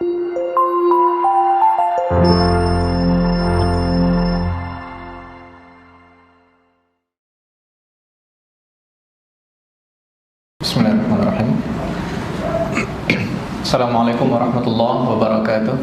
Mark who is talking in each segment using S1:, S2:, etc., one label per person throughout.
S1: Bismillahirrahmanirrahim. Assalamualaikum warahmatullahi wabarakatuh.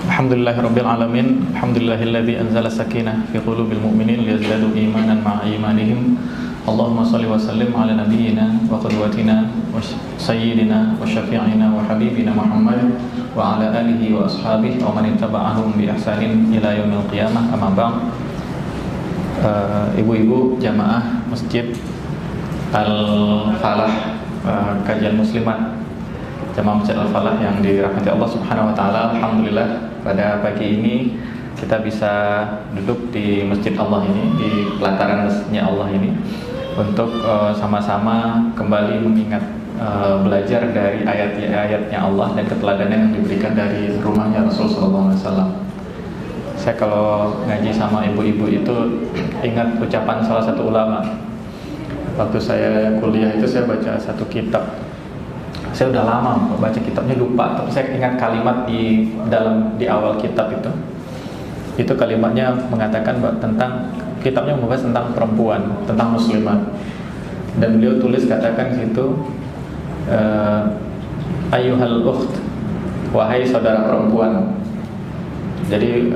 S1: Alhamdulillahirabbil alamin. Alhamdulillahilladzi anzala sakinah fi qulubil mu'minin liyazdadu imanan ma'a imanihim. Allahumma shalli wa sallim ala nabiyyina wa qudwatina wa sayyidina wa syafi'ina wa habibina Muhammad wa ala alihi wa ashabihi wa man ittaba'ahum bi ihsanin ila yaumil qiyamah. Amma ba'd. Ibu-ibu jamaah Masjid Al-Falah, kajian muslimat jamaah Masjid Al-Falah yang dirahmati Allah Subhanahu wa taala. Alhamdulillah pada pagi ini kita bisa duduk di Masjid Allah ini, di pelataran masjidnya Allah ini, untuk sama-sama kembali mengingat belajar dari ayat-ayatnya Allah dan keteladanan yang diberikan dari rumahnya Rasul sallallahu alaihi wasallam. Saya kalau ngaji sama ibu-ibu itu ingat ucapan salah satu ulama. Waktu saya kuliah itu saya baca satu kitab. Saya udah lama baca kitabnya lupa, tapi saya ingat kalimat di awal kitab itu. Itu kalimatnya mengatakan tentang, kitabnya membahas tentang perempuan, tentang muslimat. Dan beliau tulis katakan situ, ayyuhal ukht, wahai saudara perempuan. Jadi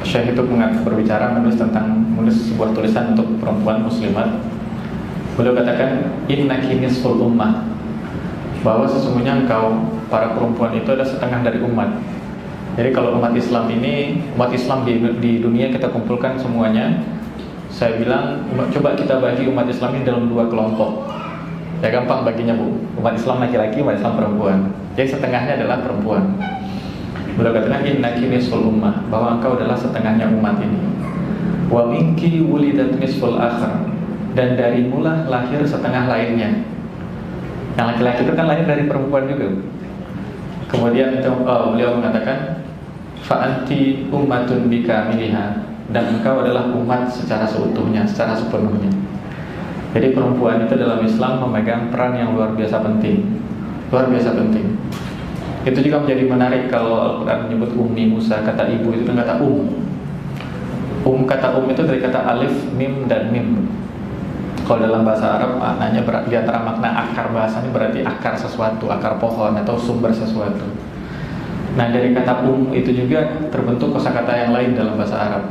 S1: Syekh itu berbicara menulis sebuah tulisan untuk perempuan muslimat. Beliau katakan innaki nisful ummah, bahwa sesungguhnya engkau para perempuan itu adalah setengah dari umat. Jadi kalau umat Islam di dunia kita kumpulkan semuanya, saya bilang coba kita bagi umat Islam ini dalam dua kelompok. Ya gampang baginya Bu, umat Islam laki-laki, umat Islam perempuan. Jadi setengahnya adalah perempuan. Beliau katakan innaki nisful ummah, bahwa engkau adalah setengahnya umat ini. Wa minki wulidat nisful akhar, dan dari mula lahir setengah lainnya. Yang laki-laki itu kan lahir dari perempuan juga. Kemudian beliau mengatakan fa anti ummatun bikamiliha, dan engkau adalah umat secara seutuhnya, secara sepenuhnya. Jadi perempuan itu dalam Islam memegang peran yang luar biasa penting. Luar biasa penting. Itu juga menjadi menarik kalau Al-Quran menyebut Ummi Musa, kata ibu itu kan kata kata itu dari kata alif, mim, dan mim. Kalau dalam bahasa Arab maknanya di antara makna akar bahasanya berarti akar sesuatu, akar pohon atau sumber sesuatu. Nah dari kata itu juga terbentuk kosakata yang lain dalam bahasa Arab.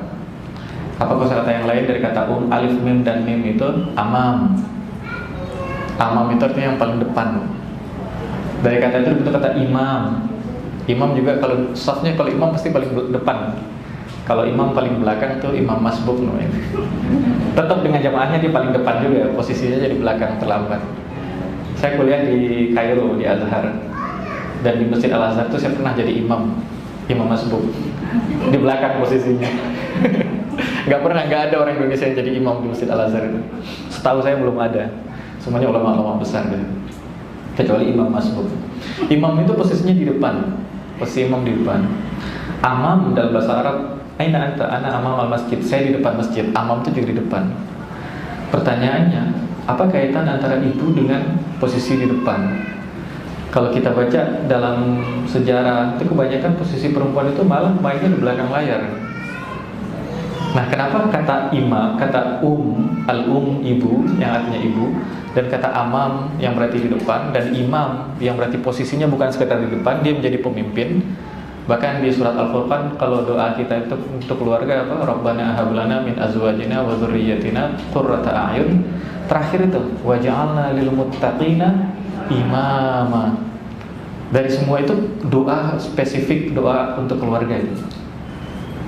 S1: Apa kosakata yang lain dari kata alif, mim, dan mim itu? Amam. Amam itu artinya yang paling depan. Dari kata itu dibentuk kata imam. Imam juga kalau safnya, kalau imam pasti paling depan. Kalau imam paling belakang itu imam masbuk namanya. Tetap dengan jamaahnya dia paling depan juga, posisinya jadi belakang terlambat. Saya kuliah di Kairo, di Azhar. Dan di Masjid Al-Azhar itu saya pernah jadi imam masbuk. Di belakang posisinya. Gak ada orang Indonesia yang jadi imam di Masjid Al-Azhar itu. Setahu saya belum ada. Semuanya ulama-ulama besar deh. Kecuali imam masbuk. Imam itu posisinya di depan. Posisi imam di depan. Amam dalam bahasa Arab, aina anta, ana amam al-masjid. Saya di depan masjid. Amam itu juga di depan. Pertanyaannya, apa kaitan antara ibu dengan posisi di depan? Kalau kita baca dalam sejarah itu kebanyakan posisi perempuan itu malah mainnya di belakang layar. Nah, kenapa kata imam, kata ibu yang artinya ibu, dan kata amam yang berarti di depan, dan imam yang berarti posisinya bukan sekedar di depan, dia menjadi pemimpin. Bahkan di surat Al-Furqan kalau doa kita itu untuk keluarga apa? Rabbana hab lana min azwajina wa dzurriyyatina qurrata a'yun. Terakhir itu waj'alna lil muttaqina imama. Dari semua itu doa spesifik, doa untuk keluarga itu.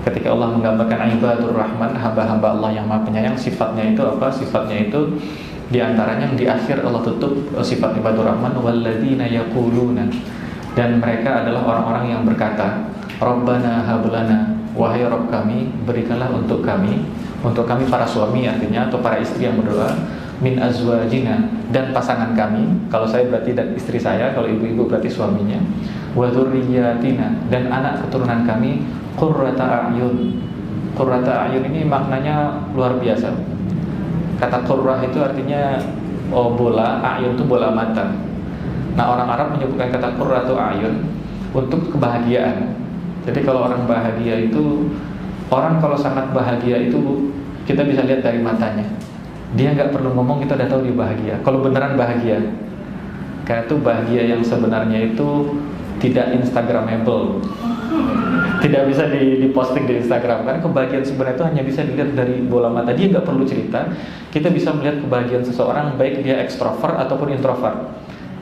S1: Ketika Allah menggambarkan ibadur rahman, hamba-hamba Allah yang maha penyayang, sifatnya itu apa? Sifatnya itu diantaranya yang di akhir Allah tutup sifat ibadur rahman, walladzina yaquluna, dan mereka adalah orang-orang yang berkata, Rabbana hablana, wahai Rabb kami, berikanlah untuk kami para suami artinya, atau para istri yang berdoa, min azwajina, dan pasangan kami, kalau saya berarti dan istri saya, kalau ibu-ibu berarti suaminya, wa dzurriyyatina, dan anak keturunan kami, qurrata a'yun. Qurrata a'yun ini maknanya luar biasa. Kata qurrah itu artinya bola, a'yun itu bola mata. Nah, orang Arab menyebutkan kata qurratu a'yun untuk kebahagiaan. Jadi kalau orang bahagia itu, orang kalau sangat bahagia itu kita bisa lihat dari matanya. Dia nggak perlu ngomong, kita udah tahu dia bahagia. Kalau beneran bahagia, karena itu bahagia yang sebenarnya itu tidak instagramable, tidak bisa diposting di Instagram. Karena kebahagiaan sebenarnya itu hanya bisa dilihat dari bola mata. Dia nggak perlu cerita. Kita bisa melihat kebahagiaan seseorang, baik dia ekstrovert ataupun introvert.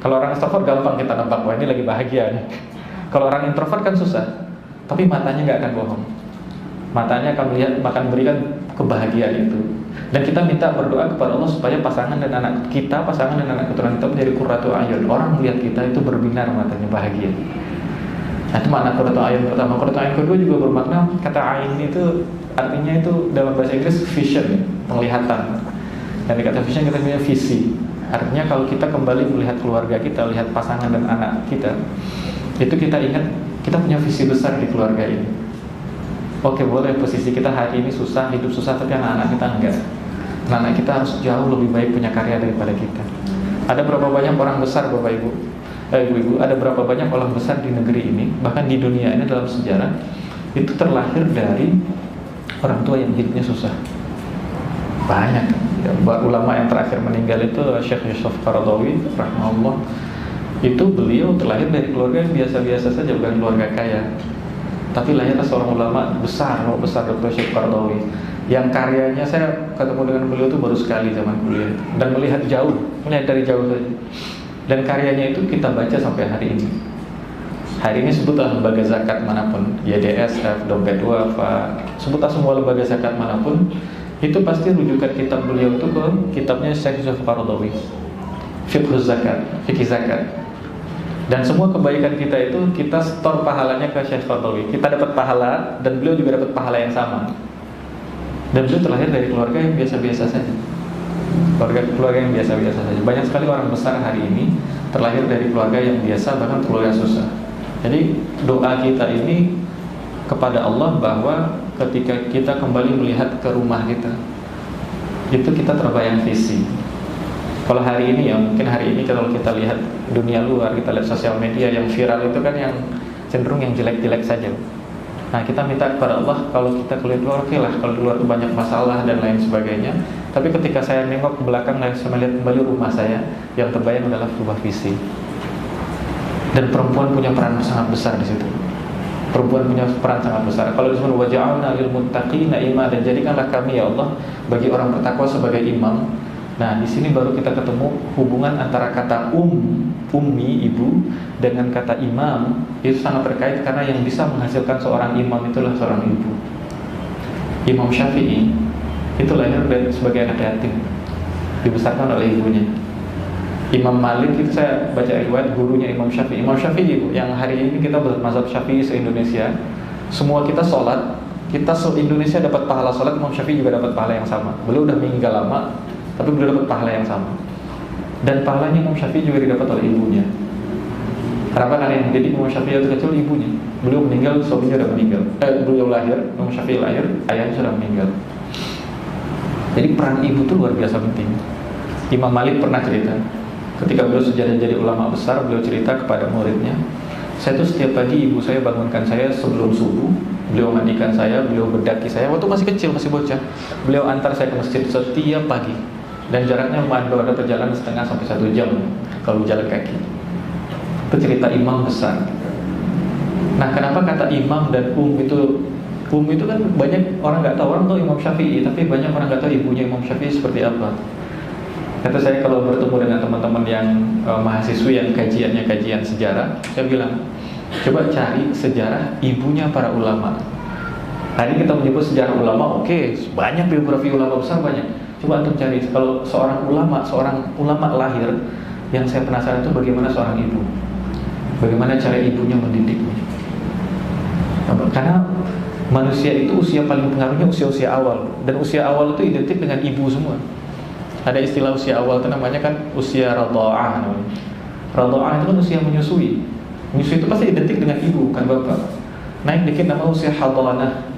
S1: Kalau orang ekstrovert gampang kita nampak, wah ini lagi bahagia nih. Kalau orang introvert kan susah, tapi matanya nggak akan bohong. Matanya akan berikan kebahagiaan itu. Dan kita minta berdoa kepada Allah supaya pasangan dan anak keturunan kita menjadi qurratu a'yun. Orang melihat kita itu berbinar matanya, bahagia. Nah, itu makna qurratu a'yun pertama. Qurratu a'yun kedua juga bermakna, kata ain itu artinya itu dalam bahasa Inggris vision, penglihatan. Dan di kata vision kita punya visi. Artinya kalau kita kembali melihat keluarga kita, lihat pasangan dan anak kita, itu kita ingat kita punya visi besar di keluarga ini. Oke, boleh posisi kita hari ini susah, hidup susah, tapi anak-anak kita enggak. Anak-anak kita harus jauh lebih baik punya karya daripada kita. Ada berapa banyak orang besar, Bapak Ibu, Ibu-ibu, ada berapa banyak orang besar di negeri ini, bahkan di dunia ini dalam sejarah, itu terlahir dari orang tua yang hidupnya susah. Banyak. Ya, ulama yang terakhir meninggal itu Syekh Yusuf Qaradawi rahimahullah. Itu beliau terlahir dari keluarga yang biasa-biasa saja, bukan keluarga kaya. Tapi lahirlah seorang ulama besar Dr. Syekh Qaradawi, yang karyanya saya ketemu dengan beliau itu baru sekali zaman kuliah, dan melihat dari jauh saja. Dan karyanya itu kita baca sampai hari ini. Hari ini sebutlah lembaga zakat manapun, YDSF, Dompet Duafa, sebutlah semua lembaga zakat manapun, itu pasti rujukan kitab beliau itu ke kitabnya Syekh Yusuf Qaradawi, Fikih Zakat. Dan semua kebaikan kita itu kita store pahalanya ke Syekh Qaradawi. Kita dapat pahala dan beliau juga dapat pahala yang sama. Dan beliau terlahir dari keluarga yang biasa-biasa saja. Keluarga yang biasa-biasa saja. Banyak sekali orang besar hari ini terlahir dari keluarga yang biasa, bahkan keluarga susah. Jadi doa kita ini kepada Allah bahwa ketika kita kembali melihat ke rumah kita, itu kita terbayang visi. Kalau hari ini ya, mungkin hari ini kalau kita lihat dunia luar, kita lihat sosial media yang viral itu kan yang cenderung yang jelek-jelek saja. Nah, kita minta kepada Allah kalau kita keluar, oke lah, kalau di luar itu banyak masalah dan lain sebagainya. Tapi ketika saya nengok ke belakang dan saya melihat kembali rumah saya, yang terbayang adalah sebuah visi. Dan perempuan punya peran sangat besar di situ. Perempuan punya peran sangat besar. Kalau disebut waja'alna lil muttaqina imama, dan jadikanlah kami ya Allah bagi orang bertakwa sebagai imam. Nah, di sini baru kita ketemu hubungan antara kata ummi, ibu, dengan kata imam. Itu sangat terkait karena yang bisa menghasilkan seorang imam itulah seorang ibu. Imam Syafi'i itu lahir sebagai anak yatim, dibesarkan oleh ibunya. Imam Malik itu saya baca riwayat gurunya Imam Syafi'i. Imam Syafi'i itu yang hari ini kita berzmazhab Syafi'i se-Indonesia, semua kita sholat, kita se-Indonesia dapat pahala sholat, Imam Syafi'i juga dapat pahala yang sama. Beliau udah meninggal lama, tapi beliau dapat pahala yang sama. Dan pahalanya Imam Syafi'i juga didapat oleh ibunya. Kenapa? Karena yang menjadi Imam Syafi'i itu kecil ibunya. Beliau meninggal, suaminya sudah meninggal. Beliau lahir, Imam Syafi'i lahir, ayahnya sudah meninggal. Jadi peran ibu itu luar biasa penting. Imam Malik pernah cerita, ketika beliau sudah jadi ulama besar, beliau cerita kepada muridnya, saya tuh setiap pagi ibu saya bangunkan saya sebelum subuh, beliau mandikan saya, beliau berdaki saya, waktu masih kecil, masih bocah, beliau antar saya ke masjid setiap pagi. Dan jaraknya lumayan, ada perjalanan setengah sampai 1 jam kalau jalan kaki. Itu cerita imam besar. Nah, kenapa kata imam dan itu kan banyak orang nggak tahu. Orang tahu Imam Syafi'i, tapi banyak orang nggak tahu ibunya Imam Syafi'i seperti apa. Kata saya kalau bertemu dengan teman-teman yang mahasiswi yang kajiannya kajian sejarah, saya bilang, coba cari sejarah ibunya para ulama. Hari ini kita menyebut sejarah ulama, oke, banyak biografi ulama besar, banyak. Coba untuk cari kalau seorang ulama lahir, yang saya penasaran itu bagaimana seorang ibu, bagaimana cara ibunya mendidiknya. Karena manusia itu usia paling pengaruhnya usia-usia awal, dan usia awal itu identik dengan ibu semua. Ada istilah usia awal itu namanya kan usia radha'ah. Radha'ah itu kan usia menyusui. Menyusui itu pasti identik dengan ibu, kan bapak. Naik dikit nama usia hadanah.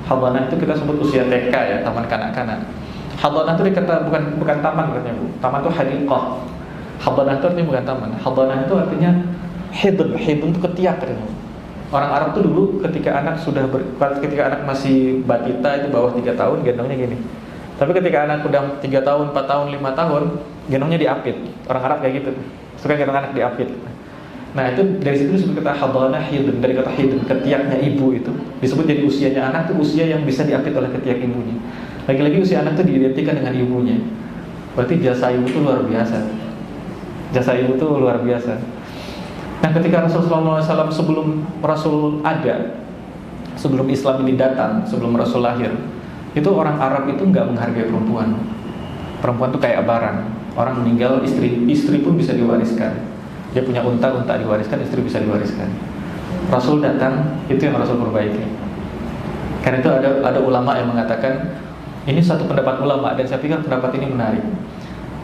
S1: Hadanah itu kita sebut usia TK ya, taman kanak-kanak. Hadanah itu dikata bukan taman katanya Bu. Taman itu hadiqah. Hadanah itu artinya bukan taman. Hadanah itu artinya hidun. Hidun itu ketiak artinya. Orang Arab tuh dulu ketika anak masih batita itu bawah 3 tahun gendongnya gini. Tapi ketika anak udah 3 tahun, 4 tahun, 5 tahun gendongnya diapit. Orang Arab kayak gitu. Suka gendong anak diapit. Nah itu dari situ disebut kata hadanah hidun. Dari kata hidun, ketiaknya ibu itu disebut jadi usianya anak tuh usia yang bisa diapit oleh ketiak ibunya. Lagi-lagi usia anak tuh diidentikan dengan ibunya. Berarti jasa ibu tuh luar biasa. Jasa ibu tuh luar biasa. Nah ketika Rasulullah SAW sebelum Rasul ada, sebelum Islam ini datang, sebelum Rasul lahir, itu orang Arab itu nggak menghargai perempuan. Perempuan tuh kayak barang. Orang meninggal, istri pun bisa diwariskan. Dia punya unta diwariskan, istri bisa diwariskan. Rasul datang, itu yang Rasul perbaiki. Karena itu ada ulama yang mengatakan, ini satu pendapat ulama dan saya pikir pendapat ini menarik.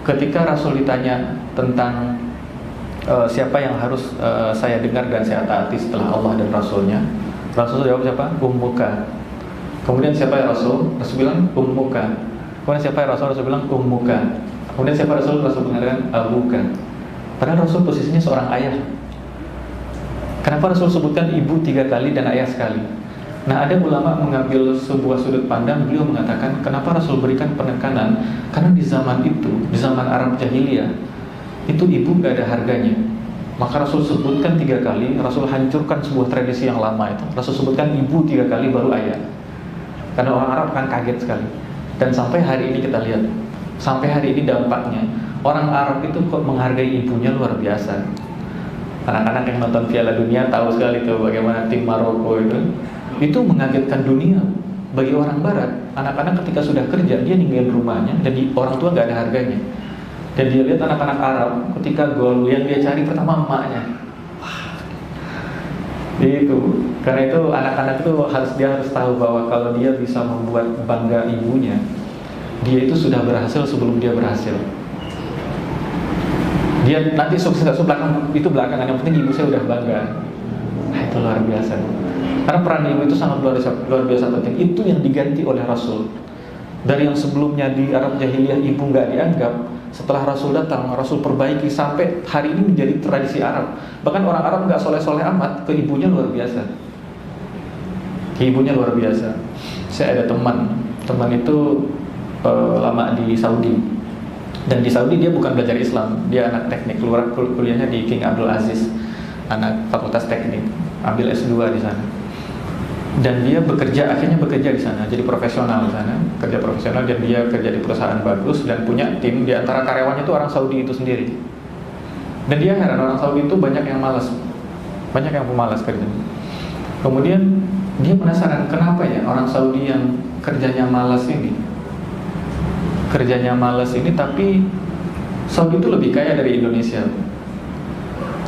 S1: Ketika Rasul ditanya tentang siapa yang harus saya dengar dan saya taati setelah Allah dan Rasulnya, Rasul jawab siapa? Ummuka. Kemudian siapa ya Rasul? Rasul bilang ummuka. Kemudian siapa ya Rasul? Rasul bilang ummuka. Kemudian siapa Rasul? Rasul mengatakan abuka. Padahal Rasul posisinya seorang ayah. Kenapa Rasul sebutkan ibu 3 kali dan ayah sekali? Nah ada ulama mengambil sebuah sudut pandang. Beliau mengatakan kenapa Rasul berikan penekanan? Karena di zaman itu, di zaman Arab Jahiliyah, itu ibu gak ada harganya. Maka Rasul sebutkan 3 kali. Rasul hancurkan sebuah tradisi yang lama itu. Rasul sebutkan ibu 3 kali baru ayah. Karena orang Arab kan kaget sekali. Dan sampai hari ini kita lihat, sampai hari ini dampaknya orang Arab itu kok menghargai ibunya luar biasa. Anak-anak yang nonton Piala Dunia tahu sekali tuh bagaimana tim Maroko itu mengagetkan dunia. Bagi orang Barat, anak-anak ketika sudah kerja dia ninggalin rumahnya dan orang tua gak ada harganya. Dan dia lihat anak-anak Arab ketika gol yang dia cari pertama emaknya. Wah. Itu. Karena itu anak-anak itu dia harus tahu bahwa kalau dia bisa membuat bangga ibunya, dia itu sudah berhasil sebelum dia berhasil. Dia nanti sukses itu belakangan, yang penting ibu saya udah bangga. Nah, itu luar biasa. Karena peran ibu itu sangat luar biasa penting. Itu yang diganti oleh Rasul. Dari yang sebelumnya di Arab Jahiliyah ibu nggak dianggap, setelah Rasul datang, Rasul perbaiki sampai hari ini menjadi tradisi Arab. Bahkan orang Arab nggak soleh-soleh amat, ke ibunya luar biasa. Ke ibunya luar biasa. Saya ada teman itu lama di Saudi. Dan di Saudi dia bukan belajar Islam, dia anak teknik, kuliahnya di King Abdul Aziz, anak fakultas teknik, ambil S2 di sana. Dan dia akhirnya bekerja di sana, jadi profesional di sana, kerja profesional, dan dia kerja di perusahaan bagus dan punya tim. Di antara karyawannya itu orang Saudi itu sendiri. Dan dia heran, orang Saudi itu banyak yang malas, banyak yang pemalas kerja. Kemudian dia penasaran kenapa ya orang Saudi yang kerjanya malas ini, tapi Saudi itu lebih kaya dari Indonesia.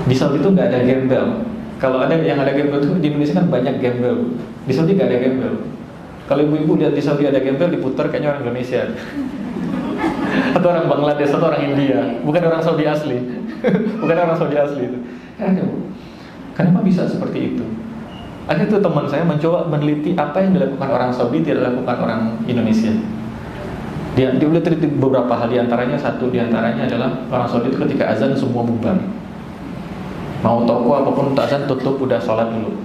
S1: Di Saudi itu nggak ada gembel. Kalau ada yang ada gembel itu di Indonesia kan banyak gembel. Di Saudi nggak ada gembel. Kalau ibu-ibu lihat di Saudi ada gembel, diputar kayaknya orang Indonesia, atau orang Bangladesh, atau orang India, bukan orang Saudi asli. Bukan orang Saudi asli itu. Kenapa bisa seperti itu? Ada tuh teman saya mencoba meneliti apa yang dilakukan orang Saudi tidak dilakukan orang Indonesia. Dia udah teliti beberapa hal, diantaranya adalah orang Saudi itu ketika azan semua bubar. Mau toko apapun azan tutup, udah sholat dulu.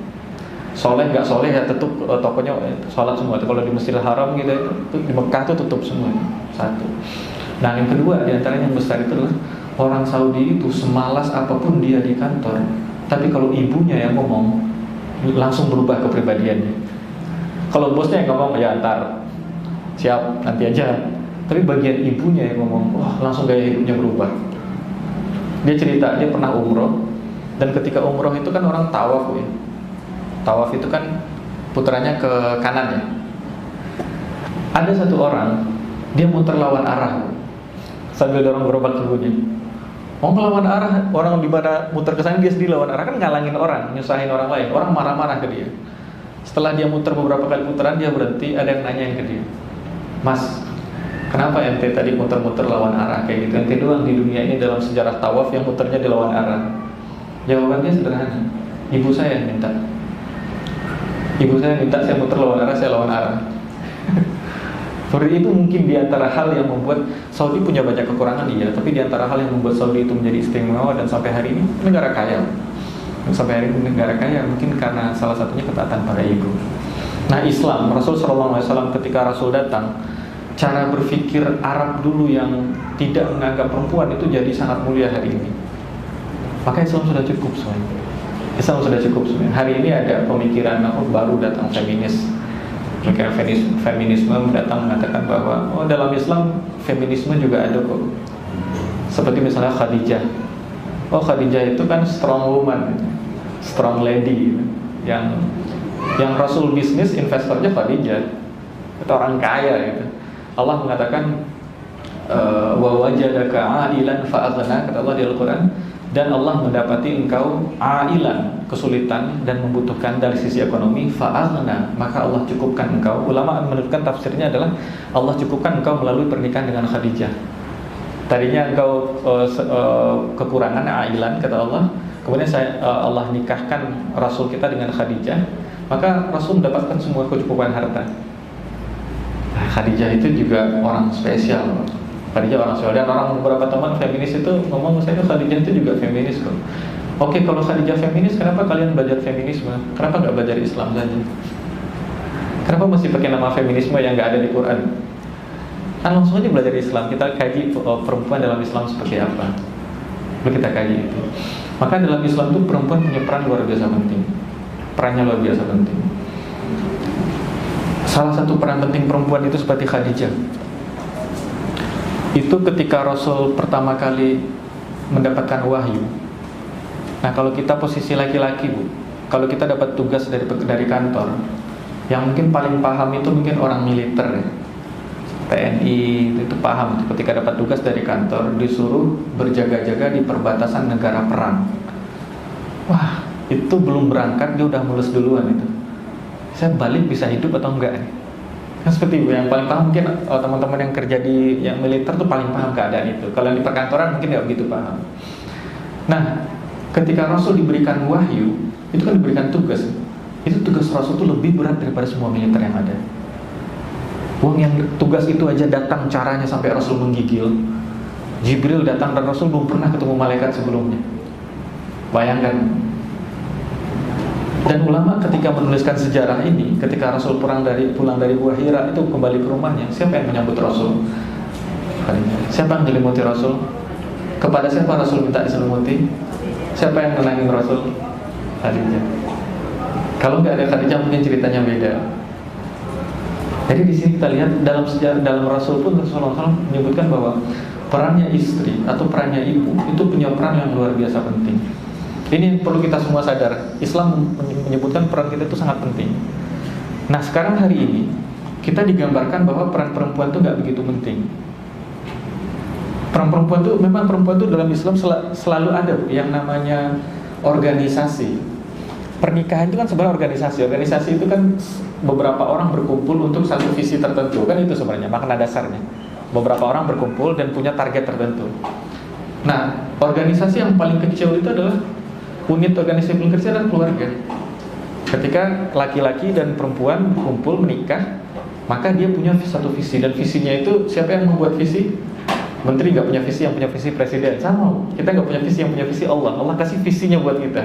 S1: Soleh nggak soleh ya tutup tokonya, sholat semua. Kalau di Masjidil Haram gitu itu di Mekah tuh tutup semua. Satu. Nah yang kedua diantaranya yang besar itu adalah orang Saudi itu semalas apapun dia di kantor, tapi kalau ibunya yang ngomong langsung berubah kepribadiannya. Kalau bosnya yang ngomong ya antar siap nanti aja, tapi bagian ibunya yang ngomong, wah langsung gaya hidupnya berubah. Dia cerita dia pernah umroh, dan ketika umroh itu kan orang tawaf ya. Tawaf itu kan putarannya ke kanan ya. Ada satu orang dia muter lawan arah sambil dorong gerobak ibunya. Mau melawan arah, orang di mana muter ke sana dia sendiri lawan arah, kan ngalangin orang, nyusahin orang lain. Orang marah-marah ke dia. Setelah dia muter beberapa kali putaran dia berhenti, ada yang nanyain ke dia, "Mas, kenapa ente tadi muter-muter lawan arah kayak gitu? Ente doang di dunia ini dalam sejarah tawaf yang muternya di lawan arah." Jawabannya sederhana, ibu saya yang minta. Ibu saya minta saya muter lawan arah, saya lawan arah. Seperti itu mungkin diantara hal yang membuat Saudi punya banyak kekurangan iya, tapi di antara hal yang membuat Saudi itu menjadi istimewa dan sampai hari ini negara kaya. Sampai hari ini negara kaya mungkin karena salah satunya ketaatan pada ibu. Nah, Islam, Rasul SAW ketika Rasul datang, cara berpikir Arab dulu yang tidak menganggap perempuan itu jadi sangat mulia hari ini. Maka Islam sudah cukup sebenarnya. Islam sudah cukup sebenarnya. Hari ini ada pemikiran baru datang feminis. Pemikiran feminisme datang mengatakan bahwa dalam Islam feminisme juga ada kok. Seperti misalnya Khadijah. Khadijah itu kan strong woman, strong lady, yang Rasul bisnis investornya Khadijah, itu orang kaya gitu. Allah mengatakan wa wajadaka ailan fa'aghna, kata Allah di Al-Quran, dan Allah mendapati engkau ailan, kesulitan dan membutuhkan dari sisi ekonomi, fa'aghna, maka Allah cukupkan engkau. Ulama menentukan tafsirnya adalah Allah cukupkan engkau melalui pernikahan dengan Khadijah. Tadinya engkau kekurangan ailan, kata Allah, kemudian Allah nikahkan Rasul kita dengan Khadijah, maka Rasul mendapatkan semua kecukupan harta. Khadijah itu juga orang spesial. Khadijah orang spesial. Dan beberapa teman feminis itu ngomong, saya Khadijah itu juga feminis kok. Oke, kalau Khadijah feminis, kenapa kalian belajar feminisme? Kenapa nggak belajar Islam saja? Kenapa masih pakai nama feminisme yang nggak ada di Quran? Kan langsung aja belajar Islam. Kita kaji perempuan dalam Islam seperti apa. Lalu kita kaji itu. Maka dalam Islam itu perempuan punya peran luar biasa penting. Perannya luar biasa penting. Salah satu peran penting perempuan itu seperti Khadijah. Itu ketika Rasul pertama kali mendapatkan wahyu. Nah, kalau kita posisi laki-laki, Bu, kalau kita dapat tugas dari kantor, yang mungkin paling paham itu mungkin orang militer ya. TNI itu paham ketika dapat tugas dari kantor disuruh berjaga-jaga di perbatasan negara perang. Wah, itu belum berangkat dia udah mulus duluan itu. Saya balik bisa hidup atau enggak? Kan seperti itu, yang paling paham mungkin teman-teman yang kerja di yang militer tuh paling paham keadaan itu. Kalau di perkantoran mungkin nggak begitu paham. Nah, ketika Rasul diberikan wahyu, itu kan diberikan tugas. Itu tugas Rasul itu lebih berat daripada semua militer yang ada. Yang tugas itu aja datang caranya sampai Rasul menggigil. Jibril datang dan Rasul belum pernah ketemu malaikat sebelumnya. Bayangkan. Dan ulama ketika menuliskan sejarah ini, ketika Rasul pulang dari Gua Hira itu kembali ke rumahnya, siapa yang menyambut Rasul? Siapa yang menyelimuti Rasul? Kepada siapa Rasul minta diselimuti? Siapa yang nenangin Rasul? Khadijah. Kalau nggak ada Khadijah mungkin ceritanya beda. Jadi di sini kita lihat dalam sejarah, dalam Rasul pun Rasulullah SAW menyebutkan bahwa perannya istri atau perannya ibu itu punya peran yang luar biasa penting. Ini perlu kita semua sadar. Islam menyebutkan peran kita itu sangat penting. Nah, sekarang hari ini kita digambarkan bahwa peran perempuan itu nggak begitu penting. Peran perempuan itu memang dalam Islam selalu ada yang namanya organisasi. Pernikahan itu kan sebenarnya organisasi. Organisasi itu kan beberapa orang berkumpul untuk satu visi tertentu. Kan itu sebenarnya makna dasarnya. Beberapa orang berkumpul dan punya target tertentu. Nah, organisasi yang paling kecil itu adalah unit organisasi paling kecil adalah keluarga. Ketika laki-laki dan perempuan berkumpul menikah, maka dia punya satu visi. Dan visinya itu siapa yang membuat visi? Menteri nggak punya visi, yang punya visi presiden. Sama, kita nggak punya visi, yang punya visi Allah. Allah kasih visinya buat kita.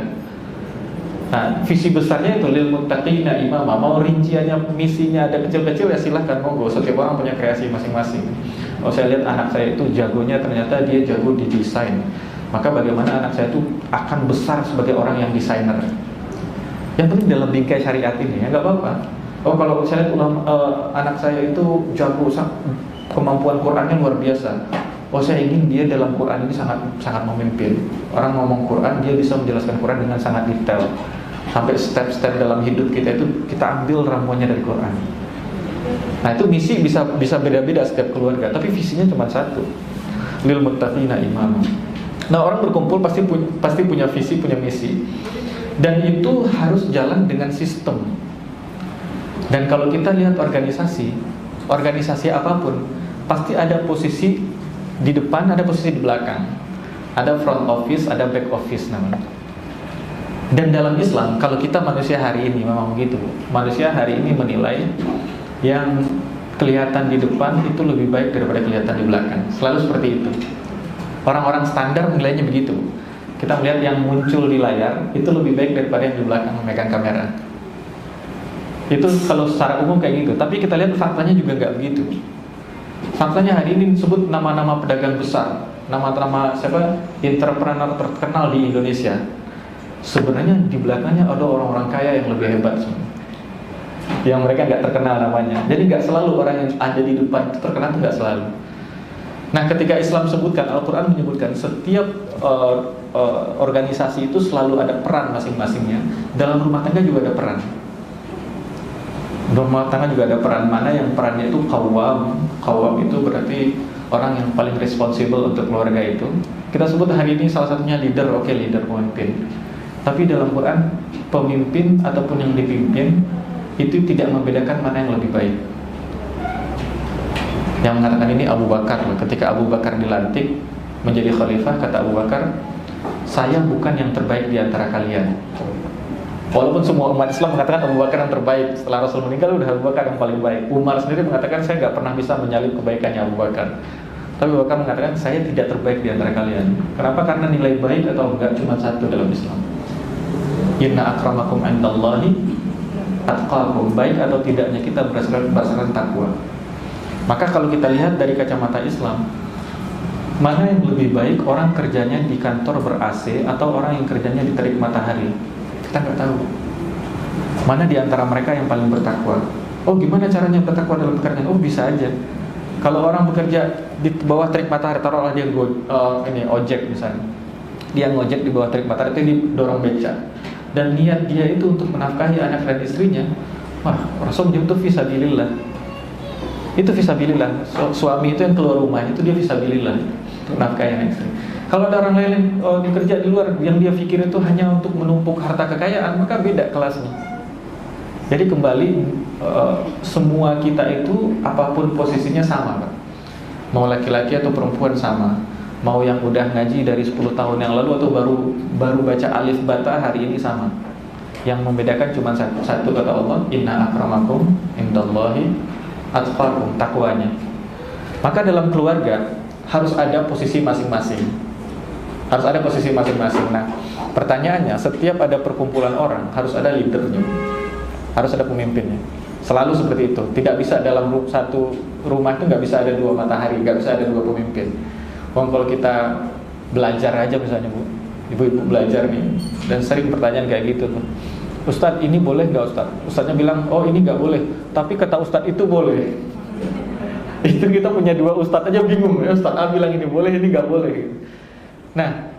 S1: Nah, visi besarnya itu lil muttaqina imama. Mau rinciannya, misinya ada kecil-kecil ya silahkan, monggo. Setiap orang punya kreasi masing-masing. Oh, saya lihat anak saya itu jagonya, ternyata dia jago di desain. Maka bagaimana anak saya itu akan besar sebagai orang yang desainer. Yang penting dalam bingkai syariat ini, ya nggak apa-apa. Oh, kalau saya lihat anak saya itu jago, kemampuan Qurannya luar biasa. Oh, saya ingin dia dalam Quran ini sangat memimpin. Orang ngomong Quran, dia bisa menjelaskan Quran dengan sangat detail. Sampai step-step dalam hidup kita itu kita ambil ramuannya dari Quran. Nah, itu misi bisa beda-beda setiap keluarga, tapi visinya cuma satu. Lil muttaqina imama. Nah, orang berkumpul pasti punya visi, punya misi. Dan itu harus jalan dengan sistem. Dan kalau kita lihat organisasi apapun, pasti ada posisi di depan, ada posisi di belakang. Ada front office, ada back office namanya. Dan dalam Islam, kalau kita manusia hari ini memang begitu. Manusia hari ini menilai yang kelihatan di depan itu lebih baik daripada kelihatan di belakang. Selalu seperti itu. Orang-orang standar menilainya begitu. Kita melihat yang muncul di layar itu lebih baik daripada yang di belakang memegang kamera. Itu kalau secara umum kayak gitu. Tapi kita lihat faktanya juga nggak begitu. Faktanya hari ini disebut nama-nama pedagang besar, nama-nama siapa entrepreneur terkenal di Indonesia. Sebenarnya di belakangnya ada orang-orang kaya yang lebih hebat sebenarnya, yang mereka nggak terkenal namanya. Jadi nggak selalu orang yang ada di depan itu terkenal, itu nggak selalu. Nah, ketika Islam sebutkan, Al-Quran menyebutkan setiap organisasi itu selalu ada peran masing-masingnya. Dalam rumah tangga juga ada peran. Rumah tangga juga ada peran, mana yang perannya itu qawwam. Qawwam itu berarti orang yang paling responsibel untuk keluarga itu. Kita sebut hari ini salah satunya leader, oke, leader, pemimpin. Tapi dalam Quran, pemimpin ataupun yang dipimpin itu tidak membedakan mana yang lebih baik. Yang mengatakan ini Abu Bakar. Ketika Abu Bakar dilantik menjadi khalifah, kata Abu Bakar, saya bukan yang terbaik di antara kalian. Walaupun semua umat Islam mengatakan Abu Bakar yang terbaik, setelah Rasul meninggal udah Abu Bakar yang paling baik. Umar sendiri mengatakan saya nggak pernah bisa menyalip kebaikannya Abu Bakar. Tapi Abu Bakar mengatakan saya tidak terbaik di antara kalian. Kenapa? Karena nilai baik atau enggak cuma satu dalam Islam. Inna akramakum indallahi atqakum. Baik atau tidaknya kita berdasarkan takwa. Maka kalau kita lihat dari kacamata Islam, mana yang lebih baik, orang kerjanya di kantor ber-AC atau orang yang kerjanya di terik matahari? Kita nggak tahu. Mana di antara mereka yang paling bertakwa? Oh, gimana caranya bertakwa dalam pekerjaan? Oh, bisa aja. Kalau orang bekerja di bawah terik matahari, taruhlah dia ojek misalnya. Dia ngojek di bawah terik matahari, itu didorong beca. Dan niat dia itu untuk menafkahi anak dan istrinya. Wah, Rasul menyebut itu fisabilillah. Itu fisabilillah. Suami itu yang keluar rumah itu dia fisabilillah untuk nafkahi anak istri. Kalau ada orang lain yang kerja di luar yang dia pikir itu hanya untuk menumpuk harta kekayaan, maka beda kelasnya. Jadi kembali semua kita itu apapun posisinya sama, Pak. Mau laki-laki atau perempuan sama. Mau yang udah ngaji dari 10 tahun yang lalu atau baru baca alif bata hari ini sama. Yang membedakan cuma satu kata Allah, inna akramakum indallahi atqakum, takwanya. Maka dalam keluarga harus ada posisi masing-masing. Harus ada posisi masing-masing. Nah, pertanyaannya, setiap ada perkumpulan orang harus ada leadernya. Harus ada pemimpinnya. Selalu seperti itu. Tidak bisa dalam satu rumah itu nggak bisa ada dua matahari, nggak bisa ada dua pemimpin. Kalau kita belajar aja misalnya, Bu, ibu-ibu belajar nih, dan sering pertanyaan kayak gitu tuh. Ustadz, ini boleh nggak Ustadz? Ustadznya bilang, oh ini nggak boleh. Tapi kata Ustadz itu boleh. Itu kita punya dua Ustadz aja bingung ya. Ustadz A bilang ini boleh, ini nggak boleh. Nah,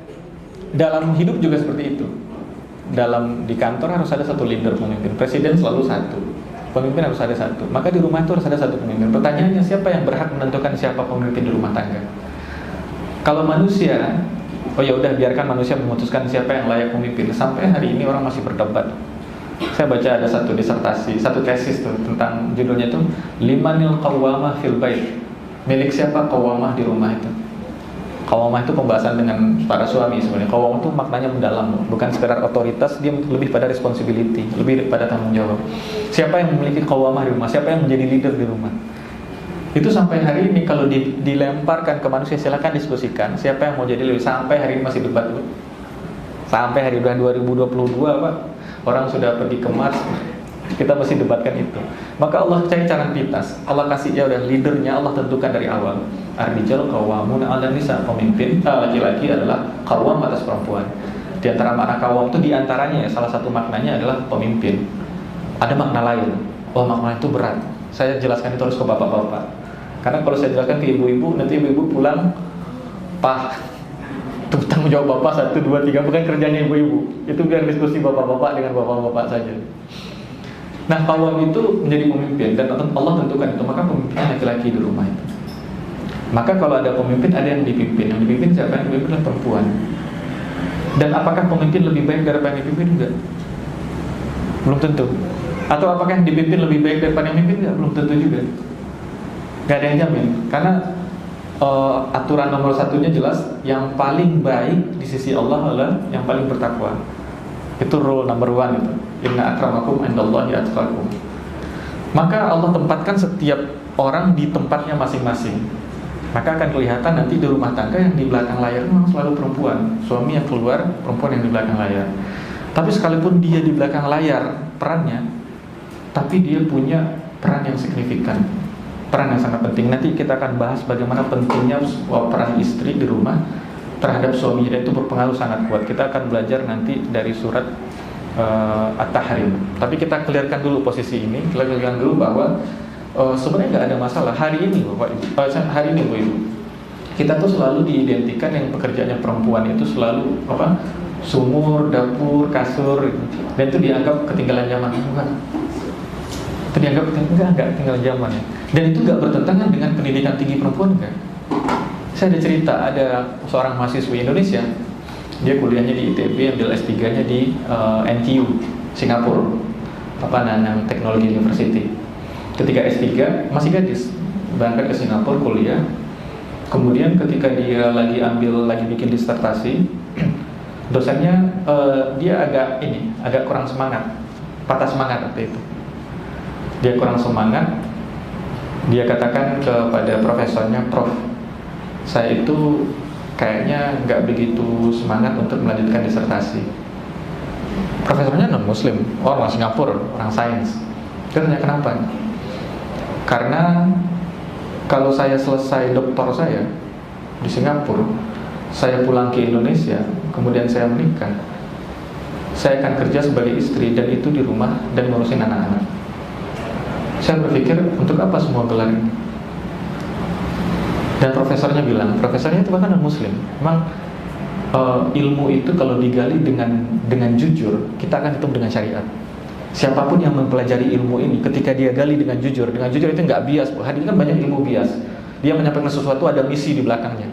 S1: dalam hidup juga seperti itu. Di kantor harus ada satu leader pemimpin. Presiden selalu satu. Pemimpin harus ada satu. Maka di rumah itu harus ada satu pemimpin. Pertanyaannya, siapa yang berhak menentukan siapa pemimpin di rumah tangga? Kalau manusia, oh ya udah biarkan manusia memutuskan siapa yang layak pemimpin. Sampai hari ini orang masih berdebat. Saya baca ada satu disertasi, satu tesis tuh tentang judulnya itu Limanil Qawwamah fil Bait. Milik siapa qawwamah di rumah itu? Qawwamah itu pembahasan dengan para suami sebenarnya. Qawwamah itu maknanya mendalam, bukan sekedar otoritas, dia lebih pada responsibility, lebih pada tanggung jawab. Siapa yang memiliki qawwamah di rumah? Siapa yang menjadi leader di rumah? Itu sampai hari ini kalau dilemparkan ke manusia, silakan diskusikan siapa yang mau jadi leader. Sampai hari ini masih debat. Sampai hari 2022, Pak. Orang sudah pergi ke Mars, kita masih debatkan itu. Maka Allah cari cara pintas. Allah kasih ya udah leadernya Allah tentukan dari awal. Ar-rijal qawwamun 'alan nisa, pemimpin laki-laki adalah qawwam atas perempuan. Di antara makna qawwam itu diantaranya ya, salah satu maknanya adalah pemimpin. Ada makna lain. Oh, makna itu berat. Saya jelaskan itu harus ke bapak-bapak. Karena kalau saya jelaskan ke ibu-ibu, nanti ibu-ibu pulang, Pak, itu tanggung jawab bapak 1, 2, 3, bukan kerjanya ibu-ibu. Itu biar diskusi bapak-bapak dengan bapak-bapak saja. Nah, qawwam itu menjadi pemimpin dan Allah tentukan itu, maka pemimpinnya laki-laki di rumah itu. Maka kalau ada pemimpin, ada yang dipimpin. Yang dipimpin siapa? Yang dipimpin adalah perempuan. Dan apakah pemimpin lebih baik daripada yang dipimpin? Enggak. Belum tentu. Atau apakah yang dipimpin lebih baik daripada yang dipimpin? Enggak, belum tentu juga. Enggak ada yang jamin. Karena aturan nomor satunya jelas, yang paling baik di sisi Allah adalah yang paling bertakwa. Itu rule number 1 itu. Inna akramakum indallahi atqakum. Maka Allah tempatkan setiap orang di tempatnya masing-masing. Maka akan kelihatan nanti di rumah tangga yang di belakang layar memang selalu perempuan. Suami yang keluar, perempuan yang di belakang layar. Tapi sekalipun dia di belakang layar perannya, tapi dia punya peran yang signifikan, peran yang sangat penting. Nanti kita akan bahas bagaimana pentingnya peran istri di rumah terhadap suaminya, dan itu berpengaruh sangat kuat. Kita akan belajar nanti dari surat At-Tahrim. Tapi kita clearkan dulu posisi ini. Kita clearkan dulu bahwa sebenarnya nggak ada masalah. Hari ini Bapak Ibu, hari ini Bu Ibu, kita tuh selalu diidentikan yang pekerjaannya perempuan itu selalu apa? Sumur, dapur, kasur, dan itu dianggap ketinggalan zaman. Bukan. Itu dianggap enggak ketinggalan zaman ya. Dan itu nggak bertentangan dengan pendidikan tinggi perempuan, enggak. Saya ada cerita, ada seorang mahasiswi Indonesia, dia kuliahnya di ITB, ambil S3-nya di NTU, Singapura, Nanyang Technology University. Ketika S3, masih gadis, berangkat ke Singapura kuliah. Kemudian ketika dia lagi bikin disertasi, dosennya dia agak kurang semangat, patah semangat waktu itu. Dia kurang semangat, dia katakan kepada profesornya, "Prof, saya itu kayaknya nggak begitu semangat untuk melanjutkan disertasi." Profesornya non Muslim, orang Singapura, orang sains. Dia tanya kenapa? Karena kalau saya selesai doktor saya di Singapura, saya pulang ke Indonesia, kemudian saya menikah, saya akan kerja sebagai istri dan itu di rumah dan ngurusin anak-anak. Saya berpikir untuk apa semua gelar ini? Dan profesornya bilang, profesornya itu bahkan non-Muslim. Memang ilmu itu kalau digali dengan jujur, kita akan hitung dengan syariat. Siapapun yang mempelajari ilmu ini, ketika dia gali dengan jujur itu nggak bias. Hari ini kan banyak ilmu bias. Dia menyampaikan sesuatu ada misi di belakangnya.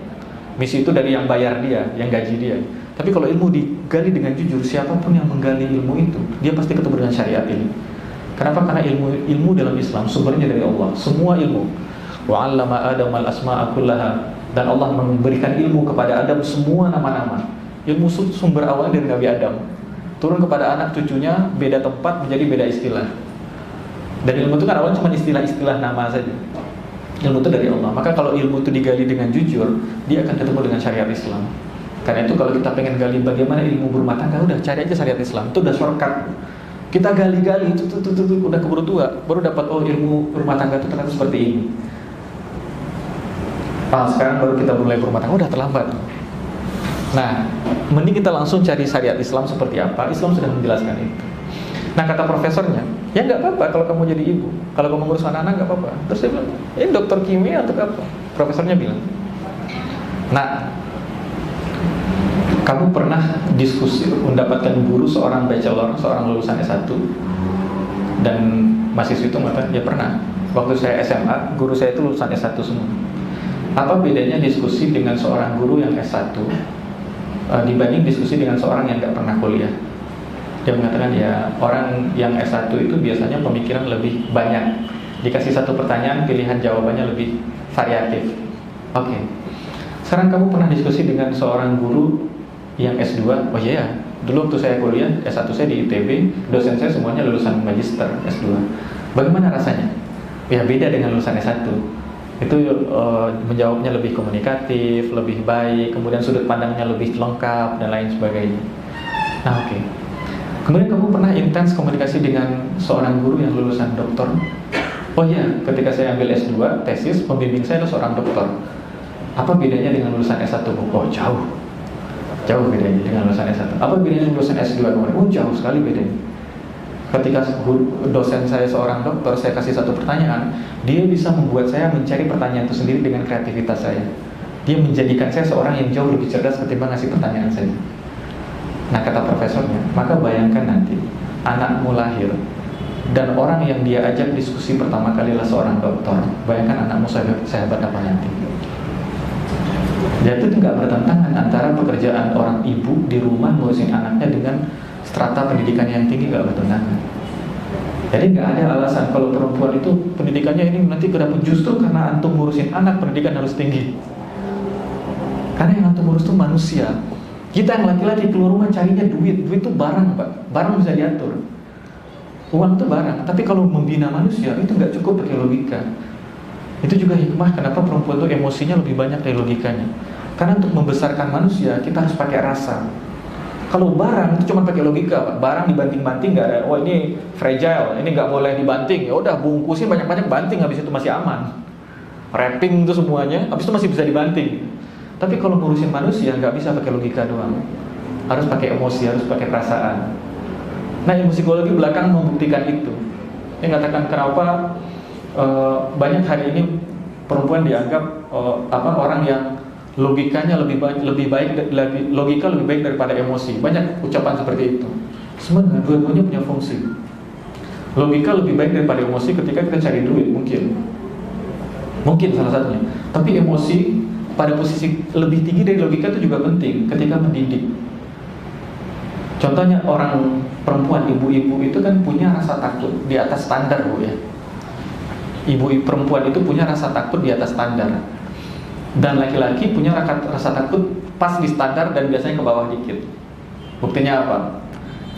S1: Misi itu dari yang bayar dia, yang gaji dia. Tapi kalau ilmu digali dengan jujur, siapapun yang menggali ilmu itu, dia pasti ketemu dengan syariat ini. Kenapa? Karena ilmu dalam Islam sumbernya dari Allah. Semua ilmu. Wa 'allama Adam al-asma'a kullaha, dan Allah memberikan ilmu kepada Adam semua nama-nama. Ilmu sumber awalnya dari Nabi Adam, turun kepada anak cucunya, beda tempat menjadi beda istilah. Dan ilmu itu kan awalnya cuma istilah-istilah nama saja. Ilmu itu dari Allah. Maka kalau ilmu itu digali dengan jujur, dia akan ketemu dengan syariat Islam. Karena itu kalau kita pengen gali bagaimana ilmu berumah tangga, udah cari aja syariat Islam. Itu udah shortcut. Kita gali-gali itu udah keburu tua, baru dapat ilmu rumah tangga itu ternyata seperti ini. Sekarang baru kita mulai berumah tangga, udah terlambat. Nah, mending kita langsung cari syariat Islam seperti apa. Islam sudah menjelaskan itu. Nah, kata profesornya, ya nggak apa-apa kalau kamu jadi ibu, kalau kamu ngurus anak-anak nggak apa-apa. Terus dia bilang, ini dokter kimia atau apa? Profesornya bilang, nah, kamu pernah diskusi mendapatkan guru seorang bachelor, seorang lulusan S1, dan mahasiswa itu mengatakan, ya pernah. Waktu saya SMA, guru saya itu lulusan S1 semua. Apa bedanya diskusi dengan seorang guru yang S1 dibanding diskusi dengan seorang yang nggak pernah kuliah? Dia mengatakan ya orang yang S1 itu biasanya pemikiran lebih banyak. Dikasih satu pertanyaan, pilihan jawabannya lebih variatif. Oke. Sekarang kamu pernah diskusi dengan seorang guru yang S2? Oh iya, dulu waktu saya kuliah S1 saya di ITB, dosen saya semuanya lulusan magister S2. Bagaimana rasanya? Ya beda dengan lulusan S1. Itu menjawabnya lebih komunikatif, lebih baik, kemudian sudut pandangnya lebih lengkap dan lain sebagainya. Nah oke. Kemudian kamu pernah intens komunikasi dengan seorang guru yang lulusan doktor? Oh iya, ketika saya ambil S2 tesis, pembimbing saya adalah seorang doktor. Apa bedanya dengan lulusan S1? Oh jauh bedanya dengan lulusan S1. Apa bedanya dengan lulusan S2 kemarin? Oh jauh sekali bedanya. Ketika dosen saya seorang dokter, saya kasih satu pertanyaan, dia bisa membuat saya mencari pertanyaan itu sendiri dengan kreativitas saya. Dia menjadikan saya seorang yang jauh lebih cerdas ketimbang ngasih pertanyaan saya. Nah kata profesornya, maka bayangkan nanti anakmu lahir dan orang yang dia ajak diskusi pertama kali adalah seorang dokter. Bayangkan anakmu sehebat apa nanti. Jadi itu nggak bertentangan antara pekerjaan orang ibu di rumah ngurusin anaknya dengan strata pendidikan yang tinggi, nggak bertentangan. Jadi nggak ada alasan kalau perempuan itu pendidikannya ini nanti kenapa, justru karena antum ngurusin anak pendidikan harus tinggi. Karena yang antum ngurus itu manusia. Kita yang laki-laki keluar rumah carinya duit itu barang Pak, barang bisa diatur. Uang itu barang, tapi kalau membina manusia itu nggak cukup pakai logika. Itu juga hikmah kenapa perempuan itu emosinya lebih banyak dari logikanya. Karena untuk membesarkan manusia kita harus pakai rasa. Kalau barang itu cuma pakai logika, Pak. Barang dibanting-banting nggak ada. Oh ini fragile, ini nggak boleh dibanting. Ya udah bungkusnya banyak-banyak banting, habis itu masih aman. Wrapping itu semuanya, habis itu masih bisa dibanting. Tapi kalau ngurusin manusia nggak bisa pakai logika doang. Harus pakai emosi, harus pakai perasaan. Nah ilmu psikologi belakang membuktikan itu. Dia katakan kenapa banyak hari ini perempuan dianggap orang yang logikanya lebih baik logika lebih baik daripada emosi. Banyak ucapan seperti itu. Sebenarnya dua-duanya punya fungsi. Logika lebih baik daripada emosi ketika kita cari duit, mungkin salah satunya. Tapi emosi pada posisi lebih tinggi dari logika itu juga penting ketika mendidik. Contohnya orang perempuan, ibu-ibu itu kan punya rasa takut di atas standar, Bu ya. Ibu perempuan itu punya rasa takut di atas standar. Dan laki-laki punya rasa takut pas di standar dan biasanya ke bawah dikit. Buktinya apa?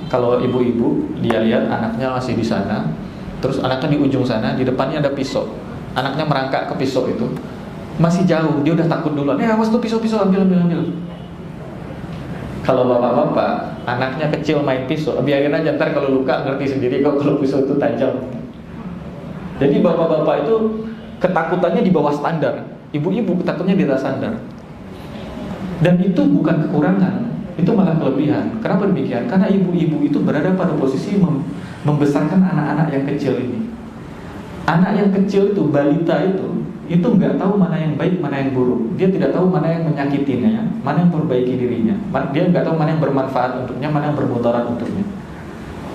S1: Kalau ibu-ibu dia lihat anaknya masih di sana, terus anaknya di ujung sana, di depannya ada pisau. Anaknya merangkak ke pisau itu, masih jauh, dia udah takut duluan. Awas tuh pisau, ambil. Kalau bapak-bapak, anaknya kecil main pisau, biarin aja, ntar kalau luka ngerti sendiri kok kalau pisau itu tajam. Jadi bapak-bapak itu ketakutannya di bawah standar. Ibu-ibu takutnya di atas standar. Dan itu bukan kekurangan, itu malah kelebihan. Kenapa demikian? Karena ibu-ibu itu berada pada posisi membesarkan anak-anak yang kecil ini. Anak yang kecil itu, balita itu nggak tahu mana yang baik, mana yang buruk. Dia tidak tahu mana yang menyakitinya, mana yang memperbaiki dirinya. Dia nggak tahu mana yang bermanfaat untuknya, mana yang bermudarat untuknya.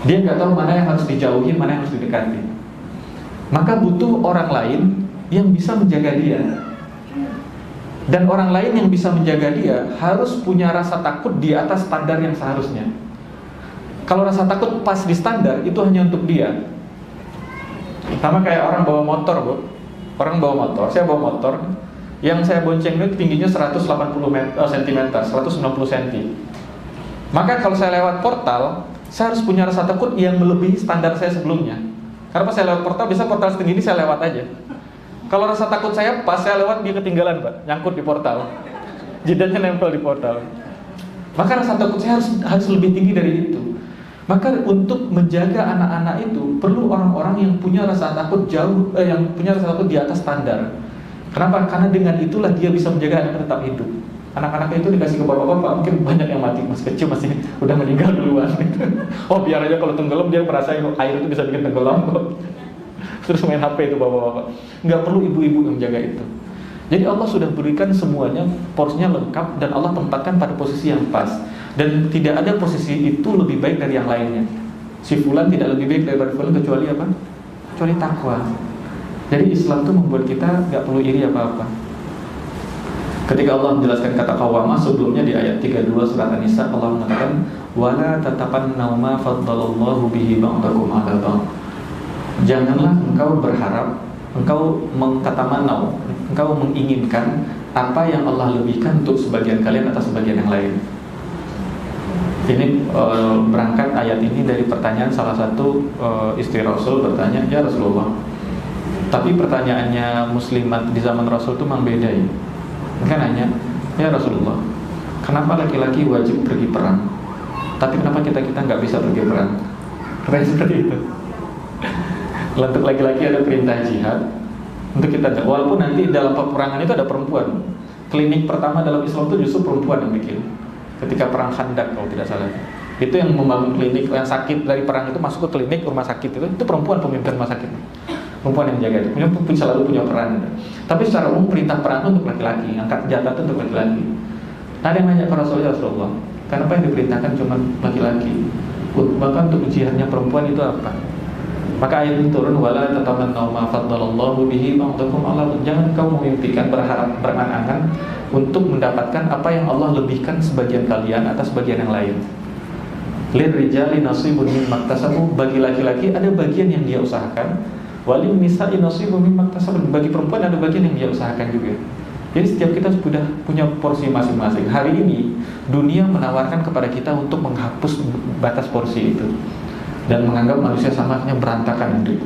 S1: Dia nggak tahu mana yang harus dijauhi, mana yang harus didekati. Maka butuh orang lain yang bisa menjaga dia. Dan orang lain yang bisa menjaga dia harus punya rasa takut di atas standar yang seharusnya. Kalau rasa takut pas di standar, itu hanya untuk dia. Sama kayak orang bawa motor, Bu. Orang bawa motor, saya bawa motor, yang saya bonceng itu tingginya 180 cm, 190 cm. Maka kalau saya lewat portal, saya harus punya rasa takut yang melebihi standar saya sebelumnya. Karena pas saya lewat portal, bisa portal setinggi ini saya lewat aja. Kalau rasa takut saya pas saya lewat, dia ketinggalan, Pak, nyangkut di portal, jidatnya nempel di portal. Maka rasa takut saya harus lebih tinggi dari itu. Maka untuk menjaga anak-anak itu perlu orang-orang yang punya rasa takut yang punya rasa takut di atas standar. Kenapa? Karena dengan itulah dia bisa menjaga anak tetap hidup. Anak-anaknya itu dikasih ke bapak-bapak, mungkin banyak yang mati, masih kecil masih udah meninggal duluan. Oh biar aja kalau tenggelam dia merasa air itu bisa bikin tenggelam kok. Terus main HP itu bapak-bapak. Nggak perlu ibu-ibu yang menjaga itu. Jadi Allah sudah berikan semuanya, porsinya lengkap, dan Allah tempatkan pada posisi yang pas. Dan tidak ada posisi itu lebih baik dari yang lainnya. Si fulan tidak lebih baik daripada fulan kecuali apa? Kecuali takwa. Jadi Islam itu membuat kita nggak perlu iri apa-apa. Ketika Allah menjelaskan kata qawwamah sebelumnya di ayat 32 surat An-Nisa, Allah mengatakan wala tatamannaw ma faddalallahu bihi ba'dakum 'ala ba'd. Janganlah engkau berharap, engkau menginginkan apa yang Allah lebihkan untuk sebagian kalian atas sebagian yang lain. Ini berangkat ayat ini dari pertanyaan salah satu istri Rasul bertanya, ya Rasulullah, tapi pertanyaannya muslimat di zaman Rasul itu memang beda ya. Mereka nanya, ya Rasulullah, kenapa laki-laki wajib pergi perang, tapi kenapa kita nggak bisa pergi perang? Pertanyaan seperti itu. Untuk laki-laki ada perintah jihad, untuk kita, walaupun nanti dalam peperangan itu ada perempuan. Klinik pertama dalam Islam itu justru perempuan yang bikin. Ketika perang Khandaq kalau tidak salah, itu yang membangun klinik, yang sakit dari perang itu masuk ke klinik rumah sakit itu perempuan pemimpin rumah sakit, perempuan yang menjaga itu, selalu punya peran. Tapi secara umum perintah perang itu untuk laki-laki, angkat senjata itu untuk laki-laki. Ada yang nanya para Rasulullah, kenapa yang diperintahkan cuma laki-laki? Bahkan untuk jihadnya perempuan itu apa? Maka ayat itu turun, wala tatamannaw ma faddalallahu bihi ba'dakum 'ala ba'd. Jangan kau memimpikan, berharap, berangan-angan untuk mendapatkan apa yang Allah lebihkan sebagian kalian atas bagian yang lain. Lirrijali nasibun mimma iktasabu, bagi laki-laki ada bagian yang dia usahakan, walin nisa'i nasibun mimma iktasabu, bagi perempuan ada bagian yang dia usahakan juga. Jadi setiap kita sudah punya porsi masing-masing. Hari ini dunia menawarkan kepada kita untuk menghapus batas porsi itu dan menganggap manusia sama hanya berantakan hidup.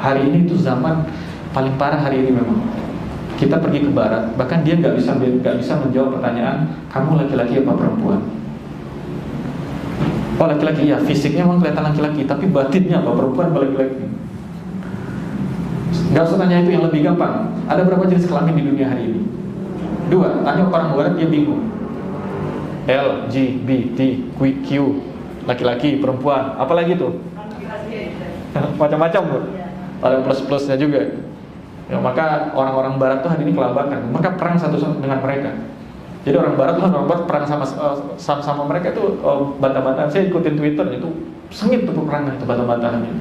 S1: Hari ini itu zaman Paling parah hari ini memang. Kita pergi ke barat, bahkan dia nggak bisa menjawab pertanyaan, kamu laki-laki apa perempuan? Oh laki-laki ya, fisiknya memang kelihatan laki-laki, tapi batinnya apa, perempuan apa laki-laki? Nggak usah tanya itu, yang lebih gampang. Ada berapa jenis kelamin di dunia hari ini? 2. Tanya orang barat, dia bingung. L, G, B, T, Q, laki-laki, perempuan, apalagi tuh? Macam-macam tuh. Ada plus-plusnya juga. Ya, maka orang-orang barat tuh hari ini kelabakan. Maka perang satu dengan mereka. Jadi orang barat perang sama mereka itu bantah-bantahan. Saya ikutin Twitter itu sengit tuh peperangan itu, bantah-bantahannya.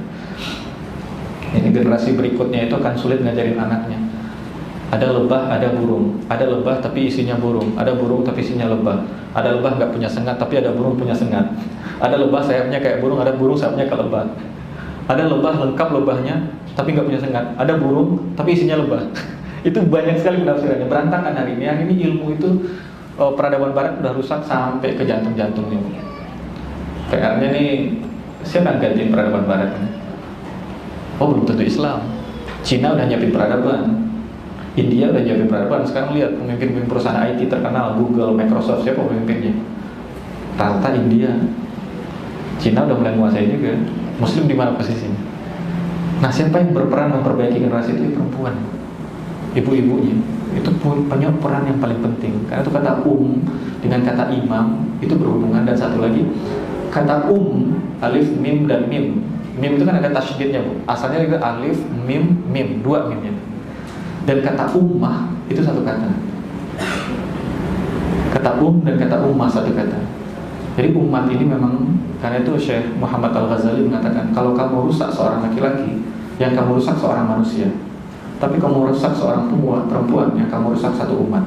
S1: Ini generasi berikutnya itu akan sulit ngajarin anaknya. Ada lebah, ada burung. Ada lebah tapi isinya burung. Ada burung tapi isinya lebah. Ada lebah nggak punya sengat tapi ada burung punya sengat. Ada lebah sayapnya kayak burung, ada burung sayapnya kayak lebah. Ada lebah lengkap lebahnya tapi nggak punya sengat. Ada burung tapi isinya lebah. Itu banyak sekali penafsirannya. Berantakan hari ini. Yang ini ilmu itu peradaban barat udah rusak sampai ke jantung-jantungnya. PR-nya nih, siapa yang gantiin peradaban barat ini? Oh belum tentu Islam. Cina udah nyiapin peradaban, India udah nyiapin peradaban. Sekarang lihat pemimpin perusahaan IT terkenal, Google, Microsoft, siapa pemimpinnya? Rata India. Cina udah mulai menguasai juga. Muslim di mana posisinya? Nah siapa yang berperan memperbaiki generasi itu? Perempuan, ibu-ibunya. Itu punya peran yang paling penting. Karena itu kata dengan kata imam itu berhubungan. Dan satu lagi, kata alif, mim, dan mim. Mim itu kan ada tasydidnya, Bu. Asalnya itu alif, mim, mim, 2 mimnya. Dan kata ummah itu satu kata. Kata dan kata ummah satu kata. Jadi umat ini memang, karena itu Syekh Muhammad Al-Ghazali mengatakan, kalau kamu rusak seorang laki-laki, yang kamu rusak seorang manusia. Tapi kamu rusak seorang perempuan, yang kamu rusak satu umat.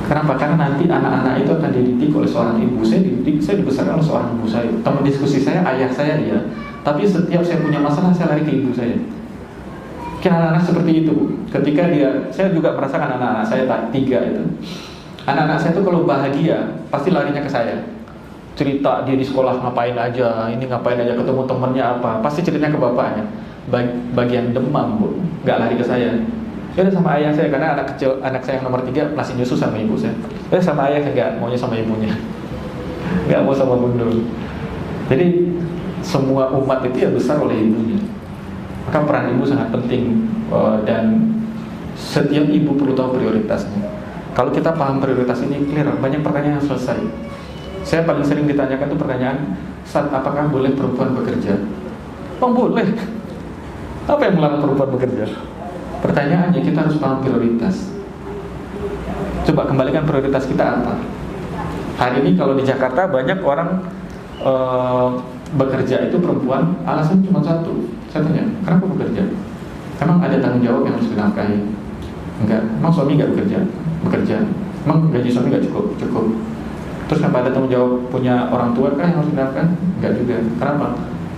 S1: Kenapa? Karena nanti anak-anak itu akan dididik oleh seorang ibu. Saya dibesarkan oleh seorang ibu saya. Teman diskusi saya, ayah saya dia. Tapi setiap saya punya masalah, saya lari ke ibu saya. Mungkin anak-anak seperti itu. Ketika saya juga merasakan anak-anak saya 3 itu. Anak-anak saya itu kalau bahagia, pasti larinya ke saya. Cerita dia di sekolah ngapain aja, ini ngapain aja, ketemu temennya apa, pasti ceritanya ke bapaknya. Bagian demam, Bu, nggak lari ke saya. Ya sama ayah saya, karena anak saya yang nomor 3 masih nyusu sama ibu saya. Sama ayah nggak, maunya sama ibunya, nggak mau sama bundul. Jadi semua umat itu ya besar oleh ibunya. Maka peran ibu sangat penting, dan setiap ibu perlu tahu prioritasnya. Kalau kita paham prioritas ini clear, banyak pertanyaan yang selesai. Saya paling sering ditanyakan itu pertanyaan, Ustaz, apakah boleh perempuan bekerja? Oh boleh. Apa yang melarang perempuan bekerja? Pertanyaannya, kita harus paham prioritas. Coba kembalikan prioritas kita apa? Hari ini kalau di Jakarta banyak orang bekerja itu perempuan, alasan cuma satu. Saya tanya, kenapa bekerja? Emang ada tanggung jawab yang harus dinafkahi? Enggak. Emang suami nggak bekerja? Emang gaji suami nggak cukup? Terus kenapa ada tanggung jawab punya orang tua kah yang harus dinafkahi? Enggak juga. Kenapa?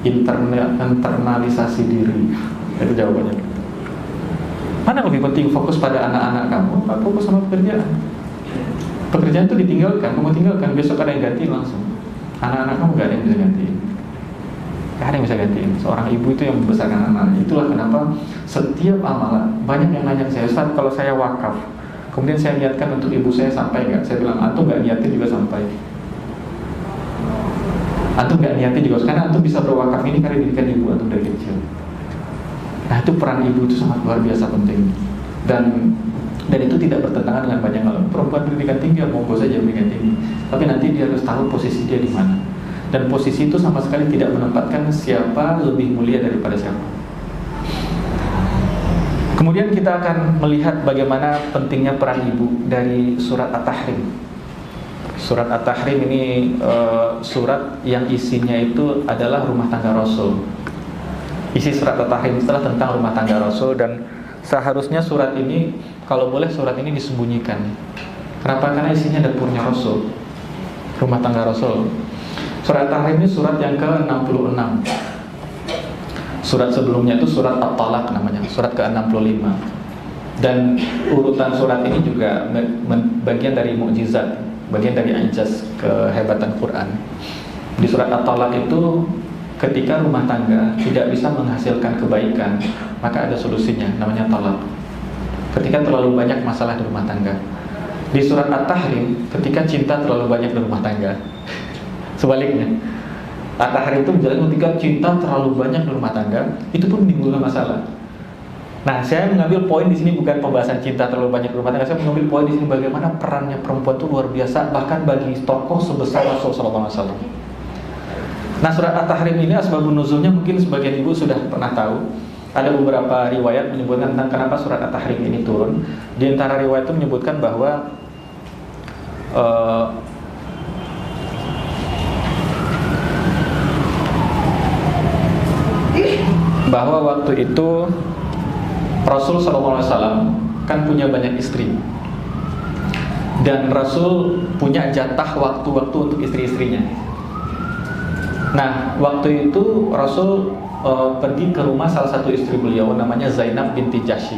S1: Internalisasi diri. Itu jawabannya. Mana lebih penting, fokus pada anak-anak kamu atau fokus sama pekerjaan? Pekerjaan itu ditinggalkan, kamu tinggalkan, besok ada yang ganti langsung. Anak-anak kamu gak ada yang bisa gantiin. Gak ada yang bisa gantiin. Seorang ibu itu yang membesarkan anak. Itulah kenapa setiap amalan, banyak yang nanya ke saya, Ustaz, kalau saya wakaf, kemudian saya niatkan untuk ibu saya, sampai gak? Saya bilang, antum gak niatin juga sampai. Antum gak niatin juga, karena antum bisa berwakaf ini karena didikan ibu antum dari kecil. Nah itu peran ibu itu sangat luar biasa penting. Dan itu tidak bertentangan dengan banyak hal. Perempuan pendidikan tinggi, monggo saja pendidikan tinggi. Tapi nanti dia harus tahu posisi dia di mana. Dan posisi itu sama sekali tidak menempatkan siapa lebih mulia daripada siapa. Kemudian kita akan melihat bagaimana pentingnya peran ibu dari surat At-Tahrim. Surat At-Tahrim ini surat yang isinya itu adalah rumah tangga Rasul. Isi surat At-Tahrim adalah tentang rumah tangga Rasul, dan seharusnya surat ini, kalau boleh surat ini disembunyikan. Kenapa? Karena isinya dapurnya Rasul, rumah tangga Rasul. Surat At-Tahrim ini surat yang ke-66. Surat sebelumnya itu surat At-Talaq namanya, surat ke-65. Dan urutan surat ini juga bagian dari mukjizat, bagian dari anjas kehebatan Quran. Di surat At-Talaq itu ketika rumah tangga tidak bisa menghasilkan kebaikan, maka ada solusinya, namanya talak. Ketika terlalu banyak masalah di rumah tangga. Di surat At-Tahrim, ketika cinta terlalu banyak di rumah tangga. Sebaliknya, At-Tahrim itu menjelaskan ketika cinta terlalu banyak di rumah tangga, itu pun menimbulkan masalah. Nah, saya mengambil poin di sini bukan pembahasan cinta terlalu banyak di rumah tangga. Saya mengambil poin di sini bagaimana perannya perempuan itu luar biasa, bahkan bagi tokoh sebesar Rasulullah SAW. Nah, surat At-Tahrim ini asbabun nuzulnya mungkin sebagian ibu sudah pernah tahu. Ada beberapa riwayat menyebutkan tentang kenapa surat At-Tahrim ini turun. Di antara riwayat itu menyebutkan bahwa waktu itu Rasul SAW kan punya banyak istri, dan Rasul punya jatah waktu-waktu untuk istri-istrinya. Nah, waktu itu Rasul pergi ke rumah salah satu istri beliau, namanya Zainab binti Jahsy.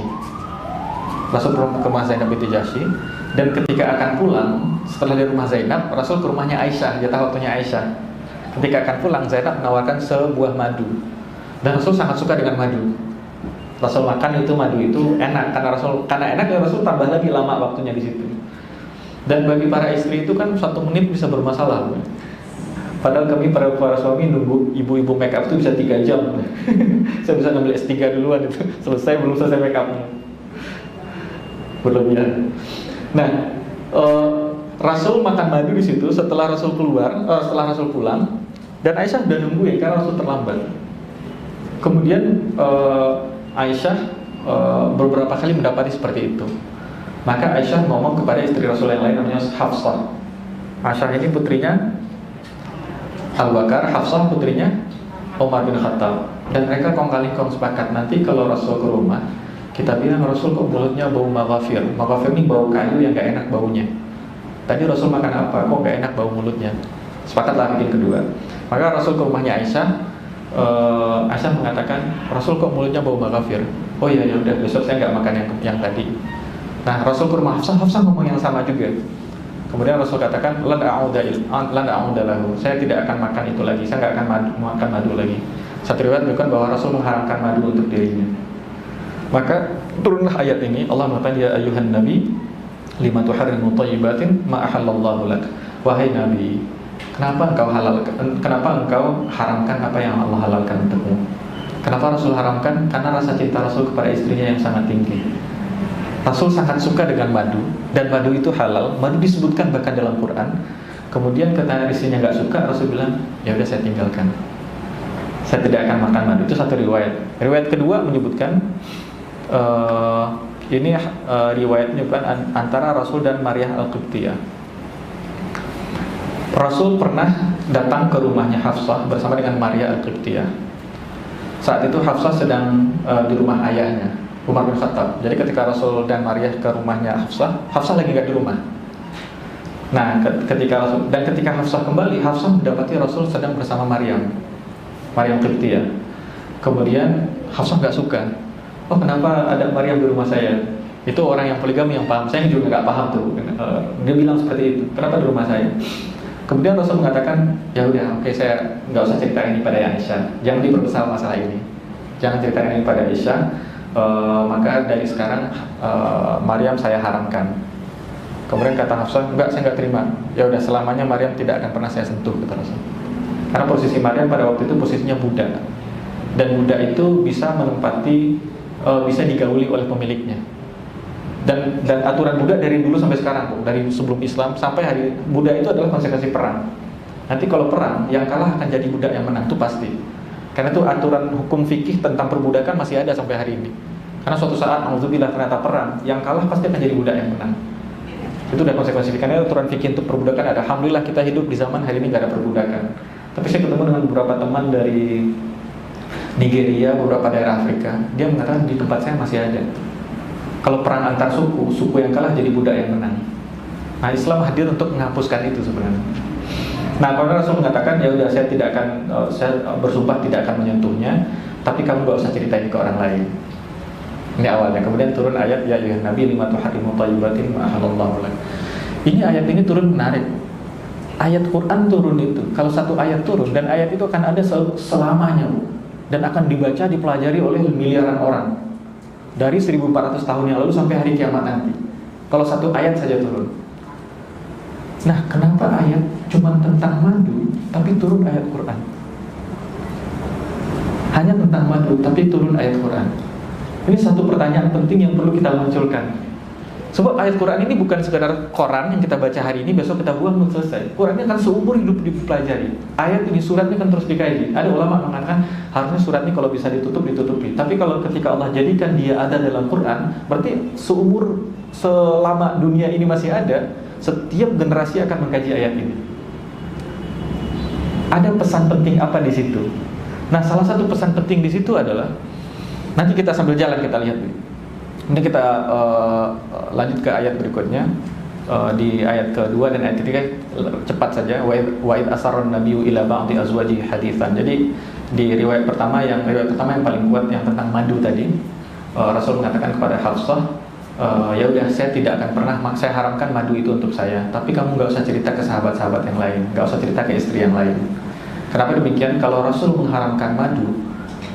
S1: Rasul ke rumah Zainab binti Jahsy, dan ketika akan pulang setelah dari rumah Zainab, Rasul ke rumahnya Aisyah, jatah waktunya Aisyah. Ketika akan pulang, Zainab menawarkan sebuah madu, dan Rasul sangat suka dengan madu. Rasul makan itu madu itu enak, karena enak ya Rasul tambah lagi lama waktunya di situ. Dan bagi para istri itu kan 1 menit bisa bermasalah. Padahal kami para suami nunggu ibu-ibu make up itu bisa 3 jam. Saya bisa ngambil S3 duluan itu, belum selesai make upnya. Berlebihan. Nah, Rasul makan madu di situ setelah Rasul setelah Rasul pulang, dan Aisyah udah nungguin karena Rasul terlambat. Kemudian Aisyah beberapa kali mendapati seperti itu. Maka Aisyah ngomong kepada istri Rasul yang lain namanya Hafsah. Aisyah ini putrinya Abu Bakar, Hafsah putrinya Umar bin Khattab. Dan mereka kong-kali-kong sepakat, nanti kalau Rasul ke rumah, kita bilang Rasul kok mulutnya bau maghafir. Maghafir ini bau kayu yang gak enak baunya. Tadi Rasul makan apa? Kok gak enak bau mulutnya? Sepakatlah bikin kedua. Maka Rasul ke rumahnya Aisyah. Aisyah mengatakan, Rasul kok mulutnya bau maghafir. Oh iya, ya udah, besok saya nggak makan yang tadi. Nah, Rasul ke rumah Hafsah ngomong yang sama juga. Kemudian Rasul katakan, lan a'uda lahu. Saya tidak akan makan itu lagi. Saya nggak akan makan madu lagi. Satu riwayat menunjukkan bahwa Rasul mengharamkan madu untuk dirinya. Maka turunlah ayat ini. Allah mengatakan, ya ayyuhan nabi, lima tuharrimu thayyibatin ma ahallallahu lak. Wahai nabi, kenapa engkau haramkan apa yang Allah halalkan untukmu? Kenapa Rasul haramkan? Karena rasa cinta Rasul kepada istrinya yang sangat tinggi. Rasul sangat suka dengan madu, dan madu itu halal. Madu disebutkan bahkan dalam Quran. Kemudian ketika istrinya nggak suka, Rasul bilang, ya udah saya tinggalkan. Saya tidak akan makan madu. Itu satu riwayat. Riwayat kedua menyebutkan riwayat menyebutkan antara Rasul dan Maryah Al-Qibtiyah. Rasul pernah datang ke rumahnya Hafsah bersama dengan Maryah Al-Qibtiyah. Saat itu Hafsah sedang di rumah ayahnya, Umar bin Khattab. Jadi ketika Rasul dan Maryah ke rumahnya Hafsah lagi nggak di rumah. Nah, ketika Hafsah kembali, Hafsah mendapati Rasul sedang bersama Maryam Qibtiyah. Kemudian Hafsah nggak suka. Oh, kenapa ada Maryam di rumah saya? Itu orang yang poligami yang paham. Saya juga nggak paham tuh. Dia bilang seperti itu. Kenapa di rumah saya? Kemudian Rasul mengatakan, ya udah, oke, saya nggak usah ceritakan ini pada Aisyah. Jangan diperbesar masalah ini. Jangan ceritakan ini pada Aisyah. Maka dari sekarang Maryam saya haramkan. Kemudian kata Hafsah, enggak, saya nggak terima. Ya udah, selamanya Maryam tidak akan pernah saya sentuh, kata Rasul. Karena posisi Maryam pada waktu itu posisinya budak, dan budak itu bisa menempati, bisa digauli oleh pemiliknya. Dan aturan budak dari dulu sampai sekarang, dari sebelum Islam sampai hari, budak itu adalah konsekuensi perang. Nanti kalau perang, yang kalah akan jadi budak yang menang, itu pasti. Karena itu aturan hukum fikih tentang perbudakan masih ada sampai hari ini. Karena suatu saat, alhamdulillah, ternyata perang, yang kalah pasti akan jadi budak yang menang. Itu udah konsekuensi fikih. Karena aturan fikih untuk perbudakan ada. Alhamdulillah kita hidup di zaman hari ini gak ada perbudakan. Tapi saya ketemu dengan beberapa teman dari Nigeria, beberapa daerah Afrika. Dia mengatakan di tempat saya masih ada. Kalau perang antar suku yang kalah jadi budak yang menang. Nah, Islam hadir untuk menghapuskan itu sebenarnya. Nah, kalau Rasul mengatakan, ya udah, saya bersumpah tidak akan menyentuhnya, tapi kamu gak usah ceritain ke orang lain. Ini awalnya. Kemudian turun ayat, ya ayyuhan nabi lima tuharrimu thayyibatin ma ahallallahu lak. Ini ayat ini turun menarik. ayat Quran turun itu, kalau satu ayat turun, dan ayat itu akan ada selamanya, Bu, dan akan dibaca, dipelajari oleh miliaran orang dari 1400 tahun yang lalu sampai hari kiamat nanti, kalau satu ayat saja turun. Nah, kenapa ayat cuma tentang madu tapi turun ayat Quran? Hanya tentang madu tapi turun ayat Quran. Ini satu pertanyaan penting yang perlu kita munculkan. Sebab ayat Quran ini bukan sekadar koran yang kita baca hari ini, besok kita buang, selesai. Quran ini kan seumur hidup dipelajari. Ayat ini, surat ini kan terus dikaji. Ada ulama mengatakan harusnya surat ini kalau bisa ditutupi. Tapi kalau ketika Allah jadikan dia ada dalam Quran, berarti selama dunia ini masih ada, setiap generasi akan mengkaji ayat ini. Ada pesan penting apa di situ? Nah, salah satu pesan penting di situ adalah, nanti kita sambil jalan kita lihat. Ini kita lanjut ke ayat berikutnya, di ayat kedua dan ayat ketiga, cepat saja. Wa id asarran nabiyyu ila ba'di azwajihi haditsan. Jadi di riwayat pertama yang paling kuat yang tentang madu tadi, Rasul mengatakan kepada Hafsah, ya udah, saya tidak akan pernah, saya haramkan madu itu untuk saya, tapi kamu nggak usah cerita ke sahabat-sahabat yang lain, nggak usah cerita ke istri yang lain. Kenapa demikian? Kalau Rasul mengharamkan madu,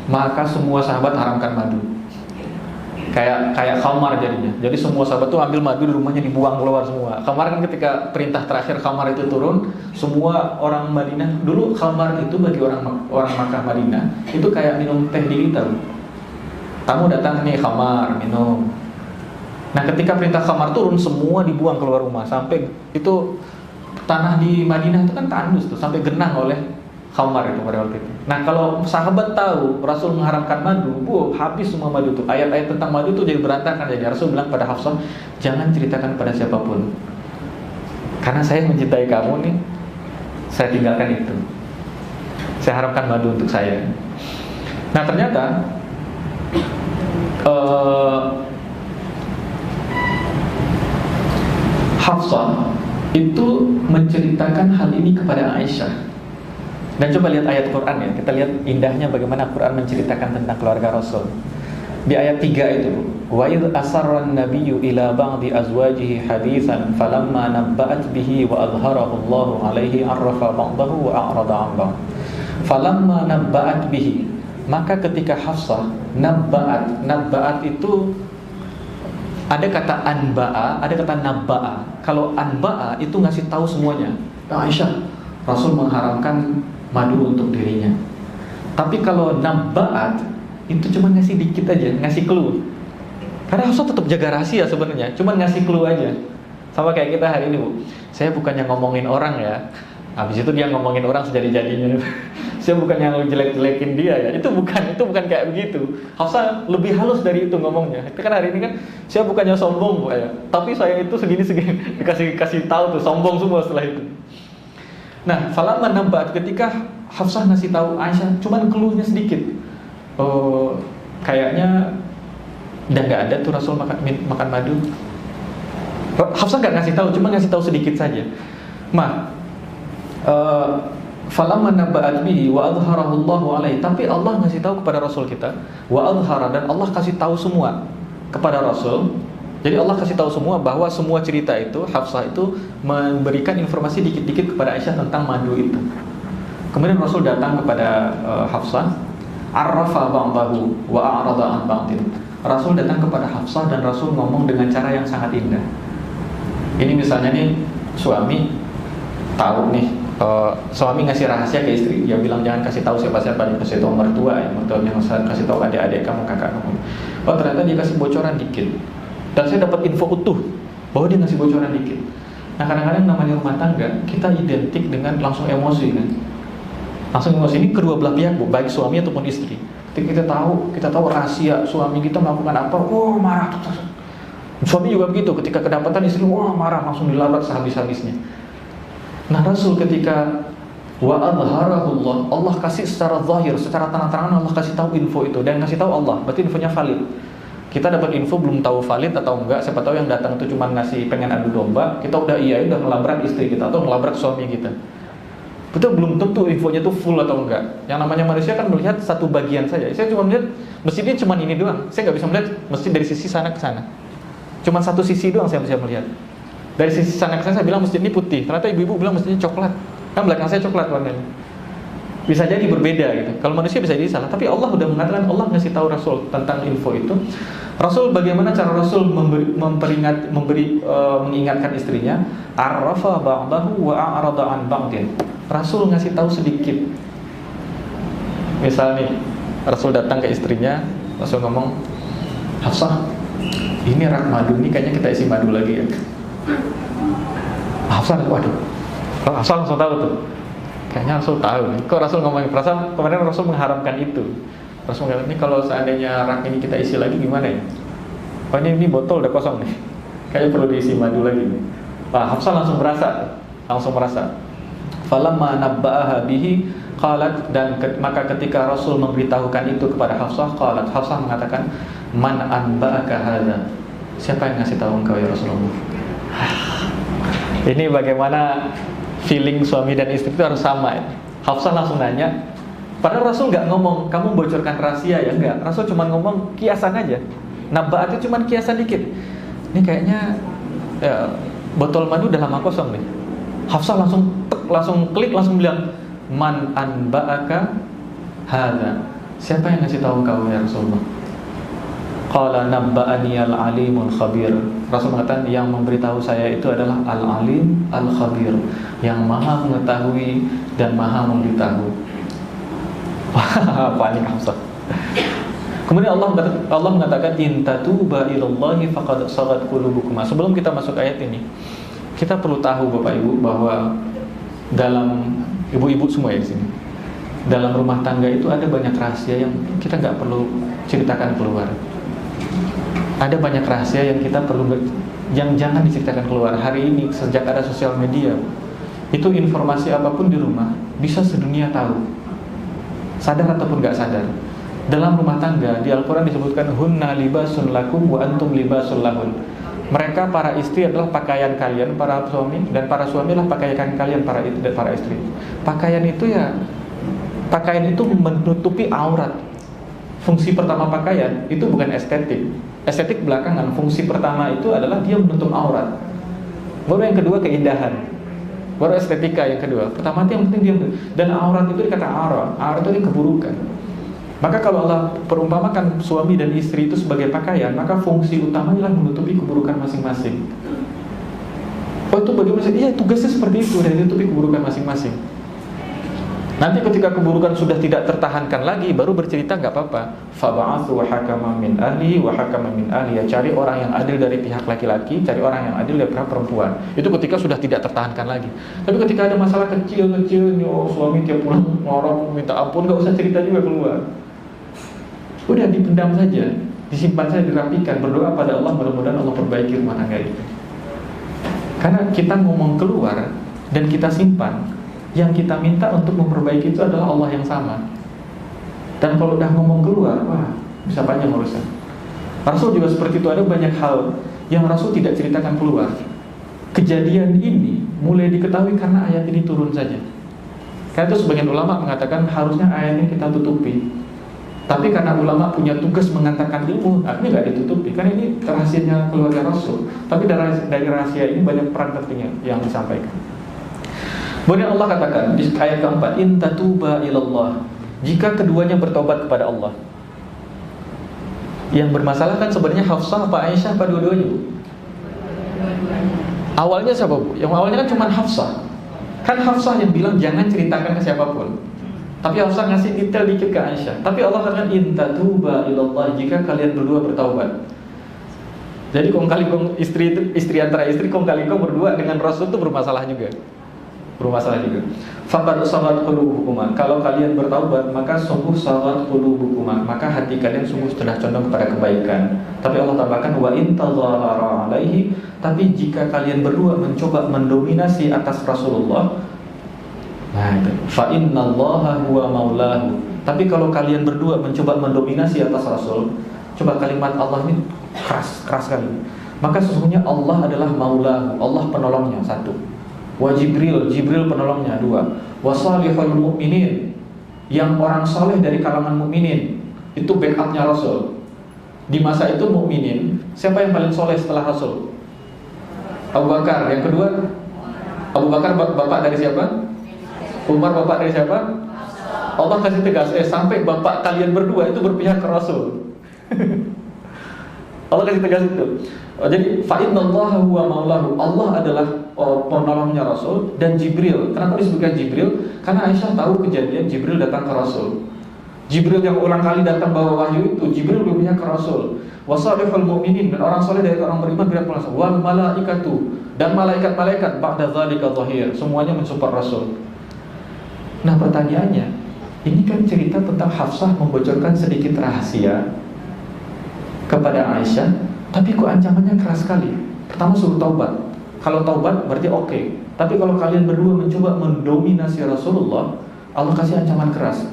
S1: maka semua sahabat haramkan madu. Kayak khamar jadinya. Jadi semua sahabat tuh ambil madu di rumahnya, dibuang keluar semua. Khamar kan ketika perintah terakhir khamar itu turun, semua orang Madinah, dulu khamar itu bagi orang Makkah Madinah itu kayak minum teh di liter. Tamu datang nih, khamar, minum. Nah, ketika perintah khamar turun, semua dibuang keluar rumah. Sampai itu tanah di Madinah itu kan tandus tuh, sampai genang oleh khamar itu pada waktu itu. Nah, kalau sahabat tahu Rasul mengharamkan madu, habis semua madu itu. Ayat-ayat tentang madu itu jadi berantakan. Jadi Rasul bilang pada Hafsah, jangan ceritakan pada siapapun, karena saya mencintai kamu nih, saya tinggalkan itu. Saya haramkan madu untuk saya. Nah, ternyata Hafsah itu menceritakan hal ini kepada Aisyah. Dan coba lihat ayat Quran ya, kita lihat indahnya bagaimana Quran menceritakan tentang keluarga Rasul. Di ayat 3 itu, wa idh asarran nabiyyu ila ba'di azwajihi haditsan falamma nabba'at bihi wa adharahu Allahu alaihi arrafa ba'dahu wa a'rada 'an ba'd. Falamma nabba'at bihi, maka ketika Hafsah nabba'at itu ada kata anba'a, ada kata nabba'a. Kalau anba'a itu ngasih tahu semuanya. Aisyah, Rasul mengharamkan madu untuk dirinya. Tapi kalau nabba'at itu cuma ngasih dikit aja, ngasih clue. Karena Hafsah tetap jaga rahasia sebenarnya, cuma ngasih clue aja. Sama kayak kita hari ini, Bu. Saya bukannya ngomongin orang ya. Habis itu dia ngomongin orang sejadi-jadinya. Saya bukannya jelek-jelekin dia ya. Itu bukan kayak begitu. Hafsah lebih halus dari itu ngomongnya. Itu kan hari ini kan, saya bukannya sombong, Bu, ya. Tapi saya itu segini-segini dikasih tahu tuh, sombong semua setelah itu. Nah, falamma nabba'at, ketika Hafsah ngasih tahu Aisyah, cuman clue-nya sedikit. Kayaknya udah nggak ada tuh Rasul makan madu. Hafsah nggak ngasih tahu, cuma ngasih tahu sedikit saja. Falamma nabba'at bihi wa adharahu Allahu alaihi, tapi Allah ngasih tahu kepada Rasul kita, wa adhara, dan Allah kasih tahu semua kepada Rasul. Jadi Allah kasih tahu semua bahwa semua cerita itu, Hafsah itu memberikan informasi dikit-dikit kepada Aisyah tentang madu itu. Kemudian Rasul datang kepada Hafsah, arrafa ba'dahu wa a'rada 'an ba'din. Rasul datang kepada Hafsah dan Rasul ngomong dengan cara yang sangat indah. Ini misalnya nih, suami tahu nih, suami ngasih rahasia ke istri, dia bilang jangan kasih tahu siapa-siapa, dia kasih tahu mertua ya, mertuanya, kasih tahu adik-adik kamu, kakak kamu. Oh, ternyata dia kasih bocoran dikit. Dan saya dapat info utuh bahwa dia ngasih bocoran dikit. Nah, kadang-kadang namanya rumah tangga, kita identik dengan langsung emosi kan. Langsung emosi, ini kedua belah pihak, Bu, baik suami ataupun istri. Ketika kita tahu rahasia suami kita melakukan apa, marah. Suami juga begitu, ketika kedapatan istri, marah, langsung dilabrak sehabis-habisnya. Nah, Rasul ketika wa adharahu Allah kasih secara zahir, secara terang-terangan Allah kasih tahu info itu, dan kasih tahu Allah, berarti infonya valid. Kita dapat info belum tahu valid atau enggak, siapa tahu yang datang itu cuma ngasih pengen adu domba, kita udah ngelabrak istri kita atau ngelabrak suami kita. Betul, belum tentu infonya itu full atau enggak. Yang namanya manusia kan melihat satu bagian saja. Saya cuma melihat mestinya cuma ini doang. Saya nggak bisa melihat mesti dari sisi sana ke sana. Cuma satu sisi doang saya bisa melihat. Dari sisi sana saya bilang masjid ini putih, ternyata ibu-ibu bilang masjidnya coklat. Kan belakang saya coklat warnanya. Bisa jadi berbeda gitu. Kalau manusia bisa jadi salah, tapi Allah udah mengatakan, Allah ngasih tahu Rasul tentang info itu. Rasul, bagaimana cara Rasul mengingatkan istrinya? Arrafa ba'dahu wa a'rada an ba'din. Rasul ngasih tahu sedikit. Misal nih, Rasul datang ke istrinya, Rasul ngomong, Hafsah, ini rak madu, ini kayaknya kita isi madu lagi ya. Hafsah, waduh, Hafsah langsung tahu tuh. Kayaknya Rasul tahu nih. Kok Rasul ngomongin perasaan kemarin Rasul mengharamkan itu. Rasul mengatakan, ini kalau seandainya rak ini kita isi lagi gimana ya? Oh ini botol udah kosong nih, kayaknya perlu diisi madu lagi nih. Hafsah langsung merasa. Falamma nabba'aha bihi qalat, dan maka ketika Rasul memberitahukan itu kepada Hafsah, qalat, Hafsah mengatakan, man anba'aka hadza? Siapa yang ngasih tahu engkau ya Rasulullah? Ini bagaimana feeling suami dan istri itu harus sama ya. Hafsah langsung nanya, padahal Rasul nggak ngomong kamu bocorkan rahasia ya, enggak. Rasul cuma ngomong kiasan aja. Nabba'at itu cuma kiasan dikit. Ini kayaknya ya, botol madu udah lama kosong nih. Hafsah langsung klik, langsung bilang, man anba'aka hadza? Siapa yang ngasih tahu kau ya Rasulullah? Qala nabba'ani al-alimul khabir. Rasul mengatakan, yang memberitahu saya itu adalah al-alim al-khabir, yang maha mengetahui dan maha memberitahu. Panik Hafsah. Kemudian Allah mengatakan, in tatuba ilallahi faqad sagat qulubukum. Sebelum kita masuk ayat ini, kita perlu tahu Bapak Ibu bahwa dalam, ibu-ibu semua ya di sini, dalam rumah tangga itu ada banyak rahasia yang kita nggak perlu ceritakan keluar. Ada banyak rahasia yang kita perlu, yang jangan diceritakan keluar. Hari ini sejak ada sosial media, itu informasi apapun di rumah bisa sedunia tahu, sadar ataupun nggak sadar. Dalam rumah tangga di Al-Quran disebutkan, hunna libasun lakum wa antum libasun lahun. Mereka para istri adalah pakaian kalian, para suami, dan para suami adalah pakaian kalian, para istri. Pakaian itu menutupi aurat. Fungsi pertama pakaian itu bukan estetik. Estetik belakangan. Fungsi pertama itu adalah dia menutup aurat. Baru yang kedua keindahan. Baru estetika yang kedua. Pertama itu yang penting dia, dan aurat itu dikata aurat. Aurat itu keburukan. Maka kalau Allah perumpamakan suami dan istri itu sebagai pakaian, maka fungsi utamanya adalah menutupi keburukan masing-masing. Oh itu bagaimana? Iya, tugasnya seperti itu, dan menutupi keburukan masing-masing. Nanti ketika keburukan sudah tidak tertahankan lagi, baru bercerita, nggak apa-apa. Fab'athu hakaman min ahli wa hakaman min ahliya. Cari orang yang adil dari pihak laki-laki, cari orang yang adil dari pihak perempuan. Itu ketika sudah tidak tertahankan lagi. Tapi ketika ada masalah kecil-kecil, suami tiap pulang ngorong minta ampun, nggak usah cerita juga keluar. Udah dipendam saja, disimpan saja, dirapikan, berdoa pada Allah, mudah-mudahan Allah perbaiki rumah tangga itu. Karena kita ngomong keluar dan kita simpan, yang kita minta untuk memperbaiki itu adalah Allah yang sama. Dan kalau udah ngomong keluar, wah, bisa panjang urusan. Rasul juga seperti itu, ada banyak hal yang Rasul tidak ceritakan keluar. Kejadian ini mulai diketahui karena ayat ini turun saja. Karena itu sebagian ulama mengatakan harusnya ayat ini kita tutupi. Tapi karena ulama punya tugas mengantarkan ilmu, akhirnya nggak ditutupi. Karena ini rahasianya keluarga Rasul. Tapi dari rahasia ini banyak peran pentingnya yang disampaikan. Kemudian Allah katakan di ayat keempat, in tatuba ilallah, jika keduanya bertobat kepada Allah. Yang bermasalah kan sebenarnya Hafsah apa Aisyah apa dua-duanya? Awalnya siapa Bu? Yang awalnya kan cuma Hafsah. Kan Hafsah yang bilang jangan ceritakan ke siapapun. Tapi Hafsah ngasih detail dikit ke Aisyah. Tapi Allah katakan in tatuba ilallah, jika kalian berdua bertaubat. Jadi kong kali kong istri antara istri kong kali kong berdua dengan Rasul itu bermasalah juga. Faqad sagat qulubukum. Kalau kalian bertaubat, maka sungguh sagat qulubukum, maka hati kalian sungguh sudah condong kepada kebaikan. Tapi Allah tambahkan wa in tadhahara alaihi, tapi jika kalian berdua mencoba mendominasi atas Rasulullah, nah itu fa innallaha huwa maulahu. Tapi kalau kalian berdua mencoba mendominasi atas Rasul, coba kalimat Allah ini keras sekali. Maka sesungguhnya Allah adalah maulahu, Allah penolongnya, satu. Wa Jibril penolongnya, dua. Wa salihul mu'minin, yang orang saleh dari kalangan mukminin, itu backupnya Rasul. Di masa itu mukminin, siapa yang paling soleh setelah Rasul? Abu Bakar. Yang kedua, Abu Bakar bapak dari siapa? Umar bapak dari siapa? Allah kasih tegas, sampai bapak kalian berdua itu berpihak ke Rasul. Allah kasih tegas itu. Jadi fa innallaha huwa maulahu. Allah adalah penolongnya Rasul dan Jibril. Kenapa disebutkan Jibril? Karena Aisyah tahu kejadian Jibril datang ke Rasul. Jibril yang ulang kali datang bawa wahyu itu, Jibril berpihak ke Rasul. Wasalihul mu'minin, dan orang soleh dari orang beriman berpihak ke Rasul. Wal malaikatu, dan malaikat-malaikat ba'da dzalika zahir, semuanya mensupport Rasul. Nah, pertanyaannya, ini kan cerita tentang Hafsah membocorkan sedikit rahasia kepada Aisyah, tapi kok ancamannya keras sekali. Pertama suruh taubat. Kalau taubat berarti oke. Tapi kalau kalian berdua mencoba mendominasi Rasulullah, Allah kasih ancaman keras.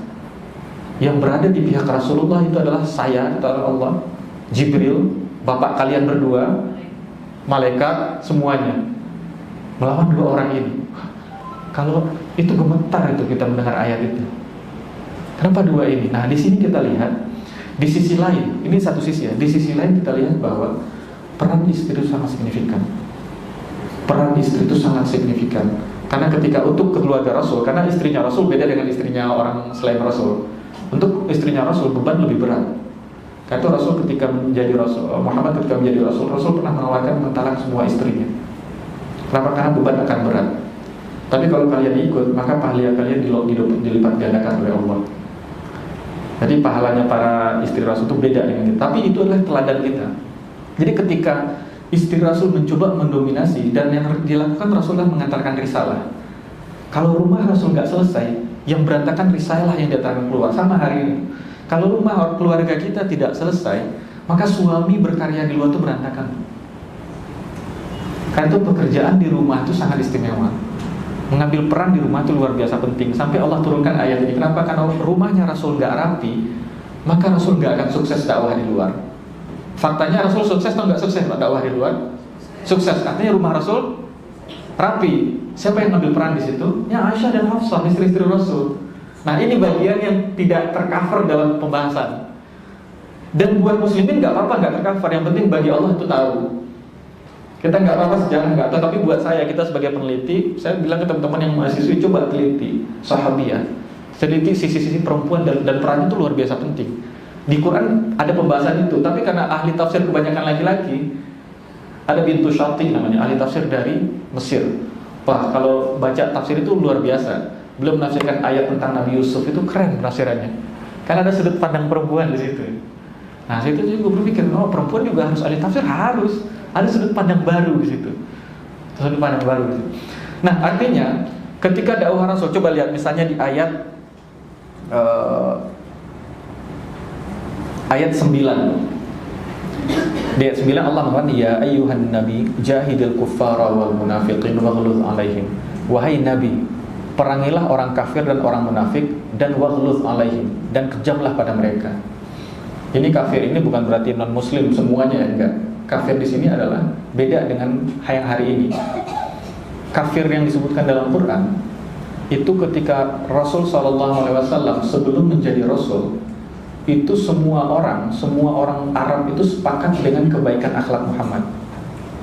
S1: Yang berada di pihak Rasulullah itu adalah saya, itu adalah Allah, Jibril, bapak kalian berdua, malaikat, semuanya melawan dua orang ini. Kalau itu gemetar itu kita mendengar ayat itu. Kenapa dua ini? Nah, di sini kita lihat di sisi lain, ini satu sisi ya. Di sisi lain kita lihat bahwa peran istri itu sangat signifikan. Peran istri itu sangat signifikan. Karena ketika untuk keluarga Rasul, karena istrinya Rasul beda dengan istrinya orang selain Rasul. Untuk istrinya Rasul beban lebih berat. Karena Rasul ketika menjadi Rasul, Muhammad ketika menjadi Rasul, Rasul pernah menawarkan mentalak semua istrinya. Kenapa? Karena beban akan berat. Tapi kalau kalian ikut, maka pahala kalian dilipat gandakan oleh Allah. Jadi pahalanya para istri Rasul itu beda dengan kita. Tapi itu adalah teladan kita. Jadi ketika istri Rasul mencoba mendominasi, dan yang dilakukan Rasulullah mengantarkan risalah. Kalau rumah Rasul nggak selesai, yang berantakan risalah yang datang keluar. Sama hari ini, kalau rumah keluarga kita tidak selesai, maka suami berkarya di luar itu berantakan. Karena itu pekerjaan di rumah itu sangat istimewa. Mengambil peran di rumah itu luar biasa penting. Sampai Allah turunkan ayat ini. Kenapa? Karena rumahnya Rasul nggak rapi, maka Rasul nggak akan sukses dakwah di luar. Faktanya Rasul sukses atau nggak sukses dakwah di luar? Sukses. Artinya rumah Rasul rapi. Siapa yang ngambil peran di situ? Ya Aisyah dan Hafsah, istri-istri Rasul. Nah, ini bagian yang tidak tercover dalam pembahasan. Dan buat muslimin nggak apa-apa nggak tercover. Yang penting bagi Allah itu tahu. Kita nggak apa-apa sejarah nggak tahu. Tapi buat saya, kita sebagai peneliti, saya bilang ke teman-teman yang mahasiswi, coba teliti sahabiyah, teliti sisi-sisi perempuan dan peran itu luar biasa penting. Di Quran ada pembahasan itu, tapi karena ahli tafsir kebanyakan laki-laki, ada Bintu Syati namanya, ahli tafsir dari Mesir. Wah, kalau baca tafsir itu luar biasa. Beliau menafsirkan ayat tentang Nabi Yusuf itu keren penafsirannya. Karena ada sudut pandang perempuan di situ. Nah, saya itu juga berpikir, oh perempuan juga harus ahli tafsir, harus ada sudut pandang baru di situ. Sudut pandang baru di situ. Nah, artinya ketika dakwah Rasul, coba lihat misalnya di ayat 9. Di ayat 9 Allah mengatakan, ya ayyuhan nabi jahidil kuffara wal munafiqin waghluz alaihim. Wahai nabi, perangilah orang kafir dan orang munafik, dan waghluz alaihim, dan kejamlah pada mereka. Ini kafir ini bukan berarti non muslim semuanya, ya, enggak. Kafir di sini adalah beda dengan yang hari ini. Kafir yang disebutkan dalam Quran itu ketika Rasul SAW sebelum menjadi Rasul, itu semua orang Arab itu sepakat dengan kebaikan akhlak Muhammad.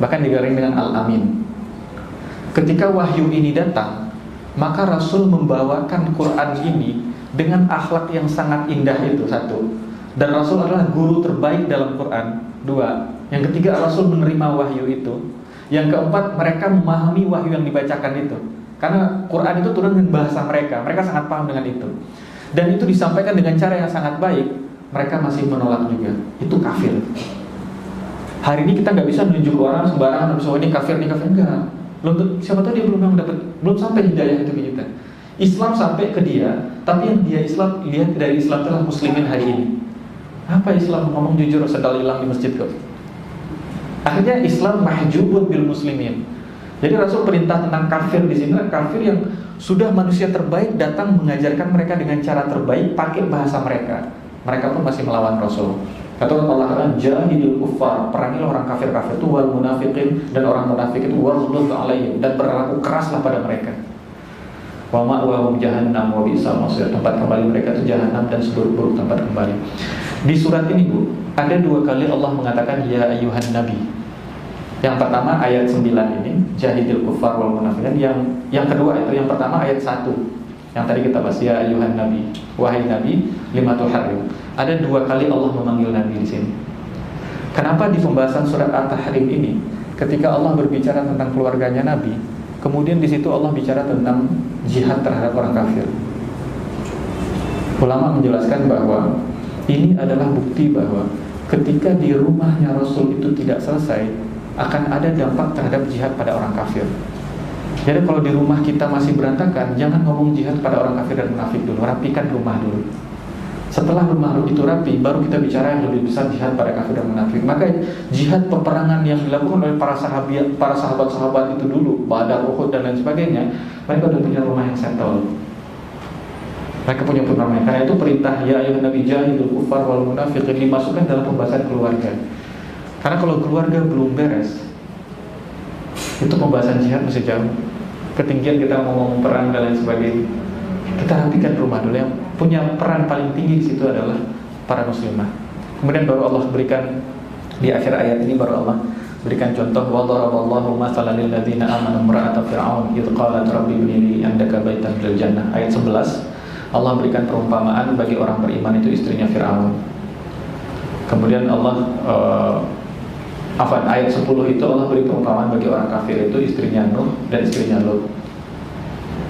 S1: Bahkan digaring dengan Al-Amin. Ketika wahyu ini datang, maka Rasul membawakan Quran ini dengan akhlak yang sangat indah itu, satu. Dan Rasul adalah guru terbaik dalam Quran, dua. Yang ketiga, Rasul menerima wahyu itu. Yang keempat, mereka memahami wahyu yang dibacakan itu. Karena Quran itu turun dengan bahasa mereka. Mereka sangat paham dengan itu. Dan itu disampaikan dengan cara yang sangat baik. Mereka masih menolak juga. Itu kafir. Hari ini kita nggak bisa menunjuk orang sembarangan, oh ini kafir, ini kafir. Enggak. Siapa tahu dia belum sampai hidayah itu ke kita. Islam sampai ke dia, tapi yang dia Islam lihat dari Islam adalah muslimin hari ini. Apa Islam? Ngomong jujur, sedal hilang di masjid kok. Akhirnya Islam mahjubun bil muslimin. Jadi Rasul perintah tentang kafir di sini, kafir yang sudah manusia terbaik datang mengajarkan mereka dengan cara terbaik, pakai bahasa mereka. Mereka pun masih melawan Rasul. Kata Allah kan, jahidil kuffar, perangilah orang kafir-kafir itu, wal munafiqin, dan orang munafik itu, waghluz alaihim, dan berlaku keraslah pada mereka. Wa ma'wahum jahannam wa bi'sal masir, tempat kembali mereka itu jahannam dan seburuk-buruk tempat kembali. Di surat ini, Bu, ada 2 kali Allah mengatakan ya ayyuhan nabi. Yang pertama ayat 9 ini, jahidil kufar wal munafiqin. Yang kedua itu, yang pertama ayat 1. Yang tadi kita bahas, ya ayuhan nabi, wahai nabi, lima tuharrim. Ada 2 kali Allah memanggil nabi di sini. Kenapa di pembahasan surat At-Tahrim ini, ketika Allah berbicara tentang keluarganya nabi, kemudian di situ Allah bicara tentang jihad terhadap orang kafir? Ulama menjelaskan bahwa ini adalah bukti bahwa ketika di rumahnya Rasul itu tidak selesai, akan ada dampak terhadap jihad pada orang kafir. Jadi kalau di rumah kita masih berantakan, jangan ngomong jihad pada orang kafir dan munafik dulu, rapikan rumah dulu. Setelah rumah itu rapi, baru kita bicara yang lebih besar, jihad pada kafir dan munafik. Maka jihad peperangan yang dilakukan oleh para sahabat-sahabat itu dulu, Badar, Uhud dan lain sebagainya, mereka sudah punya rumah yang settle. Mereka punya rumah. Karena itu perintah ya ayuhan nabi jahidul kufar wal munafiqin dimasukkan dalam pembahasan keluarga. Karena kalau keluarga belum beres, itu pembahasan jihad masih jauh. Ketinggian kita ngomong perang dan lain sebagainya. Kita rapikan rumah dulu. Yang punya peran paling tinggi di situ adalah para muslimah. Kemudian baru Allah berikan di akhir ayat ini, baru Allah berikan contoh, wa daraballahu mathalan lil ladzina amanu imra'ata fir'aun id qalat rabbi ibni li 'indaka baitan fil jannah. Ayat 11 Allah berikan perumpamaan bagi orang beriman, itu istrinya Fir'aun. Kemudian Allah ayat 10 itu Allah beri perumpamaan bagi orang kafir, itu istrinya Nuh dan istrinya Lut.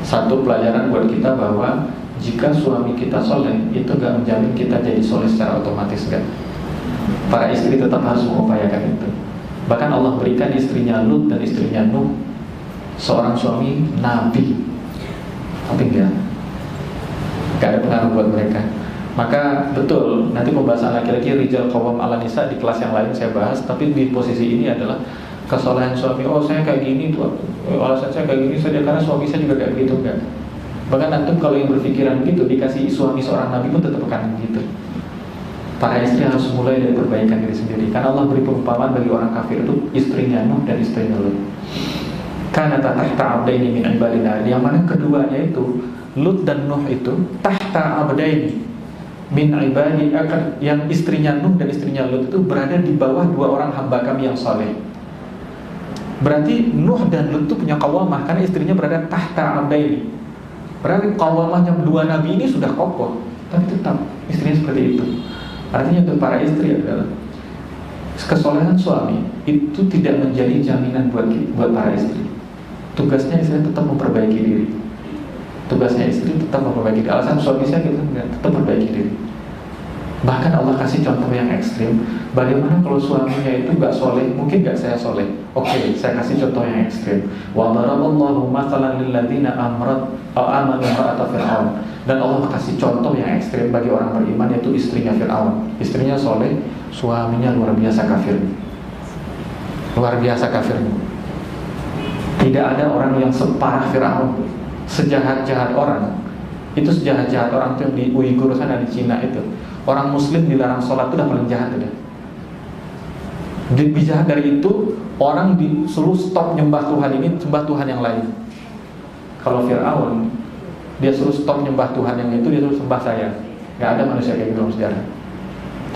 S1: Satu pelajaran buat kita bahwa jika suami kita soleh, itu gak menjamin kita jadi soleh secara otomatis, kan? Para istri tetap harus mengupayakan itu. Bahkan Allah berikan istrinya Lut dan istrinya Nuh seorang suami nabi, tapi gak ada pengaruh buat mereka. Maka betul, nanti pembahasan laki-laki rijal qawwam 'ala nisa di kelas yang lain saya bahas. Tapi di posisi ini adalah kesolehan suami. Oh saya kayak gini tuh, alasan saya kayak gini saja karena suami saya juga kayak gitu, enggak. Bahkan antum kalau yang berpikiran gitu, dikasih suami seorang nabi pun tetap akan gitu. Para istri harus mulai dari perbaikan diri sendiri. Karena Allah beri perumpamaan bagi orang kafir itu istrinya Nuh dan istrinya Lut. Karena tahta abdaini min ibadina, yang mana keduanya itu Lut dan Nuh itu tahta abdaini min ibadi, yang istrinya Nuh dan istrinya Lut itu berada di bawah 2 orang hamba kami yang saleh. Berarti Nuh dan Lut itu punya qawamah karena istrinya berada tahta abdaini. Berarti qawamahnya 2 nabi ini sudah kokoh, tapi tetap istrinya seperti itu. Artinya untuk para istri adalah kesolehan suami itu tidak menjadi jaminan buat para istri. Tugasnya istri tetap memperbaiki diri. Tugasnya istri tetap memperbaiki diri. Alasan suami saya gitu, tetap memperbaiki diri. Bahkan Allah kasih contoh yang ekstrim. Bagaimana kalau suaminya itu gak soleh? Mungkin gak saya soleh. Oke, saya kasih contoh yang ekstrim. Wa daraballahu mathalan lil ladzina amanu imra'ata fir'aun. Dan Allah kasih contoh yang ekstrim bagi orang beriman, yaitu istrinya Fir'aun. Istrinya soleh, suaminya luar biasa kafir. Luar biasa kafir. Tidak ada orang yang separah Fir'aun, sejahat-jahat orang. Itu sejahat-jahat orang itu yang di Uighur sana di Cina itu. Orang muslim dilarang sholat itu udah paling jahat udah. Lebih jahat dari itu, orang disuruh stop nyembah Tuhan ini, sembah Tuhan yang lain. Kalau Fir'aun, dia suruh stop nyembah Tuhan yang itu, dia suruh sembah saya. Gak ada manusia kayak gitu dalam sejarah.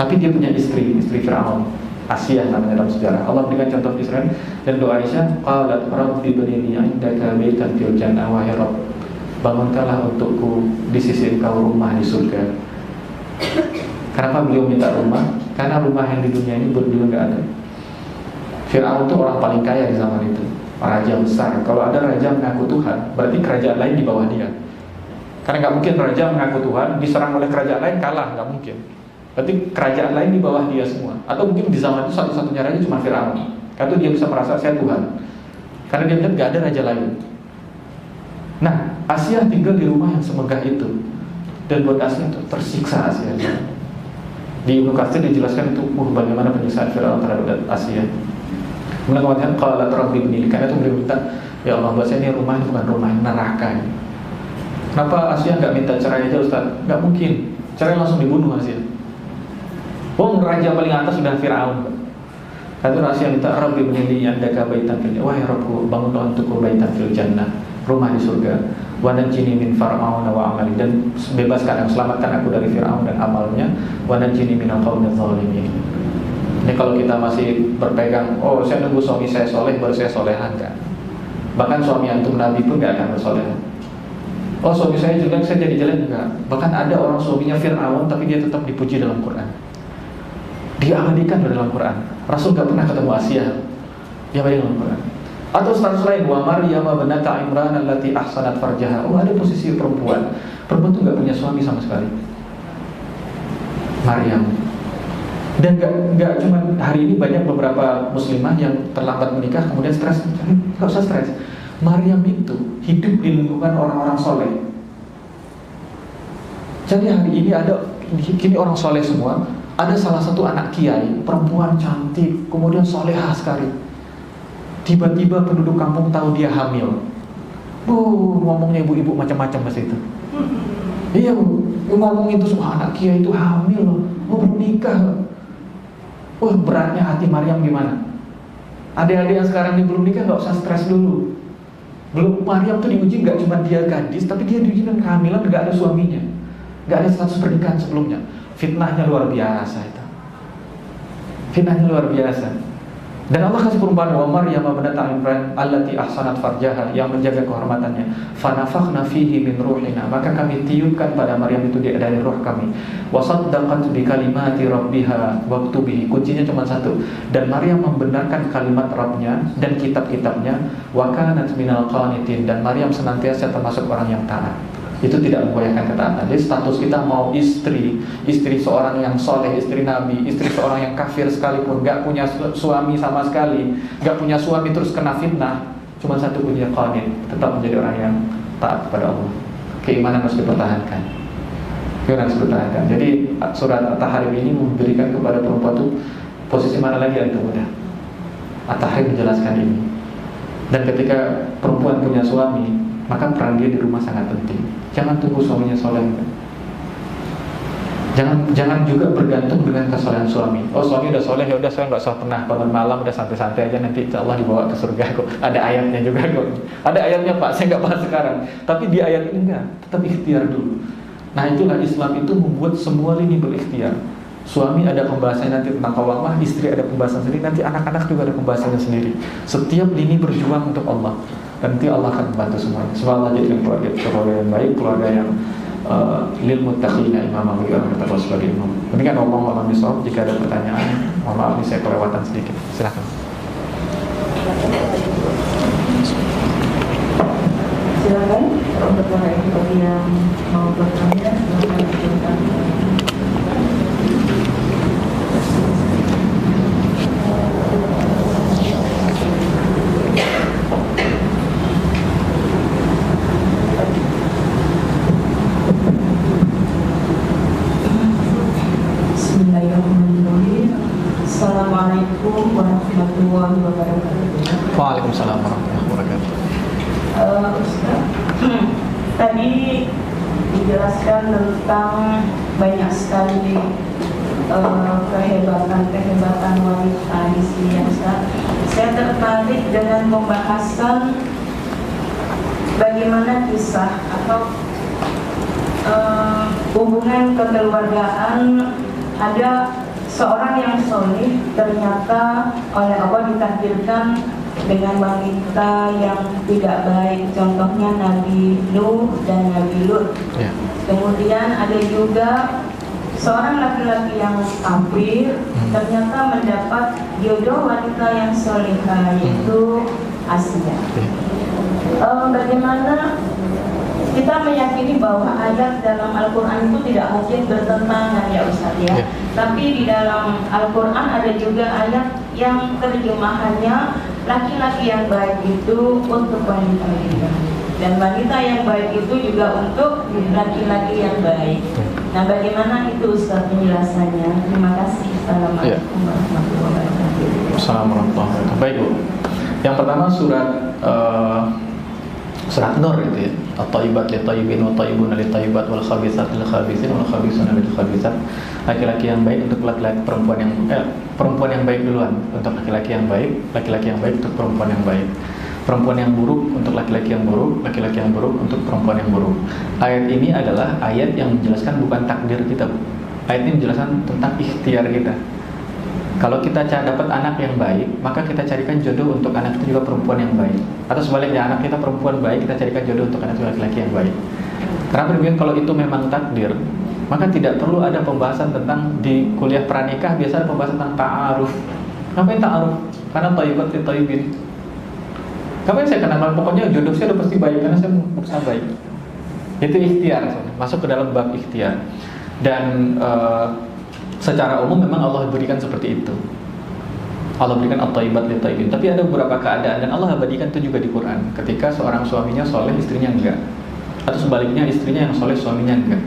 S1: Tapi dia punya istri Fir'aun, Asia namanya dalam sejarah. Allah berikan contoh Israel dan doa Aisyah, qalat rabbi ibni li 'indaka baitan fil jannah, wahai Rabb, bangunkanlah untukku di sisi engkau rumah di surga. Kenapa beliau minta rumah? Karena rumah yang di dunia ini buat beliau gak ada. Fir'aun itu orang paling kaya di zaman itu, raja besar. Kalau ada raja mengaku Tuhan, berarti kerajaan lain di bawah dia. Karena gak mungkin raja mengaku Tuhan diserang oleh kerajaan lain kalah, gak mungkin. Berarti kerajaan lain di bawah dia semua. Atau mungkin di zaman itu satu-satunya raja cuma Fir'aun. Karena dia bisa merasa saya Tuhan, karena dia melihat gak ada raja lain. Nah, Asia tinggal di rumah yang semegah itu. Dan buat Asia itu tersiksa Asia. Di Ibnu Katsir dijelaskan itu bagaimana penyiksaan Fir'aun terhadap Asia. Kemudian qalat rabbi ibni li, karena itu beliau minta, ya Allah, buat saya ini rumah ini bukan rumah neraka. Kenapa Asia nggak minta cerai aja Ustaz? Nggak mungkin, cerai langsung dibunuh Asia. Raja paling atas sudah Fir'aun. Kata Asia minta rabbi ibni li 'indaka baitan fil jannah, wahai Rabbku, bangunlah untukku baitan fil jannah, rumah di surga. Wa najini min fir'auna wa amali, dan bebaskan dan selamatkan aku dari Fir'aun dan amalnya. Wa najini minal qaumidz zalimin. Ini kalau kita masih berpegang, oh saya nunggu suami saya soleh baru saya soleha, enggak. Bahkan suami antum Nabi pun enggak akan bersoleha. Oh suami saya jelek, saya jadi jelek, enggak. Bahkan ada orang suaminya Fir'aun tapi dia tetap dipuji dalam Quran. Diabadikan dalam Quran. Rasul enggak pernah ketemu Asia, dia abadikan dalam Quran. Atau status lain, wa Maryam binata Imran allati ahsanat farjaha. Oh ada posisi perempuan. Perempuan itu enggak punya suami sama sekali. Maryam. Dan nggak cuma hari ini, banyak beberapa muslimah yang terlambat menikah kemudian stres. Nggak usah stres. Maryam itu hidup di lingkungan orang-orang soleh. Jadi hari ini ada, kini orang soleh semua. Ada salah satu anak kiai, perempuan cantik, kemudian solehah sekali. Tiba-tiba penduduk kampung tahu dia hamil. Ngomongnya ibu-ibu macam-macam pas itu. Iya, ngomong itu semua, anak kiai itu hamil loh, belum nikah. Beratnya hati Maryam gimana? Adik-adik yang sekarang ini belum nikah nggak usah stres dulu. Belum, Maryam tuh diuji nggak cuma dia gadis, tapi dia diuji dengan kehamilan, nggak ada suaminya, nggak ada status pernikahan sebelumnya. Fitnahnya luar biasa itu. Fitnahnya luar biasa. Dan Allah kasih perumpamaan, wa Maryam binata Imran allati ahsanat farjaha, yang menjaga kehormatannya. Fanafakhna fihi min ruhina, maka kami tiupkan pada Maryam itu dari roh kami. Wa saddaqat bi kalimati rabbiha waktubihi, kuncinya cuma satu. Dan Maryam membenarkan kalimat Rabbnya dan kitab-kitabnya. Wa kanat minal qanitin, dan Maryam senantiasa termasuk orang yang taat. Itu tidak membayangkan ketaatan. Jadi status kita mau istri seorang yang soleh, istri Nabi, istri seorang yang kafir sekalipun, gak punya suami sama sekali, gak punya suami terus kena fitnah, cuma satu kunci, qanit, tetap menjadi orang yang taat kepada Allah. Keimanan harus dipertahankan. Jadi surat At-Tahrim ini memberikan kepada perempuan itu posisi mana lagi yang mudah. At-Tahrim menjelaskan ini. Dan ketika perempuan punya suami, maka peran dia di rumah sangat penting. Jangan tunggu suaminya soleh. Jangan juga bergantung dengan kesolehan suami. Oh suami udah soleh, ya udah saya nggak usah pernah bangun malam, udah santai-santai aja, nanti insya Allah dibawa ke surga kok. Ada ayatnya juga kok. Ada ayatnya Pak, saya nggak bahas sekarang. Tapi di ayat ini enggak, tetap ikhtiar dulu. Nah itulah Islam itu membuat semua lini berikhtiar. Suami ada pembahasannya nanti tentang qawamah, istri ada pembahasan sendiri, nanti anak-anak juga ada pembahasannya sendiri. Setiap lini berjuang untuk Allah. Nanti Allah akan membantu semuanya. Semoga Allah jadikan keluarga yang baik, keluarga yang lil muttaqina imamah, bagi orang bertakwa sebagai imam. Demikian Allah misal. Jika ada pertanyaan, mohon maaf ini saya kelewatan sedikit. Silakan.
S2: Silakan untuk para ibu yang mau bertanya, silakan. Assalamualaikum warahmatullahi wabarakatuh.
S1: Waalaikumsalam warahmatullahi wabarakatuh.
S2: Ustaz, tadi dijelaskan tentang banyak sekali kehebatan wanita di sini, Ustaz. Saya tertarik dengan pembahasan bagaimana kisah atau hubungan kekeluargaan. Ada seorang yang soleh ternyata oleh Allah ditakdirkan dengan wanita yang tidak baik, contohnya Nabi Nuh dan Nabi Lut. Kemudian ada juga seorang laki-laki yang kafir ternyata mendapat jodoh wanita yang solehah, yaitu Asia. Bagaimana kita meyakini bahwa ayat dalam Al-Quran itu tidak mungkin bertentangan, ya Ustaz ya. Tapi di dalam Al-Quran ada juga ayat yang terjemahannya laki-laki yang baik itu untuk wanita yang baik, dan wanita yang baik itu juga untuk laki-laki yang baik. Nah bagaimana itu Ustaz penjelasannya? Terima kasih. Assalamualaikum warahmatullahi wabarakatuh.
S1: Assalamualaikum warahmatullahi wabarakatuh. Baik Bu. Yang pertama surat Nur itu ya. At-thayyibat lit-thayyibin wa thayyibuna lit-thayyibat wal khabitsat lil-khabitsin wal khabitsuna lil-khabitsat. Laki-laki yang baik untuk laki-laki, perempuan yang baik duluan untuk laki-laki yang baik, laki-laki yang baik untuk perempuan yang baik. Perempuan yang buruk untuk laki-laki yang buruk, laki-laki yang buruk untuk perempuan yang buruk. Ayat ini adalah ayat yang menjelaskan bukan takdir kita, Bu. Ayat ini menjelaskan tentang ikhtiar kita. Kalau kita dapat anak yang baik, maka kita carikan jodoh untuk anak itu juga perempuan yang baik. Atau sebaliknya, anak kita perempuan baik, kita carikan jodoh untuk anak laki-laki yang baik. Karena berpikir kalau itu memang takdir, maka tidak perlu ada pembahasan tentang di kuliah pranikah biasa ada pembahasan tentang ta'aruf. Ngapain ta'aruf? Karena thayyibat li thayyibin. Ngapain saya kenal? Pokoknya jodoh saya udah pasti baik karena saya berusaha baik. Itu ikhtiar, masuk ke dalam bab ikhtiar. Dan secara umum memang Allah berikan seperti itu. Allah berikan at-thayyibat li thayyibin. Tapi ada beberapa keadaan dan Allah abadikan itu juga di Quran. Ketika seorang suaminya soleh, istrinya enggak. Atau sebaliknya, istrinya yang soleh, suaminya enggak.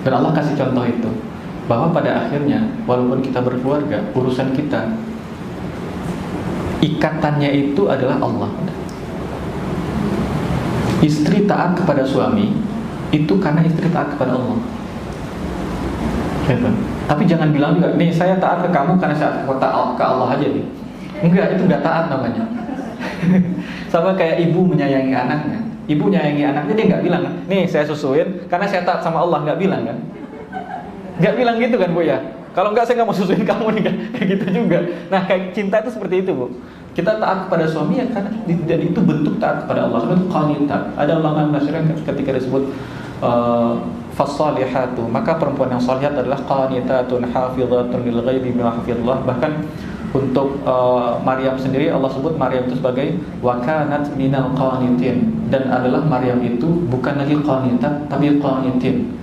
S1: Dan Allah kasih contoh itu, bahwa pada akhirnya walaupun kita berkeluarga, urusan kita ikatannya itu adalah Allah. Istri taat kepada suami itu karena istri taat kepada Allah. Gitu. Tapi jangan bilang juga, nih saya taat ke kamu karena saya taat ke Allah aja nih. Enggak, itu enggak taat namanya. Sama kayak ibu menyayangi anaknya. Ibu menyayangi anaknya, dia nggak bilang, nih saya susuin karena saya taat sama Allah, nggak bilang kan? Nggak bilang gitu kan, Bu ya? Kalau nggak, saya nggak mau susuin kamu nih kan? Kayak gitu juga. Nah, kayak cinta itu seperti itu, Bu. Kita taat kepada suami ya karena jadi itu bentuk taat kepada Allah. Itu qanitat. Ada ulama yang menafsirkan ketika disebut fasalihatu, maka perempuan yang salihat adalah qanitatun hafizatun lil ghaibi bima hafizallah. Bahkan untuk Maryam sendiri Allah sebut Maryam itu sebagai wakanat minal qanitin, dan adalah Maryam itu bukan lagi qanitat tapi qanitin.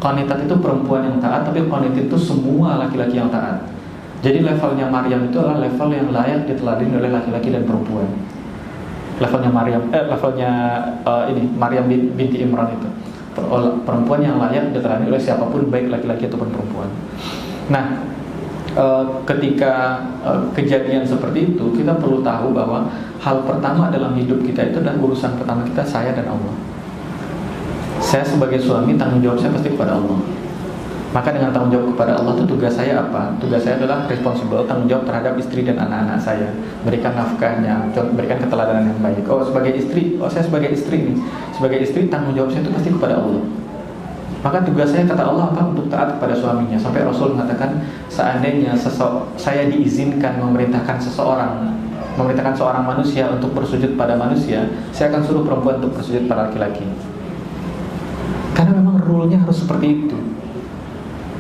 S1: Qanitat itu perempuan yang taat, tapi qanitin itu semua laki-laki yang taat. Jadi levelnya Maryam itu adalah level yang layak diteladani oleh laki-laki dan perempuan. Levelnya Maryam Maryam binti Imran itu perempuan yang layak diteladani oleh siapapun, baik laki-laki ataupun perempuan. Nah, ketika kejadian seperti itu, kita perlu tahu bahwa hal pertama dalam hidup kita itu adalah urusan pertama kita, saya dan Allah. Saya sebagai suami, tanggung jawab saya pasti kepada Allah. Maka dengan tanggung jawab kepada Allah itu tugas saya apa? Tugas saya adalah responsible, tanggung jawab terhadap istri dan anak-anak saya, berikan nafkahnya, berikan keteladanan yang baik. Sebagai istri, saya sebagai istri nih, sebagai istri tanggung jawab saya itu pasti kepada Allah. Maka tugas saya, kata Allah, apa? Untuk taat kepada suaminya. Sampai Rasul mengatakan, seandainya saya diizinkan memerintahkan seorang manusia untuk bersujud pada manusia, saya akan suruh perempuan untuk bersujud pada laki-laki. Karena memang rule-nya harus seperti itu.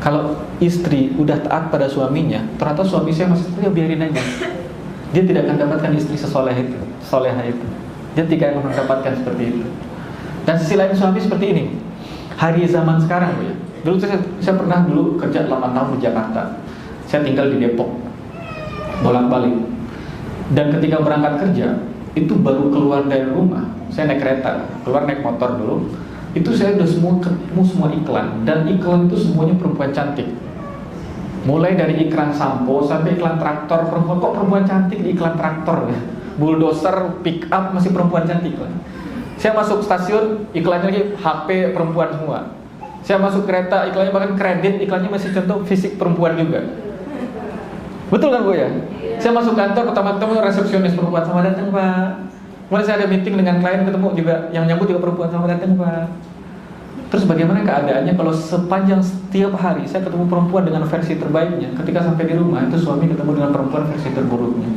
S1: Kalau istri udah taat pada suaminya, ternyata suami saya masih seperti, ya biarin aja. Dia tidak akan dapatkan istri soleha itu. Dia tidak akan mendapatkan seperti itu. Dan sisi lain suami seperti ini. Hari zaman sekarang, Bu ya. Dulu saya pernah kerja 8 tahun di Jakarta. Saya tinggal di Depok, bolak-balik. Dan ketika berangkat kerja, itu baru keluar dari rumah, saya naik kereta, keluar naik motor dulu. Itu saya udah ketemu semua iklan, dan iklan itu semuanya perempuan cantik. Mulai dari iklan sampo sampai iklan traktor, perempuan cantik di iklan traktor ya. Bulldozer, pick up, masih perempuan cantik lah. Saya masuk stasiun, iklannya lagi HP perempuan semua. Saya masuk kereta, iklannya bahkan kredit, iklannya masih contoh fisik perempuan juga. Betul kan, Bu ya? Saya masuk kantor, pertama-tama resepsionis perempuan, sama datang Pak. Mulai saya ada meeting dengan klien, ketemu juga yang nyambut juga perempuan, sama datang Pak. Terus bagaimana keadaannya kalau sepanjang setiap hari saya ketemu perempuan dengan versi terbaiknya, ketika sampai di rumah itu suami ketemu dengan perempuan versi terburuknya.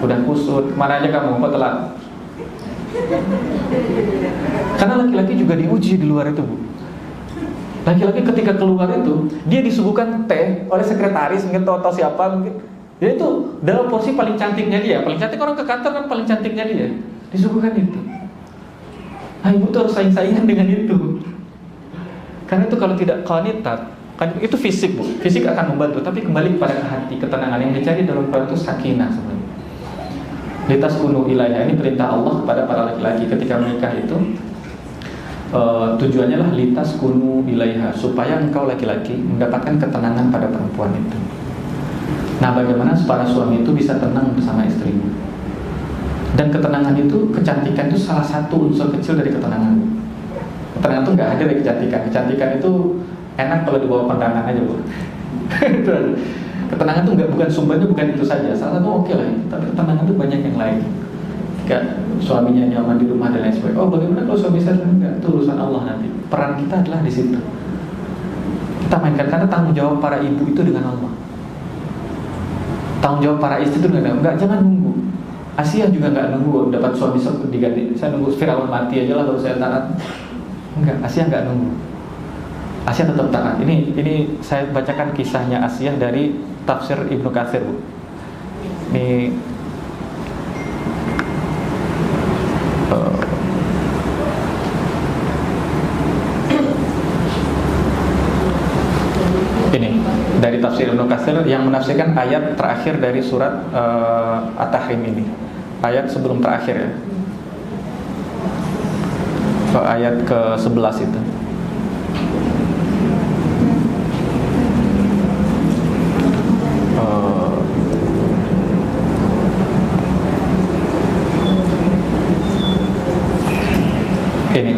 S1: Udah kusut, kemana aja kamu, kok telat? Karena laki-laki juga diuji di luar itu, Bu. Laki-laki ketika keluar itu, dia disuguhkan teh oleh sekretaris, mungkin atau siapa mungkin. Jadi itu dalam porsi paling cantiknya dia. Paling cantik orang ke kantor kan paling cantiknya dia. Disuguhkan itu. Nah, ibu tuh harus saing-saingan dengan itu. Karena itu kalau tidak qanitat, kan itu fisik, Bu. Fisik akan membantu, tapi kembali kepada hati, ketenangan yang dicari dalam Quran itu sakinah sebenarnya. Litaskunu ilaiha, ini perintah Allah kepada para laki-laki ketika menikah itu. Tujuannya lah litaskunu ilaiha, supaya engkau laki-laki mendapatkan ketenangan pada perempuan itu. Nah, bagaimana para suami itu bisa tenang bersama istrinya? Dan ketenangan itu, kecantikan itu salah satu unsur kecil dari ketenangan. Ketenangan itu nggak ada dari kecantikan. Kecantikan itu enak kalau dibawa kondangan aja, Bu. Ketenangan itu bukan sumbernya, bukan itu saja. Salah satu oke lah, tapi ketenangan itu banyak yang lain. Jika suaminya nyaman di rumah dan lain sebagainya. Oh, bagaimana kalau suami saya enggak? Itu urusan Allah nanti. Peran kita adalah di situ. Kita mainkan, karena tanggung jawab para ibu itu dengan Allah. Tanggung jawab para istri itu enggak, jangan nunggu. Asia juga enggak nunggu dapat suami diganti. Saya nunggu Firaun mati aja lah baru saya taat. Enggak, Asia enggak nunggu. Asia tetap taat. Ini saya bacakan kisahnya Asia dari tafsir Ibnu Katsir, Bu. Ini dari tafsir Ibnu Katsir yang menafsirkan ayat terakhir dari surat At-Tahrim ini. Ayat sebelum terakhir ya. Ayat ke-11 itu. Ini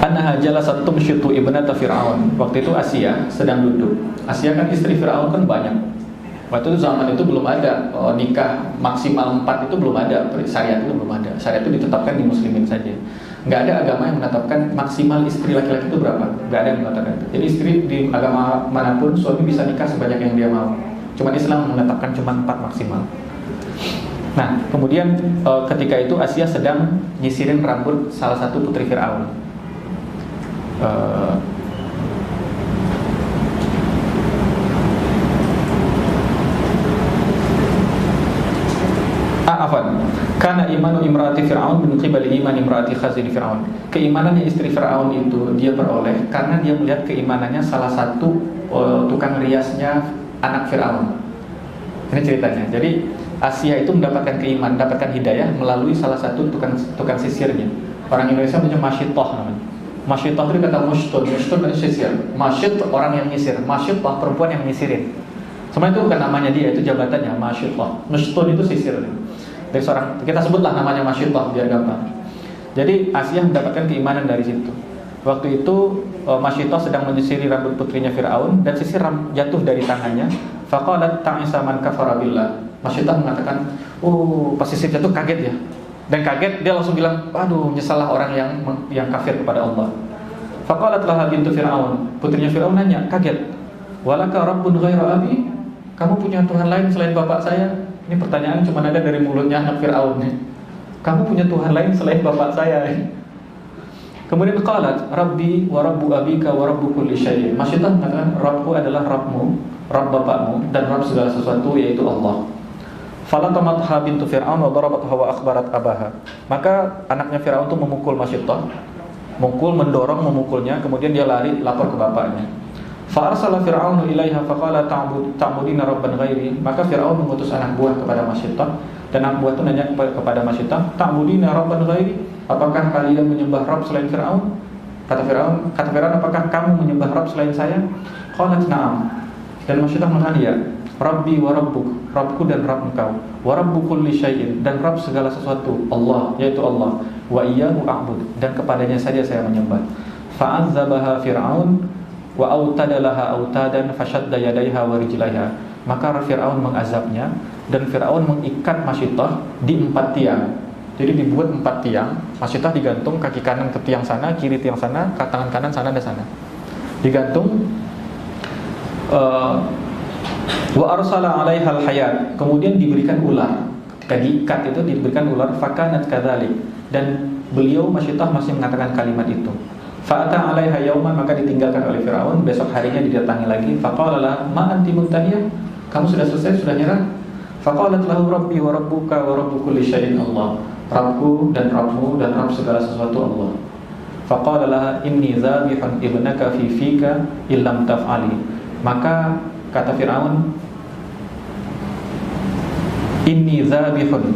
S1: Annaha jalasat tumshitu ibnata Fir'aun. Waktu itu Asia sedang duduk. Asia kan istri Fir'aun kan banyak. Waktu itu zaman itu belum ada nikah maksimal 4 itu belum ada. Syariat itu belum ada. Syariat itu ditetapkan di muslimin saja. Nggak ada agama yang menetapkan maksimal istri laki-laki itu berapa. Nggak ada yang menetapkan itu. Jadi istri di agama manapun suami bisa nikah sebanyak yang dia mau. Cuma Islam menetapkan cuma 4 maksimal. Nah, kemudian ketika itu Asia sedang nyisirin rambut salah satu putri Fir'aun. Karena imanu imrati Fir'aun min qibali iman imrati khazin Fir'aun. Keimanannya istri Fir'aun itu dia peroleh karena dia melihat keimanannya salah satu tukang riasnya anak Fir'aun. Ini ceritanya. Jadi Asia itu mendapatkan keimanan, mendapatkan hidayah melalui salah satu tukang sisirnya. Orang Indonesia punya masyitoh namanya. Masyitoh itu kata mushtun itu sisir. Masyit orang yang nyisir, masyitoh perempuan yang nyisirin. Sebenarnya itu bukan namanya dia, itu jabatannya masyitoh. Mushtun itu sisir. Dari seorang, kita sebutlah namanya masyitoh biar gampang. Jadi Asia mendapatkan keimanan dari situ. Waktu itu Masyitoh sedang menyisiri rambut putrinya Fir'aun dan sisir jatuh dari tangannya. Faqalat ta'isa man kafara billah. Masyitoh mengatakan, pas sisir jatuh kaget ya. Dan kaget dia langsung bilang, aduh nyesalah orang yang kafir kepada Allah. Faqalat laha bintu Fir'aun. Putrinya Fir'aun nanya, kaget. Walaka rabbun ghaira abi? Kamu punya Tuhan lain selain bapak saya? Ini pertanyaan cuma ada dari mulutnya anak Fir'aun. Kamu punya Tuhan lain selain bapak saya? Kemudian qalat, Rabbi wa rabbu abika wa rabbu kulli syai'. Masyitah mengatakan, Rabbku adalah Rabbmu, Rabb bapakmu, dan Rabb segala sesuatu, yaitu Allah. Falatamatha bintu Fir'aun wa darabatha wa akhbarat abaha. Maka anaknya Fir'aun itu memukul Masyitah, mendorong memukulnya, kemudian dia lari lapor ke bapaknya. Fa'arsala Fir'aunu ilaiha faqala ta'budina rabban ghairi. Maka Fir'aun mengutus anak buah kepada Masyitah, dan anak buah itu nanya kepada Masyitah, ta'budina rabban ghairi? Apakah kalian menyembah Rabb selain Fir'aun? Kata Fir'aun, apakah kamu menyembah Rabb selain saya? Qalat na'am. Dan Masyitah mengatakan ya, Rabbi wa rabbuk, Rabbku dan Rabb engkau, wa rabbu kulli syai'in, dan Rabb segala sesuatu, Allah, yaitu Allah, wa iyyahu a'bud, dan kepadanya saja saya menyembah. Fa'azzabaha Fir'aun wa autadalaha autadan fashadda yadaiha wa rijlaiha. Maka Fir'aun mengazabnya, dan Fir'aun mengikat Masyitah di 4 tiang. Jadi dibuat 4 tiang, Masyitah digantung kaki kanan ke tiang sana, kiri tiang sana, tangan kanan sana dan sana. Digantung. Wa arsala 'alaihal hayat. Kemudian diberikan ular. Ketika diikat itu diberikan ular, fakanat kadzalik. Dan beliau Masyitah masih mengatakan kalimat itu. Fa'ata 'alaiha yauman, maka ditinggalkan oleh Firaun. Besok harinya didatangi lagi. Faqala la ma anti muntahiyah? Kamu sudah selesai, sudah nyerah? Faqalat lahu rabbi wa rabbuka wa rabbu kulli syai'in Allah. Rabbku dan Rabbmu dan Rabb segala sesuatu Allah. Faqala laha inni zabihun ibnaka fi fika illam taf'ali. Maka kata Firaun, inni zabihun,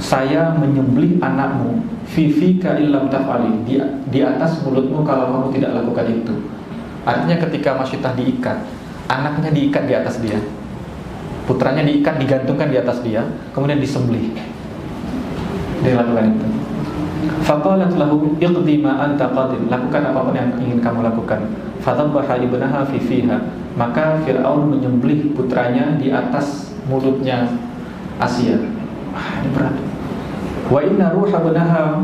S1: saya menyembelih anakmu, fi fika illam taf'ali, di atas mulutmu kalau kamu tidak lakukan itu. Artinya ketika Masyitah diikat, anaknya diikat di atas dia, putranya diikat, digantungkan di atas dia, kemudian disembelih. Dia lakukan itu. Faqalat lahu iqdi ma anta qadin, lakukan apapun yang ingin kamu lakukan. Fadhabbaha ibnaha fi fiha. Maka Fir'aun menyembelih putranya di atas mulutnya Asia. Ini berat. Wa inna ruha ibnaha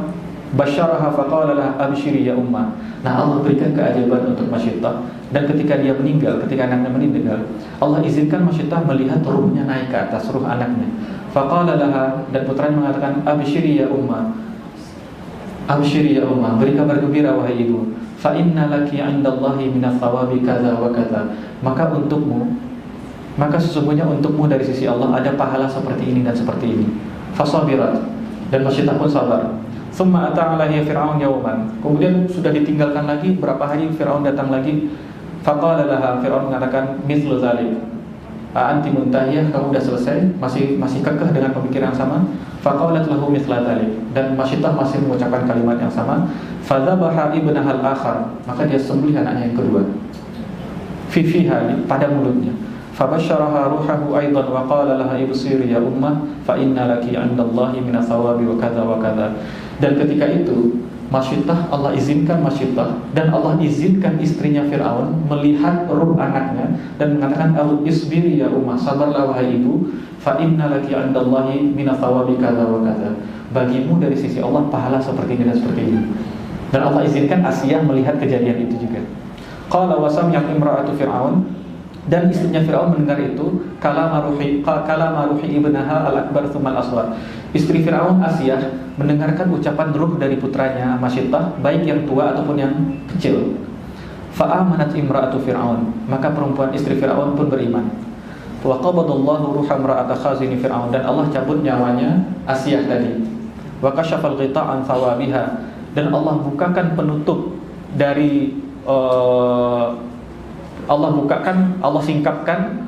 S1: Basyaraha faqala laha absyiri ya ummah. Nah, Allah berikan keajaiban untuk Masyittah, dan ketika dia meninggal, ketika anaknya meninggal, Allah izinkan Masyittah melihat ruhnya naik ke atas, ruh anaknya. Faqala laha, dan putranya mengatakan, absyiri ya ummah. Absyiri ya ummah, beri kabar gembira wahai ibu. Fa inna laki 'indallahi minas thawabi kadza wa kadza. Maka sesungguhnya untukmu dari sisi Allah ada pahala seperti ini dan seperti ini. Fasabirat, dan Masyittah pun sabar. Summa ata'alahi Fir'aun yawman. Kemudian sudah ditinggalkan lagi berapa hari, Fir'aun datang lagi. Faqala laha, Fir'aun mengatakan mithlu dzalik. Anti muntahiyah, kamu sudah selesai, masih kekeh dengan pemikiran yang sama. Faqalat lahu mithla dzalik, dan Masyittah masih mengucapkan kalimat yang sama. Fadzabaha ibnahal akhar, maka dia sembelih anaknya yang kedua. Fiha, pada mulutnya. Fabasyaraha ruhahu aidan wa qala laha ibsiri ya ummah fa inna laki 'indallahi minas thawabi wa kadza wa kadza. Dan ketika itu Masyittah, Allah izinkan Masyittah, dan Allah izinkan istrinya Fir'aun melihat ruh anaknya dan mengatakan isbiri ya ummah, sabarlah wahai ibu, fa inna laki 'indallahi minas thawabi kadza wa kadza. Bagimu dari sisi Allah pahala seperti ini dan seperti ini. Dan Allah izinkan Asiyah melihat kejadian itu juga. Qala wa sami'at imra'atu Fir'aun, dan istrinya Fir'aun mendengar itu, kalama ruhi ibnaha al-akbar tsumma al-asghar. Istri Fir'aun Asiyah mendengarkan ucapan ruh dari putranya Masyittah, baik yang tua ataupun yang kecil. Fa'amanat imra'atu Fir'aun, maka perempuan istri Fir'aun pun beriman. Wa qabadallahu ruha imra'ati khazini Fir'aun, dan Allah cabut nyawanya Asiyah tadi. Wa kashafal ghita'an thawabiha, dan Allah bukakan penutup dari Allah singkapkan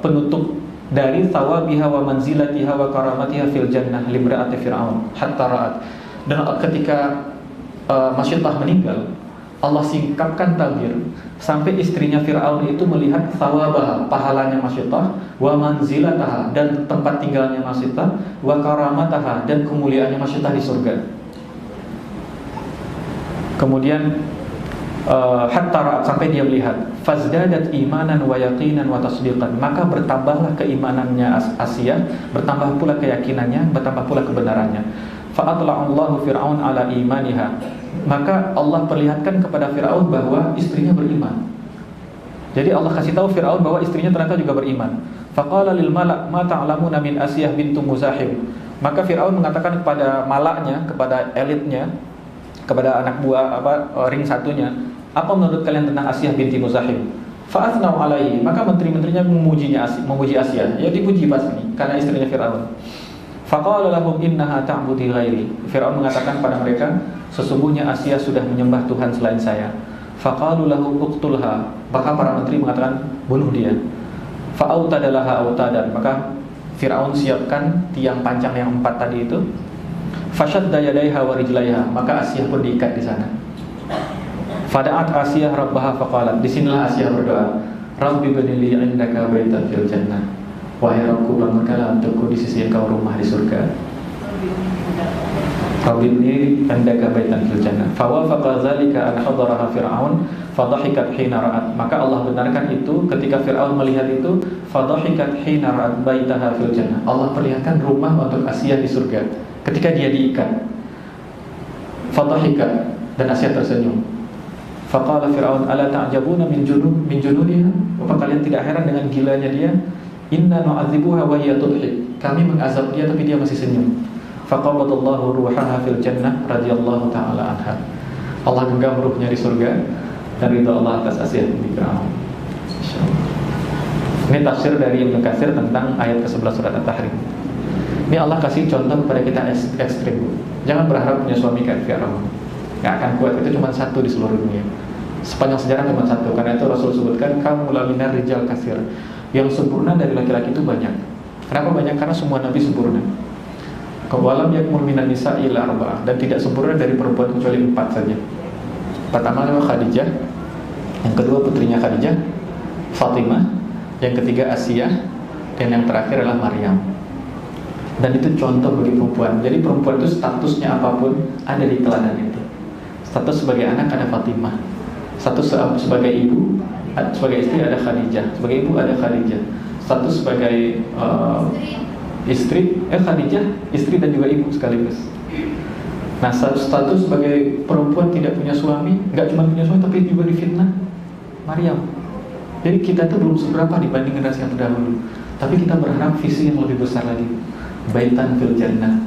S1: penutup dari thawabiha wa manzilatiha wa karamatiha fil jannah limra'ati Fir'aun hatta ra'at. Dan ketika Masyittah meninggal, Allah singkapkan tabir sampai istrinya Fir'aun itu melihat thawabaha, pahalanya Masyittah, wa manzilataha, dan tempat tinggalnya Masyittah, wa karamataha, dan kemuliaannya Masyittah di surga. Kemudian hatta ra'at, sampai dia melihat, fazdadat imanan wa yaqinan wa tasdiqan, maka bertambahlah keimanannya Asiyah, bertambah pula keyakinannya, bertambah pula kebenarannya. Fa'atla'allahu Fir'aun ala imaniha, maka Allah perlihatkan kepada Fir'aun bahwa istrinya beriman. Jadi Allah kasih tahu Fir'aun bahwa istrinya ternyata juga beriman. Faqala lil malak ma ta'lamuna min Asiyah bintu Muzahim, maka Fir'aun mengatakan kepada malaknya, kepada elitnya, kepada anak buah ring satunya, apa menurut kalian tentang Asiyah binti Muzahim? Fa'athnau alaihi, maka menteri-menterinya memuji Asiyah. Ya, dipuji pasti karena istrinya Fir'aun. Faqala lahum innaha ta'budi ghairi, Fir'aun mengatakan pada mereka, sesungguhnya Asiyah sudah menyembah Tuhan selain saya. Faqalu lahu uqtulha, maka para menteri mengatakan bunuh dia. Fa'autadalaha autadan, maka Fir'aun siapkan tiang pancang yang 4 tadi itu. Fashadda yadaiha wa rijlaiha, maka Asiyah pun diikat di sana. Fada'at Asiyah rabbaha faqalat, disinilah Asiyah berdoa, Rabbi bnili 'indaka baitan fil jannah, wahai Rabbku, bangunkanlah untukku di sisi engkau rumah di surga. Rabbi bnili 'indaka baitan fil jannah. Fawafaqa dzalika an hadaraha Fir'aun fadhahikat hina ra'at, maka Allah benarkan itu ketika Fir'aun melihat itu. Fadhahikat hina ra'at baitaha fil jannah, Allah perlihatkan rumah untuk Asiyah di surga ketika dia diikat. Fadhahikat, dan Asiyah tersenyum. Faqala Fir'aun ala ta'jabuna min jununiha, apa kalian tidak heran dengan gilanya dia? Inna nu'adzibuha wa hiya tudhik, kami mengazab dia tapi dia masih senyum. Faqabadallahu ruhaha fil jannah radhiyallahu ta'ala anha, Allah genggam ruhnya di surga dan ridha Allah atas Asiyah binti Fir'aun. Insyaallah. Ini tafsir dari Ibnu Katsir tentang ayat ke-11 surat At-Tahrim. Ini Allah kasih contoh kepada kita ekstrim. Jangan berharap punya suami kayak Fir'aun, nggak akan kuat. Itu cuma satu di seluruh dunia. Sepanjang sejarah cuma satu. Karena itu Rasul sebutkan kamu laminar rijal kasir, yang sempurna dari laki-laki itu banyak. Kenapa banyak? Karena semua nabi sempurna. Kawalam yakmul minan nisa ila arba'ah, dan tidak sempurna dari perempuan kecuali 4 saja. Pertama adalah Khadijah, yang kedua putrinya Khadijah, Fatimah, yang ketiga Asiyah, dan yang terakhir adalah Maryam. Dan itu contoh bagi perempuan. Jadi perempuan itu statusnya apapun ada di teladan itu. Status sebagai anak ada Fatimah, status sebagai ibu, sebagai istri ada Khadijah, sebagai ibu ada Khadijah, status sebagai Khadijah istri dan juga ibu sekaligus. Nah, status sebagai perempuan tidak punya suami, nggak cuma punya suami tapi juga difitnah Maryam. Jadi kita itu belum seberapa dibanding generasi yang terdahulu. Tapi kita berharap visi yang lebih besar lagi, baitan fil jannah.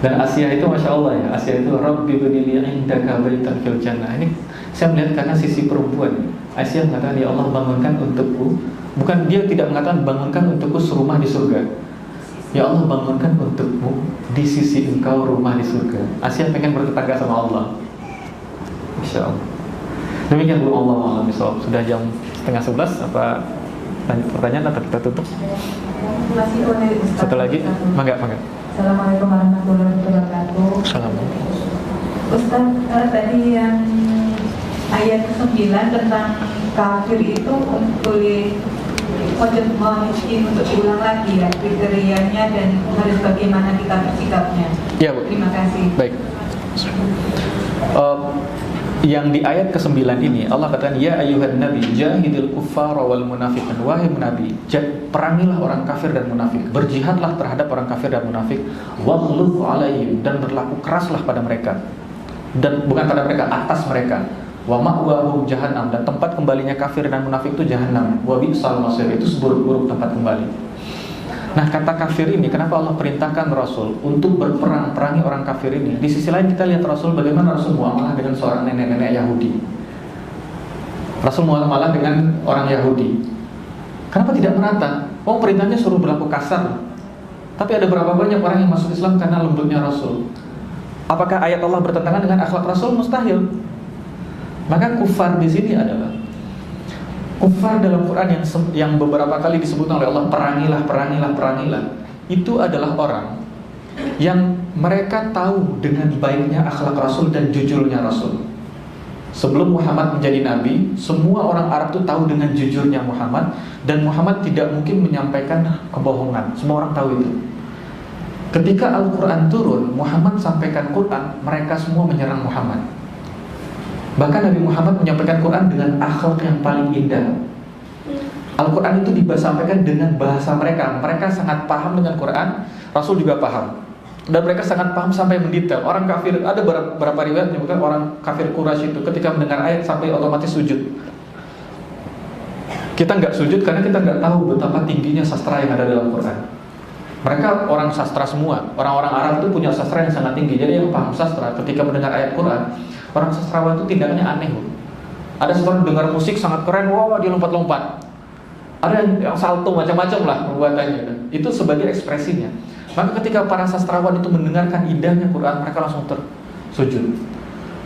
S1: Dan Asia itu Masya Allah ya, Asia itu Rabbi bnili indaka baitan fil jannah. Ini saya melihat karena sisi perempuan. Asia mengatakan, ya Allah bangunkan untukku. Bukan, dia tidak mengatakan bangunkan untukku serumah di surga. Ya Allah bangunkan untukmu di sisi engkau rumah di surga. Asia pengen bertetangga sama Allah. Masya Allah. Demikian Bu, Allah a'lam bishawab. Sudah jam 10:30. Apa lanjut pertanyaan atau kita tutup?
S3: Masih boleh Ustaz.
S1: Satu lagi, mangga.
S3: Assalamualaikum warahmatullahi wabarakatuh.
S1: Assalamualaikum.
S3: Ustaz, tadi yang ayat ke-9 tentang kafir itu untuk diulang lagi ya, kriterianya dan harus bagaimana kita bersikapnya.
S1: Ya Bu.
S3: Terima kasih.
S1: Baik. Yang di ayat ke-9 ini Allah katakan, ya ayyuhan nabi jahidil kuffara wal munafiqin. Wahai nabi, perangilah orang kafir dan munafik, berjihadlah terhadap orang kafir dan munafik, waghluz alaihim, dan berlaku keraslah pada mereka, dan bukan pada mereka, atas mereka, wa ma'wahum jahannam, dan tempat kembalinya kafir dan munafik itu jahannam, wa bi'sal masir, itu seburuk-buruk tempat kembali. Nah, kata kafir ini, kenapa Allah perintahkan Rasul untuk berperang, perangi orang kafir ini? Di sisi lain kita lihat Rasul, bagaimana Rasul muamalah dengan seorang nenek-nenek Yahudi. Rasul muamalah dengan orang Yahudi. Kenapa tidak merata? Oh, perintahnya suruh berlaku kasar. Tapi ada berapa banyak orang yang masuk Islam karena lembutnya Rasul. Apakah ayat Allah bertentangan dengan akhlak Rasul? Mustahil. Maka kufar di sini adalah kufar dalam Quran yang beberapa kali disebutkan oleh Allah, perangilah. Itu adalah orang yang mereka tahu dengan baiknya akhlak Rasul dan jujurnya Rasul. Sebelum Muhammad menjadi nabi, semua orang Arab itu tahu dengan jujurnya Muhammad, dan Muhammad tidak mungkin menyampaikan kebohongan. Semua orang tahu itu. Ketika Al-Quran turun, Muhammad sampaikan Quran, mereka semua menyerang Muhammad. Bahkan Nabi Muhammad menyampaikan Quran dengan akhlak yang paling indah. Al-Quran itu disampaikan dengan bahasa mereka. Mereka sangat paham dengan Quran, Rasul juga paham. Dan mereka sangat paham sampai mendetail. Orang kafir, ada beberapa riwayat menyebutkan orang kafir Quraisy itu ketika mendengar ayat sampai otomatis sujud. Kita nggak sujud karena kita nggak tahu betapa tingginya sastra yang ada dalam Quran. Mereka orang sastra semua. Orang-orang Arab itu punya sastra yang sangat tinggi. Jadi yang paham sastra ketika mendengar ayat Quran, orang sastrawan itu tindakannya aneh. Ada seorang dengar musik sangat keren, wow dia lompat-lompat. Ada yang salto macam-macam lah perbuatannya. Itu sebagai ekspresinya. Maka ketika para sastrawan itu mendengarkan indahnya Quran, mereka langsung tersujud.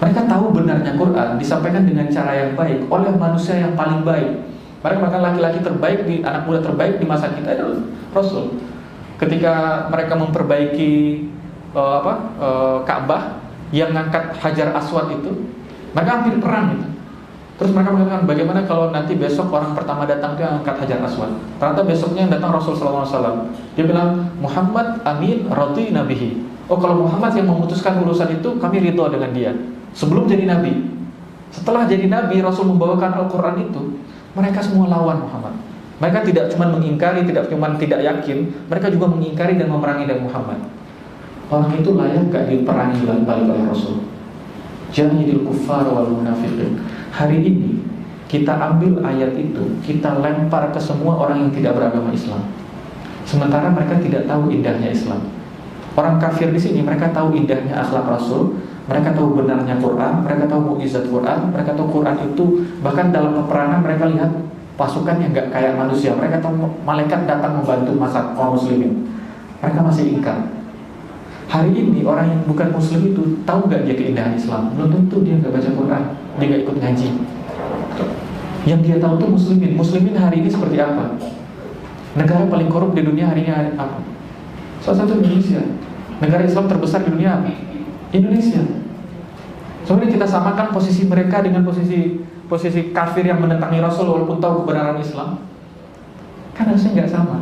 S1: Mereka tahu benarnya Quran disampaikan dengan cara yang baik oleh manusia yang paling baik. Mereka bahkan laki-laki terbaik, anak muda terbaik di masa kita adalah Rasul. Ketika mereka memperbaiki Ka'bah, yang ngangkat Hajar Aswad itu, mereka hampir perang gitu. Terus mereka mengatakan, bagaimana kalau nanti besok orang pertama datang itu yang angkat Hajar Aswad. Ternyata besoknya yang datang Rasul SAW. Dia bilang, Muhammad amin roti nabihi. Oh, kalau Muhammad yang memutuskan urusan itu, kami ridho dengan dia. Sebelum jadi nabi. Setelah jadi nabi, Rasul membawakan Al-Quran itu, mereka semua lawan Muhammad. Mereka tidak cuma mengingkari, tidak cuma tidak yakin, mereka juga mengingkari dan memerangi dengan Muhammad. Orang itu layak gak diperangi balik oleh Rasul. Jahidil kuffar wal munafiqin. Hari ini kita ambil ayat itu, kita lempar ke semua orang yang tidak beragama Islam. Sementara mereka tidak tahu indahnya Islam. Orang kafir di sini mereka tahu indahnya akhlak Rasul, mereka tahu benarnya Quran, mereka tahu mukjizat Quran, mereka tahu Quran itu bahkan dalam peperangan mereka lihat pasukan yang gak kayak manusia. Mereka tahu malaikat datang membantu masak kaum muslimin. Mereka masih ingkar. Hari ini orang yang bukan muslim itu tahu gak dia keindahan Islam? Belum tentu, dia gak baca Quran, dia gak ikut ngaji. Yang dia tahu tuh muslimin. Muslimin hari ini seperti apa? Negara paling korup di dunia hari ini apa? Salah satu Indonesia. Negara Islam terbesar di dunia apa? Indonesia. Sebenarnya kita samakan posisi mereka dengan posisi kafir yang menentangi Rasul walaupun tahu kebenaran Islam. Kan harusnya nggak sama.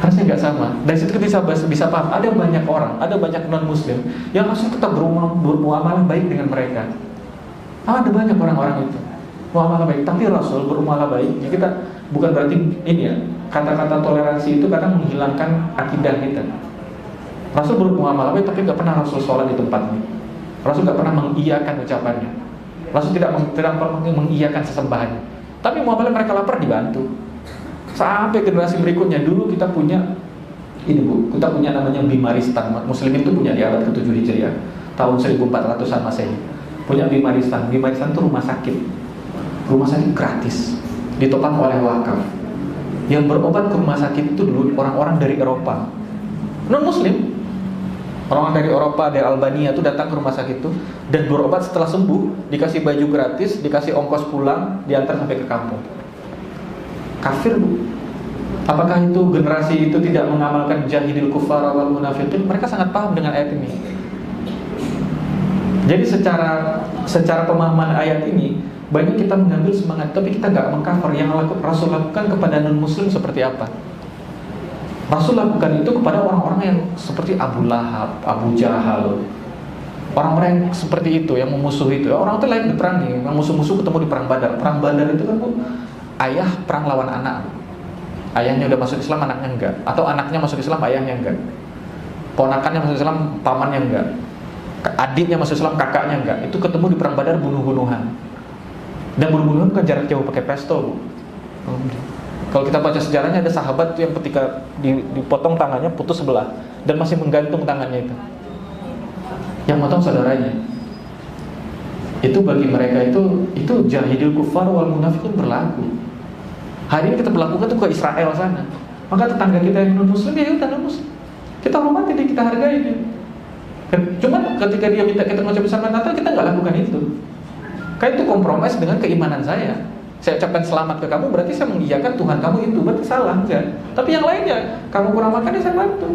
S1: Harusnya nggak sama. Dari situ kita bisa paham. Ada banyak orang, ada banyak non Muslim yang langsung tetap bermuamalah baik dengan mereka. Ada banyak orang-orang itu muamalah baik. Tapi Rasul bermuamalah baik. Ya kita bukan berarti ini ya. Kata-kata toleransi itu kadang menghilangkan akidah kita. Rasul bermuamalah baik, tapi nggak pernah Rasul sholat di tempatnya. Rasul nggak pernah mengiyakan ucapannya. Rasul tidak mengiyakan sesembahannya. Tapi muamalah mereka lapar dibantu. Sampai generasi berikutnya, dulu kita punya ini Bu, kita punya namanya Bimaristan. Muslim itu punya di abad ke-7 Hijriah, tahun 1400-an Masehi. Punya Bimaristan. Bimaristan itu rumah sakit. Rumah sakit gratis, ditopang oleh wakaf. Yang berobat ke rumah sakit itu dulu orang-orang dari Eropa, non-Muslim. Orang dari Eropa, dari Albania itu datang ke rumah sakit itu dan berobat, setelah sembuh dikasih baju gratis, dikasih ongkos pulang, diantar sampai ke kampung. Kafir Bu. Apakah itu generasi itu tidak mengamalkan jahidil kufara wal munafiqin? Mereka sangat paham dengan ayat ini. Jadi secara pemahaman ayat ini banyak kita mengambil semangat, tapi kita nggak mengcover yang Rasul lakukan kepada non-Muslim seperti apa. Rasul lakukan itu kepada orang-orang yang seperti Abu Lahab, Abu Jahal, orang-orang yang seperti itu, yang memusuhi itu. Orang itu lain diperangi, yang musuh-musuh ketemu di perang Badar. Perang Badar itu kan Bu, ayah perang lawan anak. Ayahnya udah masuk Islam, anaknya enggak. Atau anaknya masuk Islam, ayahnya enggak. Ponakannya masuk Islam, pamannya enggak. Adiknya masuk Islam, kakaknya enggak. Itu ketemu di perang Badar, bunuh-bunuhan. Dan bunuh-bunuhan kan jarak jauh pakai pistol Bu. Kalau kita baca sejarahnya, ada sahabat yang ketika dipotong tangannya putus sebelah dan masih menggantung tangannya itu. Yang motong saudaranya. Itu bagi mereka itu jahidil kufar wal munafiqun berlaku. Hari ini kita berlakukan itu ke Israel sana. Maka tetangga kita yang non-Muslim, ya udah non-Muslim, kita hormati dia, kita hargai dia. Cuma ketika dia minta kita mengucapkan selamat Natal, kita nggak lakukan itu. Kayak itu kompromis dengan keimanan saya. Saya ucapkan selamat ke kamu, berarti saya mengiyakan Tuhan kamu itu, berarti salah enggak? Tapi yang lainnya, kamu kurang makan, ya saya bantu.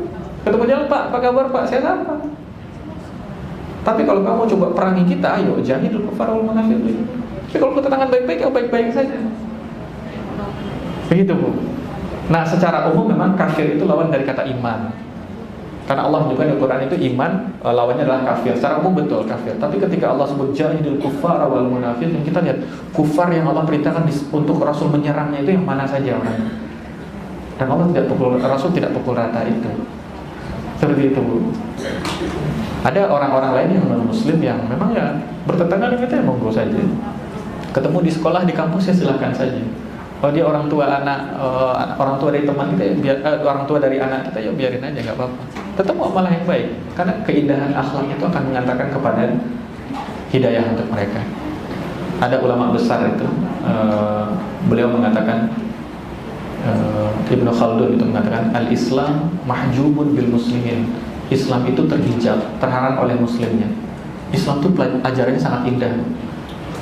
S1: Ketemu jalan, Pak, apa kabar Pak? Saya sapa. Tapi kalau kamu coba perangi kita, ayo jahidul kufar wal munafiqin. Tapi kalau kita tangan baik-baik, ya baik-baik saja. Begitu Bu. Nah, secara umum memang kafir itu lawan dari kata iman. Karena Allah juga di Al-Quran itu iman, lawannya adalah kafir. Secara umum betul kafir. Tapi ketika Allah sebut jahidul kufar wal munafiqin, kita lihat kufar yang Allah perintahkan untuk Rasul menyerangnya itu yang mana saja orangnya. Dan Allah Rasul tidak pukul rata itu. Seperti itu Bu. Ada orang-orang lain yang non-Muslim yang memang ya bertentangan dengan kita, ya monggo saja. Ketemu di sekolah, di kampus, ya silahkan saja. Kalau dia orang tua orang tua dari teman kita, orang tua dari anak kita, ya biarin aja, nggak apa-apa. Tetap malah yang baik, karena keindahan akhlak itu akan mengantarkan kepada hidayah untuk mereka. Ada ulama besar itu, beliau mengatakan, Ibnu Khaldun itu mengatakan, al-Islam mahjubun bil muslimin. Islam itu terhijab, terhalang oleh muslimnya. Islam itu ajarannya sangat indah.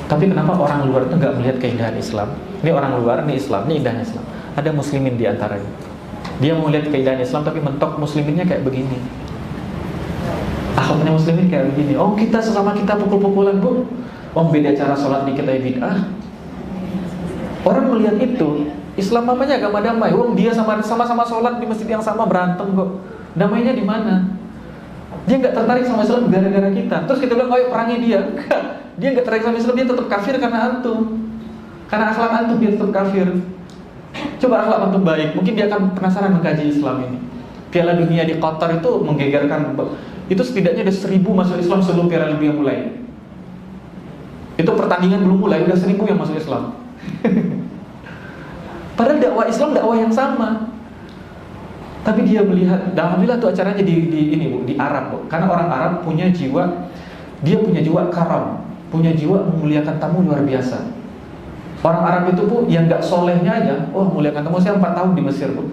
S1: Tapi kenapa orang luar itu nggak melihat keindahan Islam? Ini orang luar, ini Islam, ini indahnya Islam. Ada muslimin di antaranya. Dia mau lihat keindahan Islam, tapi mentok musliminnya kayak begini. Akhlaknya muslimin kayak begini. Oh, kita sesama kita pukul-pukulan Bu. Oh, beda cara sholat dikit aja bid'ah. Orang melihat itu, Islam namanya agama damai. Oh, dia sama-sama sholat di masjid yang sama, berantem kok. Damainya di mana? Dia nggak tertarik sama Islam gara-gara kita. Terus kita bilang, ayo perangi dia. Enggak. Dia nggak tertarik sama Islam, dia tetap kafir karena antum. Karena akhlak antum dia tetap kafir. Coba akhlak antum baik, mungkin dia akan penasaran mengkaji Islam ini. Piala Dunia di Qatar itu menggegerkan. Itu setidaknya ada 1000 masuk Islam sebelum Piala Dunia mulai. Itu pertandingan belum mulai, udah 1000 yang masuk Islam. Padahal dakwah Islam dakwah yang sama. Tapi dia melihat, alhamdulillah tuh acaranya di Arab, Bu. Karena orang Arab punya jiwa, dia punya jiwa karam, punya jiwa memuliakan tamu luar biasa. Orang Arab itu Bu, yang nggak solehnya aja, muliakan tamu. Saya 4 tahun di Mesir Bu.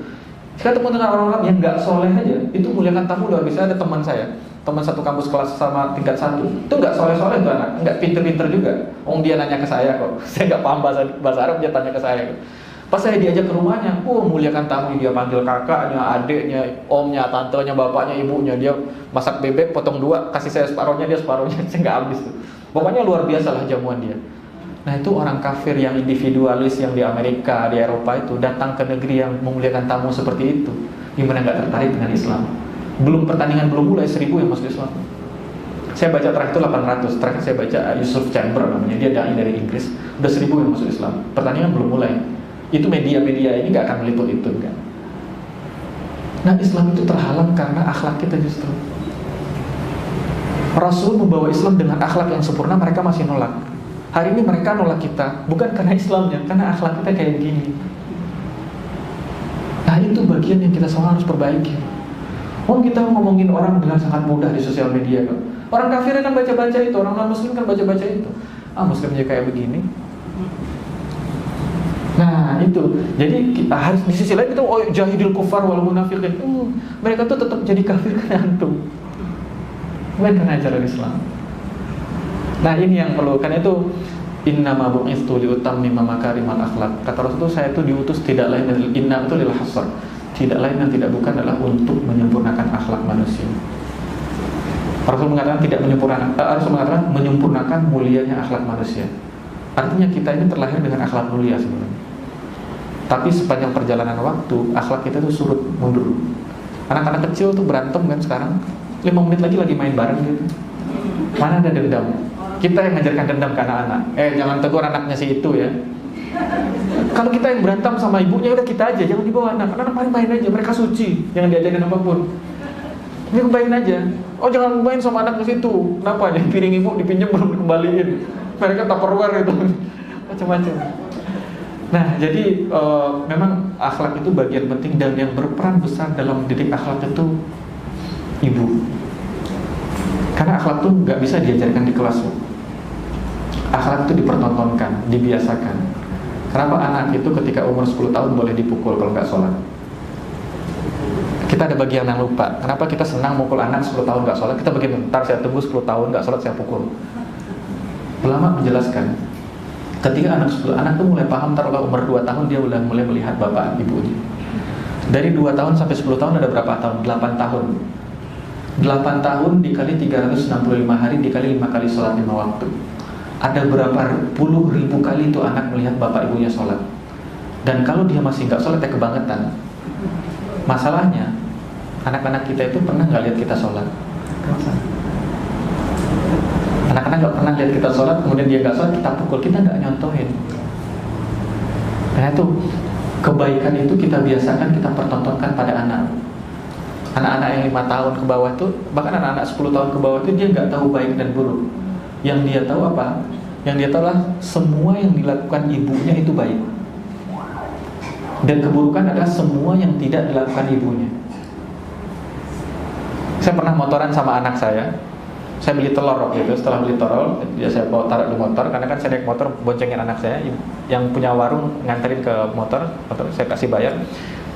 S1: Saya ketemu dengan orang Arab yang nggak soleh aja, itu muliakan tamu luar biasa. Ada teman saya, teman satu kampus kelas sama tingkat 1, itu nggak soleh-soleh tuh anak, nggak pinter-pinter juga. Dia nanya ke saya kok, saya nggak paham bahasa Arab, dia tanya ke saya kok. Pas saya diajak ke rumahnya, muliakan tamu, dia panggil kakaknya, adiknya, omnya, tantenya, bapaknya, ibunya. Dia masak bebek, potong 2, kasih saya separohnya, dia separohnya, saya nggak habis tuh. Pokoknya luar biasa lah jamuan dia. Nah itu orang kafir yang individualis yang di Amerika, di Eropa itu datang ke negeri yang memuliakan tamu seperti itu. Gimana nggak tertarik dengan Islam? Pertandingan belum mulai 1000 yang masuk Islam. Saya baca terakhir itu 800. Terakhir saya baca Yusuf Chamber namanya, dia dai dari Inggris. Udah 1000 yang masuk Islam. Pertandingan belum mulai. Itu media-media ini nggak akan meliput itu, kan? Nah, Islam itu terhalang karena akhlak kita justru. Rasul membawa Islam dengan akhlak yang sempurna, mereka masih nolak. Hari ini mereka nolak kita, bukan karena Islamnya, karena akhlak kita kayak gini. Nah, itu bagian yang kita semua harus perbaiki. Kita ngomongin orang dengan sangat mudah di sosial media kan. Orang kafir kan baca-baca itu, orang non-muslim kan baca-baca itu. Muslimnya kayak begini. Nah, itu. Jadi harus di sisi lain itu jahidil kufar wal munafiqin. Mereka tuh tetap jadi kafir karena antum. Bukan karena ajaran Islam. Nah, ini yang perlu. Karena itu innama bu'istu liutammima makarimal akhlak. Kata Rasul itu, saya itu diutus tidak lain dan inna itu lil hasr. Tidak lain dan tidak bukan adalah untuk menyempurnakan akhlak manusia. Rasul mengatakan menyempurnakan mulianya akhlak manusia. Artinya kita ini terlahir dengan akhlak mulia sebenarnya. Tapi sepanjang perjalanan waktu, akhlak kita itu surut mundur. Anak-anak kecil tuh berantem kan sekarang 5 menit lagi main bareng gitu. Mana ada dendam? Kita yang ngajarkan dendam ke anak-anak. Jangan tegur anaknya si itu ya. Kalau kita yang berantem sama ibunya, udah kita aja, jangan dibawa anak. Anak main aja, mereka suci, jangan diajarin apapun. Ini main aja. Jangan main sama anak ke situ. Kenapa? Yang piring ibu dipinjam belum dikembaliin. Mereka tupperware itu, macam-macam. Nah, jadi memang akhlak itu bagian penting dan yang berperan besar dalam didik akhlak itu ibu. Karena akhlak itu nggak bisa diajarkan di kelas. Akhlak itu dipertontonkan, dibiasakan. Kenapa anak itu ketika umur 10 tahun boleh dipukul kalau nggak sholat? Kita ada bagian yang lupa. Kenapa kita senang mukul anak 10 tahun nggak sholat? Kita begini, ntar saya tunggu 10 tahun nggak sholat saya pukul. Ulama menjelaskan, ketika anak itu mulai paham, ntar kalau umur 2 tahun dia mulai melihat bapak ibunya. Dari 2 tahun sampai 10 tahun ada berapa tahun? 8 tahun. 8 tahun dikali 365 hari dikali 5 kali sholat 5 waktu. Ada berapa puluh ribu kali itu anak melihat bapak ibunya sholat. Dan kalau dia masih nggak sholat, ya kebangetan. Masalahnya, anak-anak kita itu pernah nggak lihat kita sholat? Anak-anak nggak pernah lihat kita sholat, kemudian dia nggak sholat, kita pukul, kita nggak nyontohin. Karena itu kebaikan itu kita biasakan, kita pertontonkan pada anak. Anak-anak yang 5 tahun ke bawah itu, bahkan anak-anak 10 tahun ke bawah itu dia nggak tahu baik dan buruk. Yang dia tahu apa? Yang dia tahu adalah semua yang dilakukan ibunya itu baik, dan keburukan adalah semua yang tidak dilakukan ibunya. Saya pernah motoran sama anak saya beli telur waktu itu. Setelah beli telur, ya saya bawa taruh di motor. Karena kan saya naik motor boncengin anak saya yang punya warung, nganterin ke motor saya kasih bayar.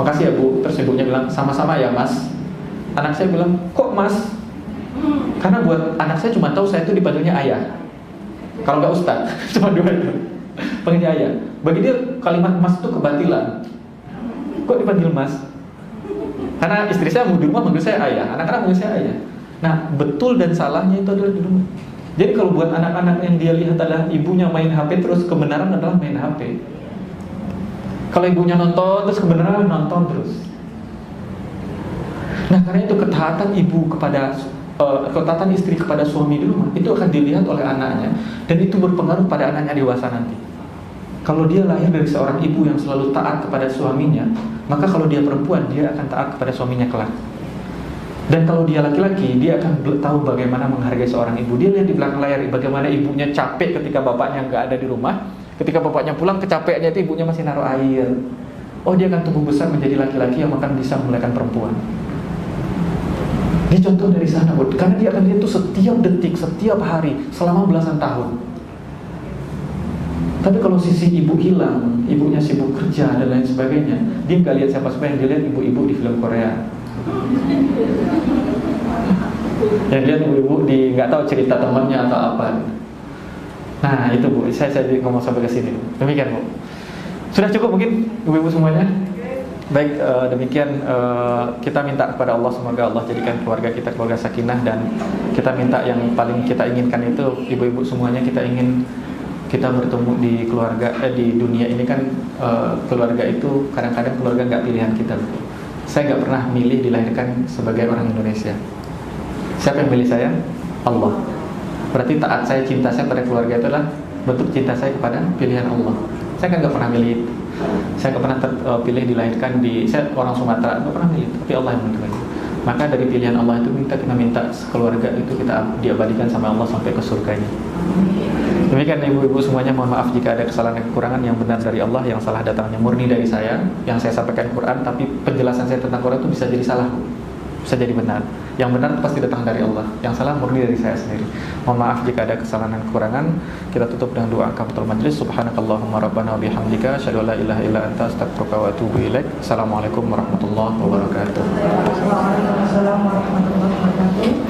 S1: Makasih ya bu. Terus ibunya bilang, sama-sama ya mas. Anak saya bilang, kok mas? Karena buat anak saya cuma tahu saya itu dipanggilnya ayah. Kalau nggak ustaz, cuma 2 itu. Panggilnya ayah. Bagi dia kalimat mas itu kebatilan. Kok dipanggil mas? Karena istri saya di rumah manggil saya ayah, anak-anak manggil saya ayah. Nah, betul dan salahnya itu adalah di rumah. Jadi kalau buat anak-anak yang dia lihat adalah ibunya main HP terus, kebenaran adalah main HP. Kalau ibunya nonton terus, kebenaran nonton terus. Nah, karena itu ketaatan ibu kepada ketaatan istri kepada suami di rumah itu akan dilihat oleh anaknya, dan itu berpengaruh pada anaknya dewasa nanti. Kalau dia lahir dari seorang ibu yang selalu taat kepada suaminya, maka kalau dia perempuan, dia akan taat kepada suaminya kelak. Dan kalau dia laki-laki, dia akan tahu bagaimana menghargai seorang ibu. Dia lihat di belakang layar bagaimana ibunya capek ketika bapaknya nggak ada di rumah. Ketika bapaknya pulang, kecapeannya itu ibunya masih naruh air. Dia akan tumbuh besar menjadi laki-laki yang akan bisa memuliakan perempuan. Dia contoh dari sana, karena dia akan lihat itu setiap detik, setiap hari, selama belasan tahun. Tapi kalau sisi ibu hilang, ibunya sibuk kerja dan lain sebagainya, dia nggak lihat siapa-siapa, yang dia lihat ibu-ibu di film Korea. Yang lihat ibu-ibu di nggak tahu cerita temannya atau apa. Nah itu bu, saya ngomong sampai ke sini. Demikian bu. Sudah cukup mungkin ibu-ibu semuanya. Baik, demikian kita minta kepada Allah, semoga Allah jadikan keluarga kita keluarga sakinah, dan kita minta yang paling kita inginkan itu ibu-ibu semuanya, kita ingin kita bertemu di keluarga di dunia ini kan. Keluarga itu kadang-kadang keluarga nggak pilihan kita. Saya nggak pernah milih dilahirkan sebagai orang Indonesia. Siapa yang milih saya? Allah. Berarti taat saya, cinta saya pada keluarga itu adalah bentuk cinta saya kepada pilihan Allah. Saya kan nggak pernah milih itu. Saya nggak pernah terpilih dilahirkan saya orang Sumatera, nggak pernah milih, tapi Allah yang menentukan. Maka dari pilihan Allah itu kita minta keluarga itu kita diabadikan sama Allah sampai ke surganya. Demikian ibu-ibu semuanya, mohon maaf jika ada kesalahan dan kekurangan. Yang benar dari Allah, yang salah datangnya murni dari saya. Yang saya sampaikan Quran, tapi penjelasan saya tentang Quran itu bisa jadi salah, bisa jadi benar. Yang benar itu pasti datang dari Allah, yang salah murni dari saya sendiri. Mohon maaf jika ada kesalahan dan kekurangan. Kita tutup dengan doa kafatul majlis. Subhanakallahumma rabbana wa bihamdika asyhadu an la ilaha illa anta astaghfiruka wa atubu ilaik. Assalamualaikum warahmatullahi wabarakatuh.
S3: Waalaikumsalam warahmatullahi wabarakatuh.